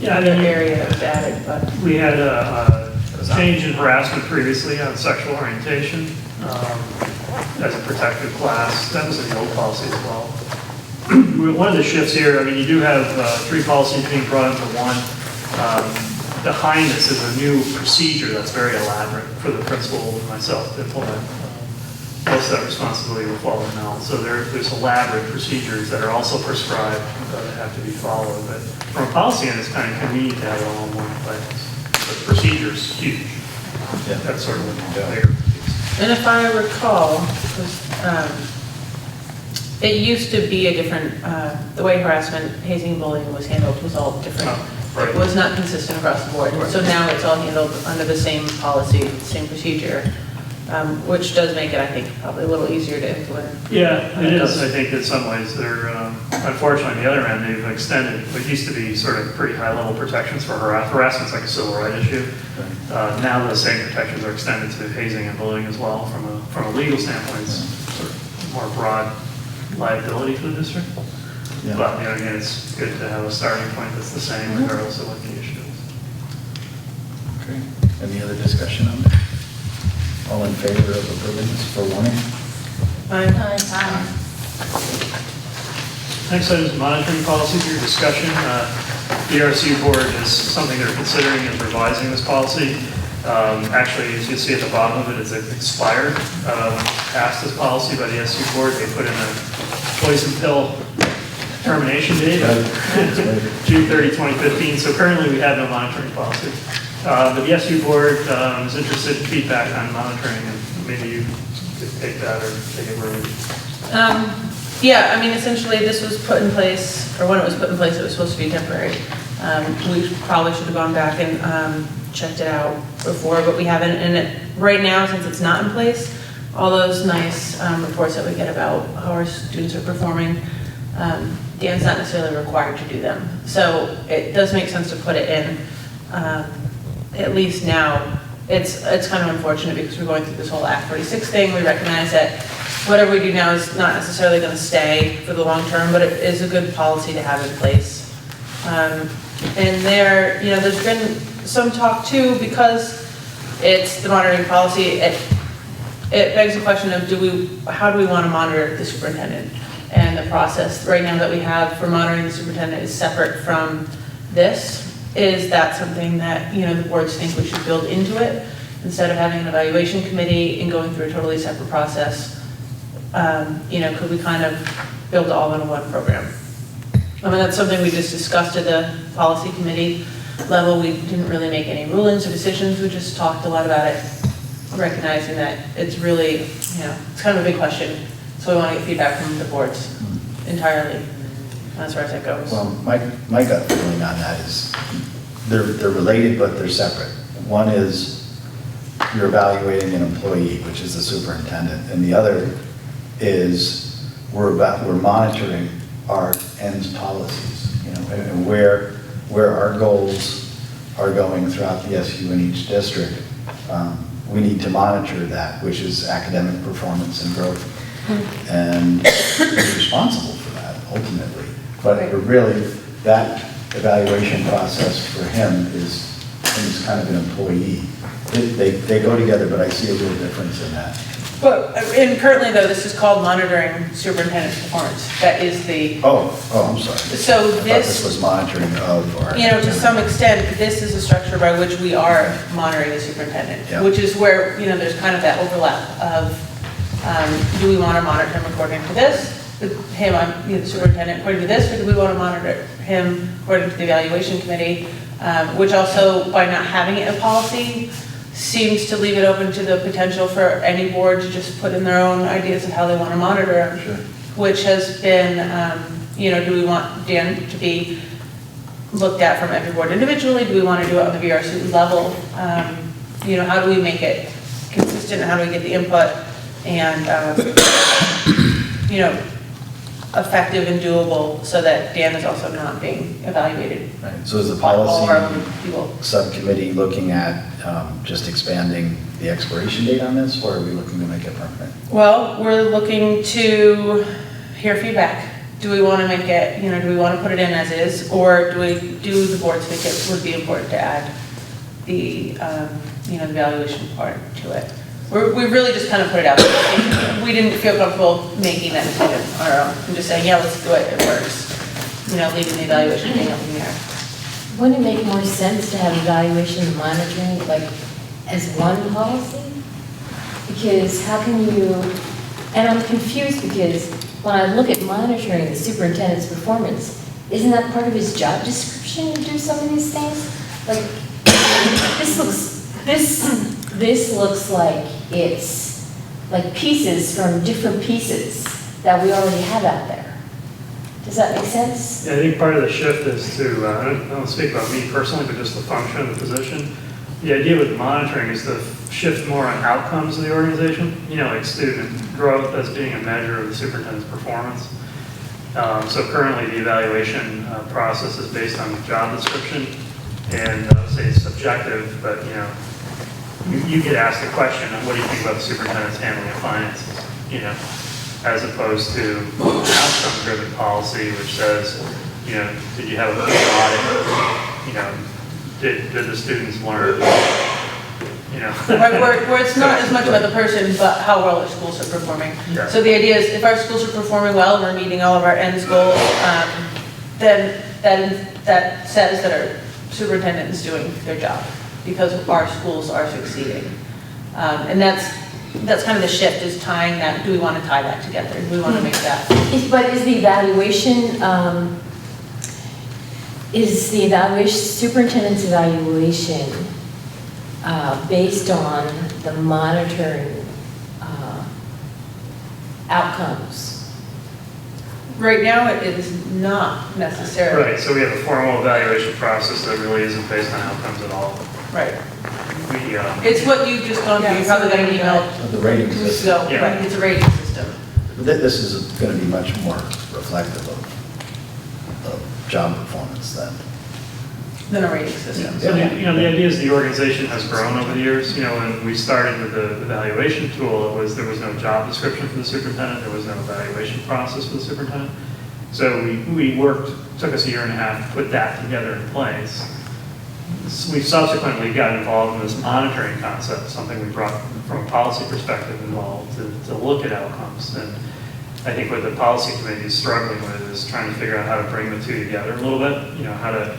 other area that was added, but... We had a change in harassment previously on sexual orientation as a protected class. That was in the old policy as well. One of the shifts here, I mean, you do have 3 policies being brought into one. Behind this is a new procedure that's very elaborate for the principal and myself to implement. Most of that responsibility will fall on Mel. So there's elaborate procedures that are also prescribed that have to be followed. But from a policy end, it's kind of convenient to have it all in one place. But the procedure's huge. Yeah. That's sort of a bigger piece. And if I recall, it used to be a different, the way harassment, hazing, bullying was handled was all different. Right. It was not consistent across the board. So now it's all handled under the same policy, same procedure, which does make it, I think, probably a little easier to implement. Yeah, it is. I think in some ways they're, unfortunately, on the other end, they've extended what used to be sort of pretty high-level protections for harassment's like a civil rights issue. Now those same protections are extended to hazing and bullying as well. From a legal standpoint, it's sort of more broad liability for the district. Yeah. But, you know, again, it's good to have a starting point that's the same regardless of what the issue is. Okay, any other discussion on that? All in favor of approving this for warning? Aye. Next item is monitoring policy for your discussion. The BRC board is something they're considering is revising this policy. Actually, as you see at the bottom of it, it's expired. Passed this policy by the SU board. They put in a poison pill termination date, June 30, 2015. So currently we have no monitoring policy. But the SU board is interested in feedback on monitoring, and maybe you could take that or take it where we... Yeah, I mean, essentially this was put in place, or when it was put in place, it was supposed to be temporary. We probably should have gone back and checked it out before, but we haven't. And right now, since it's not in place, all those nice reports that we get about how our students are performing, Dan's not necessarily required to do them. So it does make sense to put it in, at least now. It's kind of unfortunate because we're going through this whole Act 46 thing. We recognize that whatever we do now is not necessarily going to stay for the long term, but it is a good policy to have in place. And there, you know, there's been some talk too, because it's the monitoring policy, it begs the question of how do we want to monitor the superintendent? And the process right now that we have for monitoring the superintendent is separate from this. Is that something that, you know, the boards think we should build into it instead of having an evaluation committee and going through a totally separate process? You know, could we kind of build it all in one program? I mean, that's something we just discussed at the policy committee level. We didn't really make any rulings or decisions. We just talked a lot about it, recognizing that it's really, you know, it's kind of a big question. So we want to get feedback from the boards entirely as far as that goes. Well, my gut feeling on that is they're related, but they're separate. One is you're evaluating an employee, which is the superintendent, and the other is we're monitoring our ends policies, you know, and where our goals are going throughout the SU in each district. We need to monitor that, which is academic performance and growth, and be responsible for that ultimately. But really, that evaluation process for him is, he's kind of an employee. They go together, but I see a little difference in that. But, and currently though, this is called monitoring superintendent performance. That is the. Oh, I'm sorry. So I thought this was monitoring of our. You know, to some extent, this is a structure by which we are monitoring the superintendent, Yeah. which is where, you know, there's kind of that overlap of, do we want to monitor him according to this? Him, I'm the superintendent according to this, or do we want to monitor him according to the evaluation committee? Which also, by not having it in policy, seems to leave it open to the potential for any board to just put in their own ideas of how they want to monitor him. Sure. Which has been, you know, do we want Dan to be looked at from every board individually? Do we want to do it on the VRC level? You know, how do we make it consistent? How do we get the input and, you know, effective and doable so that Dan is also not being evaluated? Right. So is the all of our policy people. subcommittee looking at just expanding the expiration date on this, or are we looking to make it permanent? Well, we're looking to hear feedback. Do we want to make it, you know, do we want to put it in as is, or do the boards think it would be important to add the, you know, the evaluation part to it? We really just kind of put it out there. We didn't feel comfortable making that decision on our own. I'm just saying, yeah, let's do it, it works. You know, leaving the evaluation thing up in the air. Wouldn't it make more sense to have evaluation and monitoring like as one policy? Because how can you, and I'm confused because when I look at monitoring the superintendent's performance, isn't that part of his job description to do some of these things? Like, this looks like it's like pieces from different pieces that we already have out there. Does that make sense? Yeah, I think part of the shift is to, I don't speak about me personally, but just the function of the position. The idea with monitoring is to shift more on outcomes of the organization, you know, like student growth as being a measure of the superintendent's performance. So currently the evaluation process is based on the job description, and say it's subjective, but you know, you get asked a question, what do you think about the superintendent's handling of finances, you know, as opposed to an outcome-driven policy which says, you know, did you have a good audit, you know, did the students learn, you know. Right, where it's not as much about the person, but how well our schools are performing. Yeah. So the idea is if our schools are performing well and we're meeting all of our ends goals, then that says that our superintendent is doing their job because our schools are succeeding. And that's kind of the shift, is tying that, do we want to tie that together? Do we want to make that? But is the evaluation, superintendent's evaluation based on the monitoring outcomes? Right now, it is not necessarily. Right, so we have a formal evaluation process that really isn't based on outcomes at all. Right. We, It's what you've just gone through, you probably got an email. The rating system. So, right, it's a rating system. This is going to be much more reflective of job performance Than a rating system. So, you know, the idea is the organization has grown over the years. You know, when we started with the evaluation tool, there was no job description for the superintendent, there was no evaluation process for the superintendent. So we took us a year and a half to put that together in place. We subsequently got involved in this monitoring concept, something we brought from a policy perspective involved to look at outcomes. And I think what the policy committee is struggling with is trying to figure out how to bring the two together a little bit. You know, how to,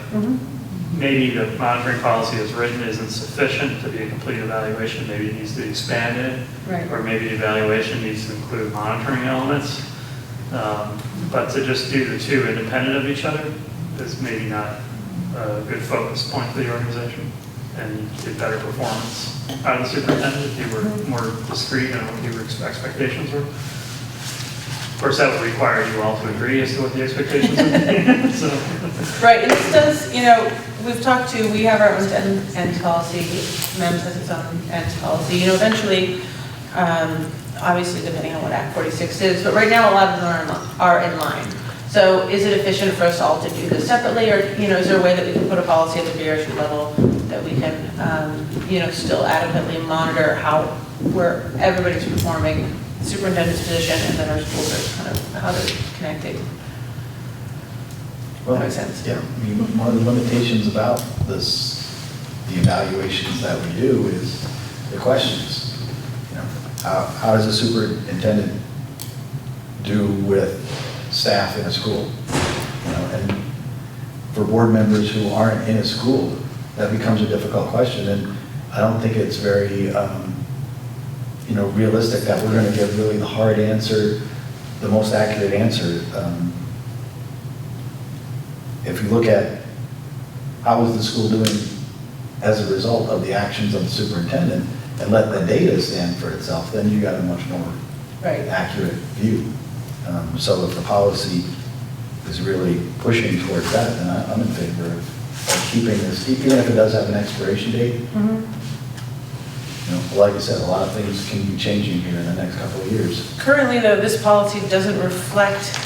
maybe the monitoring policy as written isn't sufficient to be a complete evaluation. Maybe it needs to be expanded. Right. Or maybe the evaluation needs to include monitoring elements. But to just do the two independent of each other is maybe not a good focus point for the organization, and you get better performance out of the superintendent if you were more discreet in what your expectations were. Of course, that would require you all to agree as to what the expectations are. So. Right, and this does, you know, we have our own ends policy, MEMS has its own ends policy. You know, eventually, obviously depending on what Act 46 is, but right now a lot of them are in line. So is it efficient for us all to do this separately, or, is there a way that we can put a policy at the BRSU level that we can, still adequately monitor where everybody's performing, the superintendent's position, and then our schools are kind of, how they're connecting? Well, that makes sense. Yeah, I mean, one of the limitations about this, the evaluations that we do is the questions. How does a superintendent do with staff in a school? And for board members who aren't in a school, that becomes a difficult question. And I don't think it's very, realistic that we're going to give really the hard answer, the most accurate answer. If you look at how is the school doing as a result of the actions of the superintendent and let the data stand for itself, then you got a much more accurate view. So if the policy is really pushing towards that, then I'm in favor of keeping this, even if it does have an expiration date. Like I said, a lot of things can be changing here in the next couple of years. Currently, though, this policy doesn't reflect,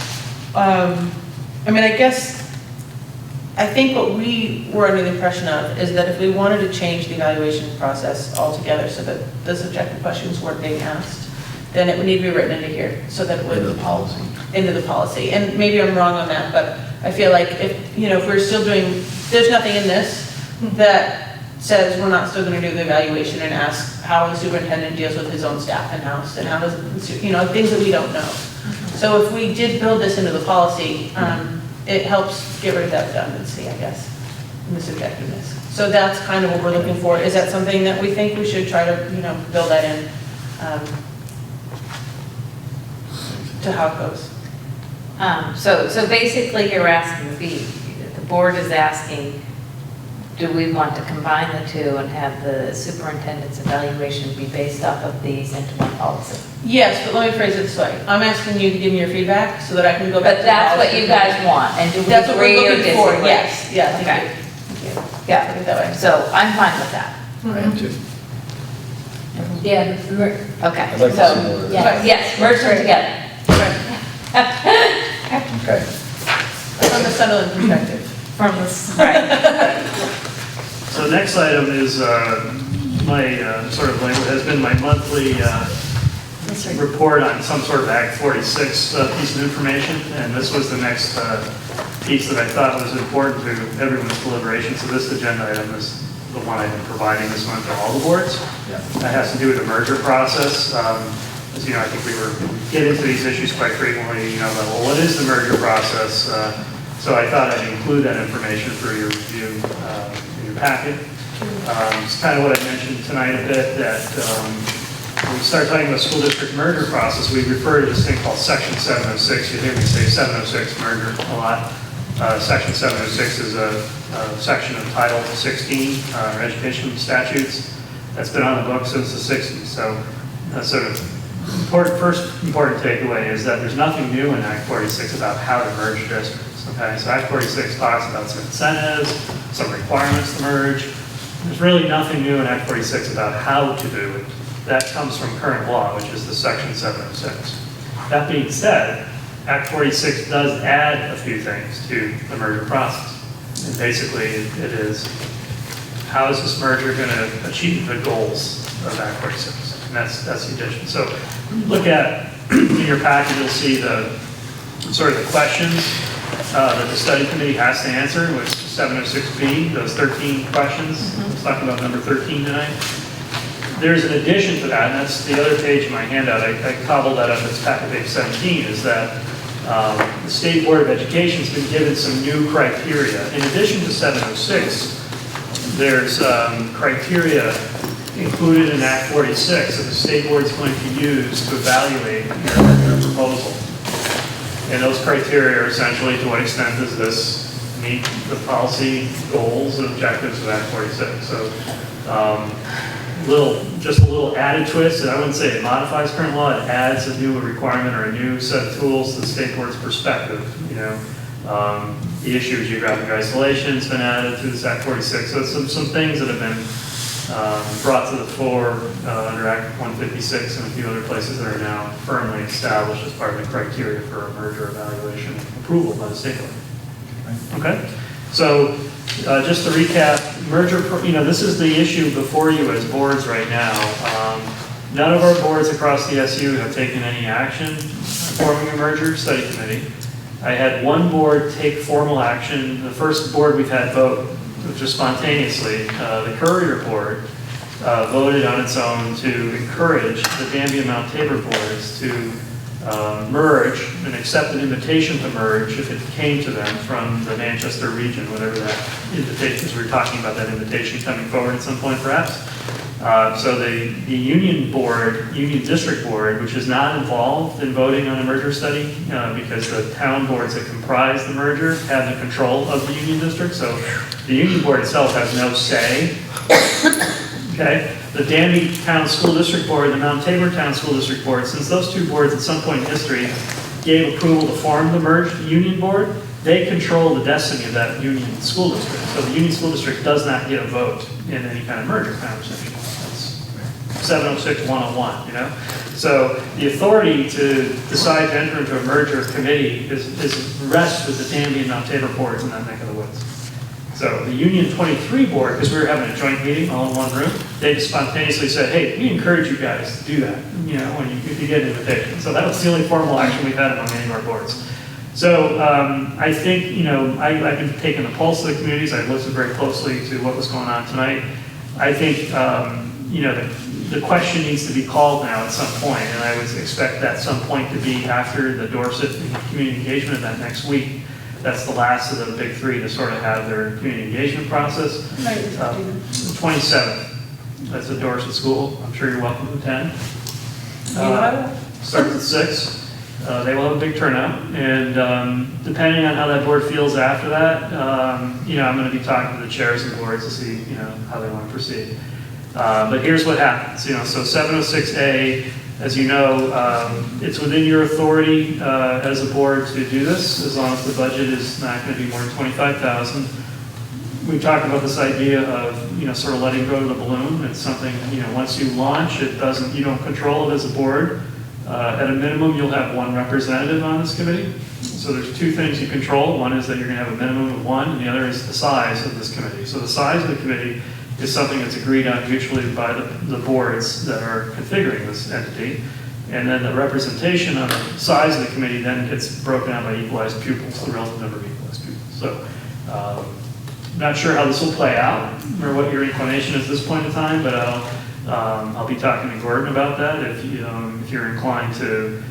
I think what we were under the impression of is that if we wanted to change the evaluation process altogether so that the subjective questions weren't being asked, then it would need to be written into here so that it would. Into the policy. Into the policy. And maybe I'm wrong on that, but I feel like if we're still doing, there's nothing in this that says we're not still going to do the evaluation and ask how the superintendent deals with his own staff in-house and how does, things that we don't know. So if we did build this into the policy, it helps get rid of that redundancy, I guess, and the subjectiveness. So that's kind of what we're looking for. Is that something that we think we should try to, build that in to how it goes? So basically you're asking, the board is asking, do we want to combine the two and have the superintendent's evaluation be based off of these into one policy? Yes, but let me phrase it this way. I'm asking you to give me your feedback so that I can go back to the But that's policy. what you guys want, and do we That's what agree we're or looking for, disagree? yes, yeah, Okay. thank you. Yeah, Put it that way. so I'm fine with that. I am too. Yeah, okay, I'd like to so, see more. yes, merge them together. Okay. From the Sunderland perspective. From the, right. So next item is my has been my monthly report on some sort of Act 46 piece of information, and this was the next piece that I thought was important to everyone's deliberation. So this agenda item is the one I've been providing this month to all the boards. Yeah. That has to do with the merger process. As you know, I think we get into these issues quite frequently. Well, what is the merger process? So I thought I'd include that information for your review in your packet. It's kind of what I mentioned tonight a bit, that when we start talking about school district merger process, we refer to this thing called Section 706. You hear me say 706 merger a lot. Section 706 is a section of Title 16, our education statutes, that's been on the books since the 60s. So first important takeaway is that there's nothing new in Act 46 about how to merge districts. Okay, so Act 46 talks about some incentives, some requirements to merge. There's really nothing new in Act 46 about how to do it. That comes from current law, which is the Section 706. That being said, Act 46 does add a few things to the merger process. And basically, it is, how is this merger going to achieve the goals of Act 46? And that's the addition. So look at, in your packet, you'll see the sort of the questions that the study committee has to answer, which is 706B, those 13 questions. Let's talk about number 13 tonight. There's an addition to that, and that's the other page in my handout. I cobbled that up as packet page 17, is that the State Board of Education has been given some new criteria. In addition to 706, there's criteria included in Act 46 that the State Board is going to use to evaluate your proposal. And those criteria are essentially, to what extent does this meet the policy goals and objectives of Act 46? So just a little added twist, and I wouldn't say it modifies current law, it adds a new requirement or a new set of tools to the State Board's perspective. The issue of geographic isolation has been added to this Act 46. So it's some things that have been brought to the fore under Act 156 and a few other places that are now firmly established as part of the criteria for a merger evaluation and approval by the state board. Okay? So just to recap, merger, this is the issue before you as boards right now. None of our boards across the SU have taken any action forming a merger study committee. I had one board take formal action. The first board we've had vote, just spontaneously, the Courier Board voted on its own to encourage the Danby and Mount Tabor boards to merge and accept an invitation to merge if it came to them from the Manchester region, whatever that invitation is. We were talking about that invitation coming forward at some point perhaps. So the Union Board, Union District Board, which is not involved in voting on a merger study because the town boards that comprise the merger have the control of the Union District, so the Union Board itself has no say. Okay? The Danby Town School District Board and the Mount Tabor Town School District Board, since those two boards at some point in history gave approval to form the merged Union Board, they control the destiny of that Union School District. So the Union School District does not get a vote in any kind of merger conversation. That's 706-101, you know? So the authority to decide to enter into a merger committee rests with the Danby and Mount Tabor boards in that neck of the woods. So the Union 23 board, because we were having a joint meeting all in one room, they just spontaneously said, hey, we encourage you guys to do that, you know, if you get an invitation. So that was the only formal action we've had among any of our boards. So I think, you know, I've been taking the pulse of the communities. I've listened very closely to what was going on tonight. I think, you know, the question needs to be called now at some point, and I would expect that some point to be after the Dorset community engagement event next week. That's the last of the big three to sort of have their community engagement process. 27th. That's at Dorset School. I'm sure you're welcome to attend. Starts at 6. They will have a big turnout, and depending on how that board feels after that, you know, I'm going to be talking to the chairs and boards to see, you know, how they want to proceed. But here's what happens, you know, so 706A, as you know, it's within your authority as a board to do this, as long as the budget is not going to be more than $25,000. We talked about this idea of, you know, sort of letting go of the balloon. It's something, you know, once you launch, it doesn't, you don't control it as a board. At a minimum, you'll have one representative on this committee. So there's two things you control. One is that you're going to have a minimum of one, and the other is the size of this committee. So the size of the committee is something that's agreed on mutually by the boards that are configuring this entity. And then the representation on the size of the committee then gets broken out by equalized pupils, the relative number of equalized pupils. So not sure how this will play out or what your inclination is at this point in time, but I'll be talking to Gordon about that if you're inclined to,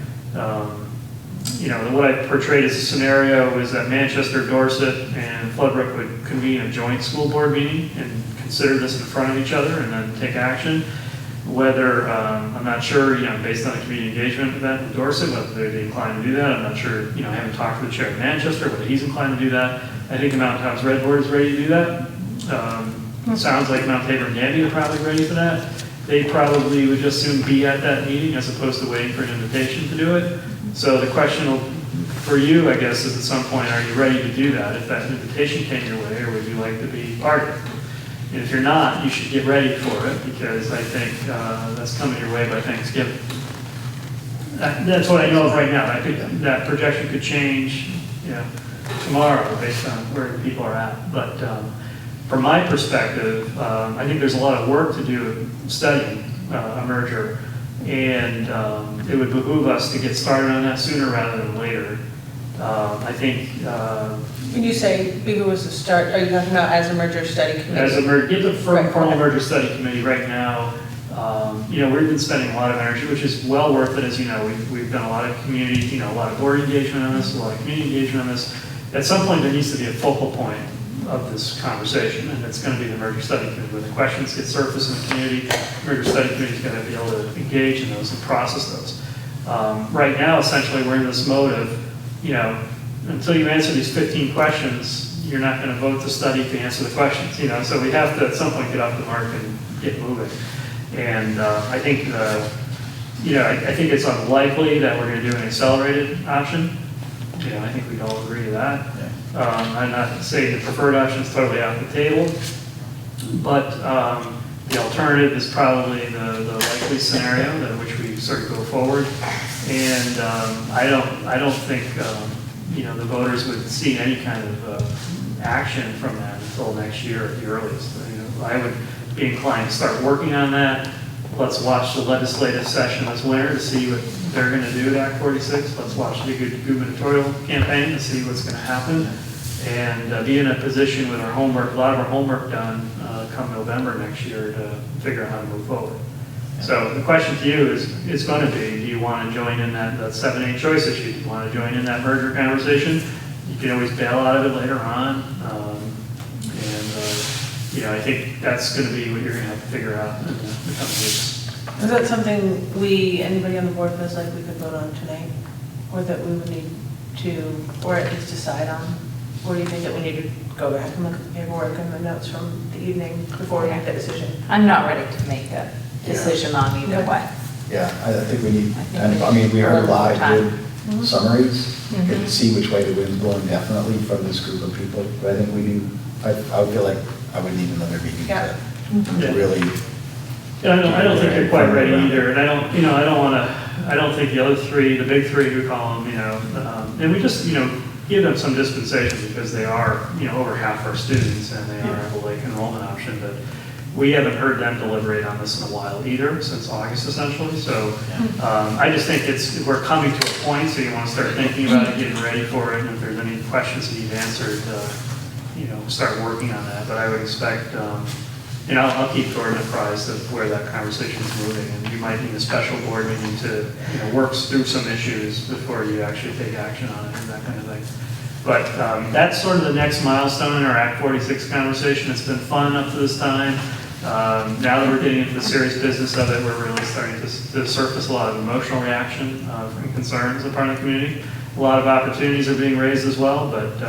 you know, what I portrayed as a scenario is that Manchester, Dorset, and Floodbrook would convene a joint school board meeting and consider this in front of each other and then take action. Whether, I'm not sure, you know, based on the community engagement event in Dorset, whether they'd be inclined to do that. I'm not sure, you know, I haven't talked to the chair of Manchester, whether he's inclined to do that. I think the Mountain Towns Red Board is ready to do that. Sounds like Mount Tabor and Danby are probably ready for that. They probably would just soon be at that meeting as opposed to waiting for an invitation to do it. So the question for you, I guess, is at some point, are you ready to do that if that invitation came your way, or would you like to be part of it? And if you're not, you should get ready for it, because I think that's coming your way by Thanksgiving. That's what I know of right now. That projection could change, you know, tomorrow based on where people are at. But from my perspective, I think there's a lot of work to do studying a merger, and it would behoove us to get started on that sooner rather than later. I think. When you say behoove us to start, are you talking about as a merger study committee? Get the formal merger study committee right now. You know, we've been spending a lot of energy, which is well worth it, as you know. We've done a lot of community, you know, a lot of board engagement on this, a lot of community engagement on this. At some point, there needs to be a focal point of this conversation, and it's going to be the merger study committee. When the questions get surfaced in the community, the merger study committee is going to be able to engage in those and process those. Right now, essentially, we're in this mode of, you know, until you answer these 15 questions, you're not going to vote the study to answer the questions, you know. So we have to, at some point, get off the mark and get moving. And I think, you know, I think it's unlikely that we're going to do an accelerated option. You know, I think we'd all agree to that. I'm not saying the preferred option is totally off the table, but The alternative is probably the likely scenario in which we sort of go forward. And I don't think the voters would see any kind of action from that until next year at the earliest. I would be inclined to start working on that. Let's watch the legislative session this winter to see what they're going to do to Act 46. Let's watch the gubernatorial campaign to see what's going to happen, and be in a position with a lot of our homework done come November next year to figure out how to move forward. So the question to you is going to be, do you want to join in that 7A choice issue? Do you want to join in that merger conversation? You can always bail out of it later on. I think that's going to be what you're going to have to figure out in the coming weeks. Is that something anybody on the board feels like we could vote on tonight? Or that we would need to, or at least decide on? Or do you think that we need to go back and look at the paperwork and the notes from the evening before we make that decision? I'm not ready to make a decision on either way. Yeah, I think we need, we heard a lot of good summaries, and see which way the wind's blowing definitely from this group of people, but I think we need, I would feel like I would need another meeting to really. I don't think you're quite ready either, and I don't think the other three, the big three we call them, and we just, give them some dispensation because they are, over half our students and they are a late enrollment option, but we haven't heard them deliberate on this in a while either, since August essentially, so I just think we're coming to a point, so you want to start thinking about it, getting ready for it, and if there's any questions that you've answered, start working on that, but I would expect, I'll keep Gordon apprised of where that conversation is moving, and you might need a special board meeting to, work through some issues before you actually take action on it and that kind of thing. But that's sort of the next milestone in our Act 46 conversation. It's been fun up to this time. Now that we're getting into the serious business of it, we're really starting to surface a lot of emotional reaction and concerns on the part of the community. A lot of opportunities are being raised as well, but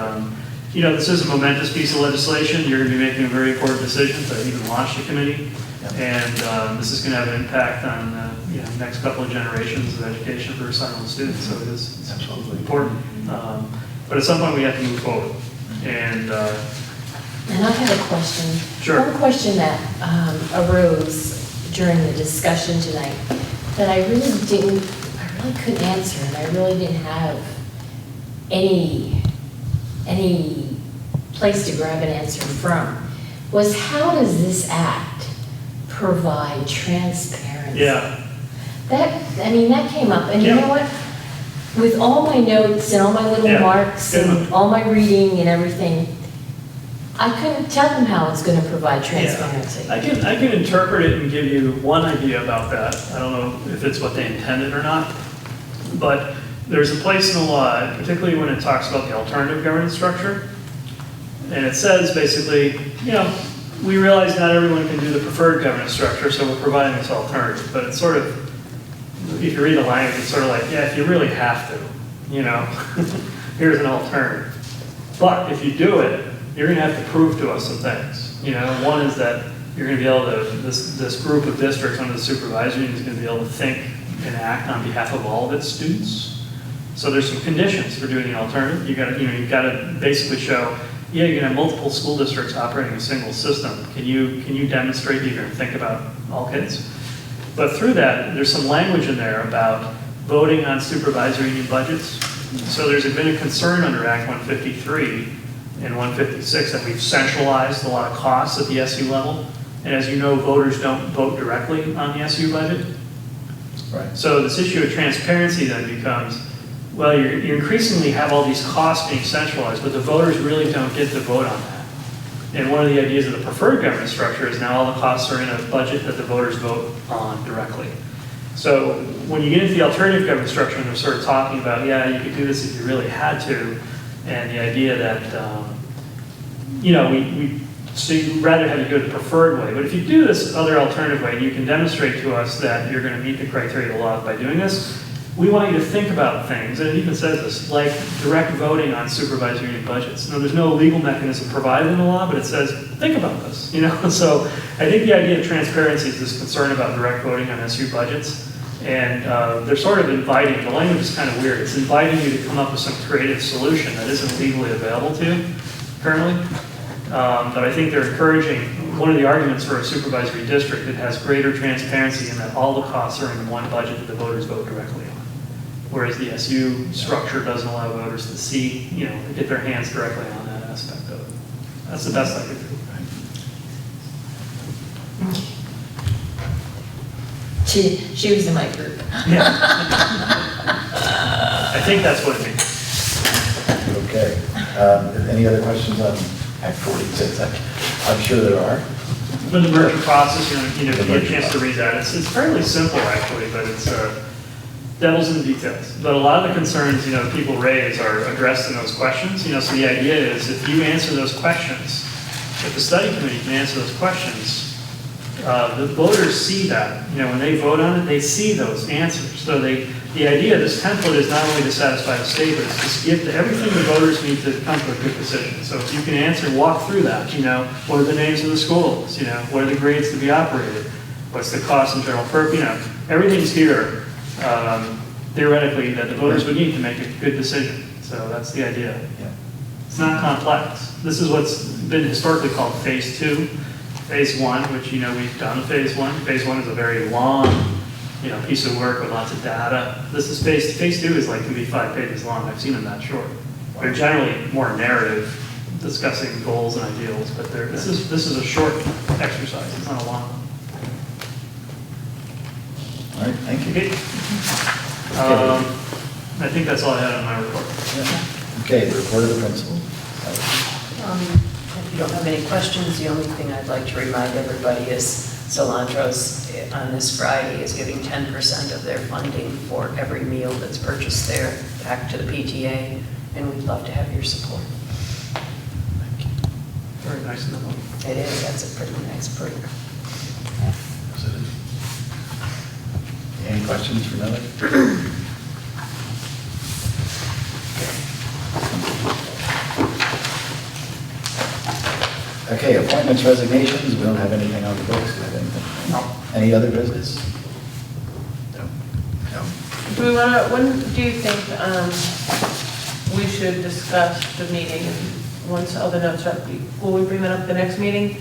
this is a momentous piece of legislation. You're going to be making a very important decision to even launch the committee. And this is going to have an impact on the next couple of generations of education for Sunderland students. So it's absolutely important. But at some point we have to move forward. And I had a question. Sure. One question that arose during the discussion tonight that I really couldn't answer, and I really didn't have any place to grab an answer from, was how does this act provide transparency? Yeah. That came up, and you know what? With all my notes and all my little marks and all my reading and everything, I couldn't tell them how it's going to provide transparency. Yeah. I can interpret it and give you one idea about that. I don't know if it's what they intended or not, but there's a place in the law, particularly when it talks about the alternative governance structure, and it says basically, we realize not everyone can do the preferred governance structure, so we're providing this alternative. But it's sort of, if you read the language, it's sort of like, if you really have to, here's an alternative. But if you do it, you're going to have to prove to us some things. One is that you're going to be able to, this group of districts under the supervisory union is going to be able to think and act on behalf of all of its students. So there's some conditions for doing the alternative. You've got to basically show, you're going to have multiple school districts operating a single system. Can you demonstrate you're going to think about all kids? But through that, there's some language in there about voting on supervisory union budgets. So there's been a concern under Act 153 and 156 that we've centralized a lot of costs at the SU level. And as you know, voters don't vote directly on the SU budget. Right. So this issue of transparency then becomes, well, you increasingly have all these costs being centralized, but the voters really don't get to vote on that. And one of the ideas of the preferred governance structure is now all the costs are in a budget that the voters vote on directly. So when you get into the alternative governance structure, and they're sort of talking about, you could do this if you really had to, and the idea that, so you'd rather have you go the preferred way. But if you do this other alternative way, and you can demonstrate to us that you're going to meet the criteria of the law by doing this, we want you to think about things, and it even says this, like direct voting on supervisory union budgets. Now, there's no legal mechanism provided in the law, but it says, think about this, So I think the idea of transparency is this concern about direct voting on SU budgets, and they're sort of inviting, the language is kind of weird, it's inviting you to come up with some creative solution that isn't legally available to you currently. But I think they're encouraging one of the arguments for a supervisory district, it has greater transparency in that all the costs are in one budget that the voters vote directly on. Whereas the SU structure doesn't allow voters to see, get their hands directly on that aspect of it. That's the best I could do. She was in my group. Yeah. I think that's what it means. Okay. Any other questions on Act 46? I'm sure there are. But the merger process, if you get a chance to read that, it's fairly simple actually, but it's devil's in the details. But a lot of the concerns, people raise are addressed in those questions. So the idea is if you answer those questions, if the study committee can answer those questions, the voters see that. When they vote on it, they see those answers. So the idea of this template is not only to satisfy the state, but it's to give everything the voters need to come to a good decision. So if you can answer, walk through that, what are the names of the schools, what are the grades to be operated, what's the cost and general purpose, everything's here, theoretically, that the voters would need to make a good decision. So that's the idea. Yeah. It's not complex. This is what's been historically called phase 2. Phase 1, which we've done phase 1. Phase 1 is a very long piece of work with lots of data. This is phase 2 is can be 5 pages long. I've seen them that short. They're generally more narrative, discussing goals and ideals, but this is a short exercise. It's not a long one. All right, thank you. Okay. I think that's all I had on my report. Yeah. Okay, the report of the principal. If you don't have any questions, the only thing I'd like to remind everybody is Cilantro's on this Friday is giving 10% of their funding for every meal that's purchased there back to the PTA, and we'd love to have your support. Thank you. Very nice in the moment. It is, that's a pretty nice program. Any questions for Nellie? Okay, appointments, resignations, we don't have anything on the books, do we have anything? No. Any other business? No. No. Do we want to, when do you think we should discuss the meeting? Once all the notes are, will we bring that up at the next meeting?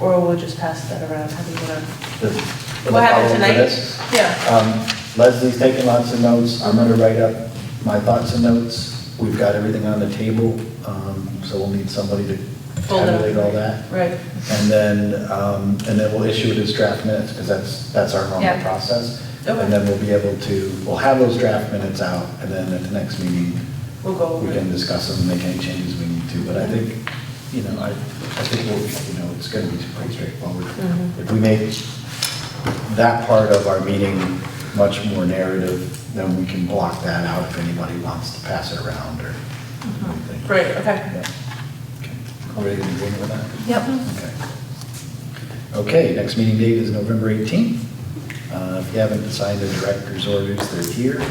Or we'll just pass that around? How do you want to? What happened tonight? Yeah. Leslie's taking lots of notes. I'm going to write up my thoughts and notes. We've got everything on the table, so we'll need somebody to tabulate all that. Right. And then we'll issue it as draft minutes, because that's our normal process. Okay. And then we'll be able to, we'll have those draft minutes out, and then at the next meeting, We'll go over we can discuss them and make any changes we need to. But I think, I think we'll, it's going to be pretty straightforward. Mm-hmm. If we make that part of our meeting much more narrative, then we can block that out if anybody wants to pass it around or anything. Great, okay. Yeah. Okay. Ready to begin with that? Yep. Okay. Okay, next meeting date is November 18th. If you haven't signed the director's orders, they're here.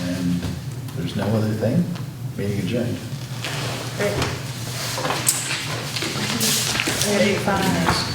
And there's no other thing. Meeting adjourned. Great. 35.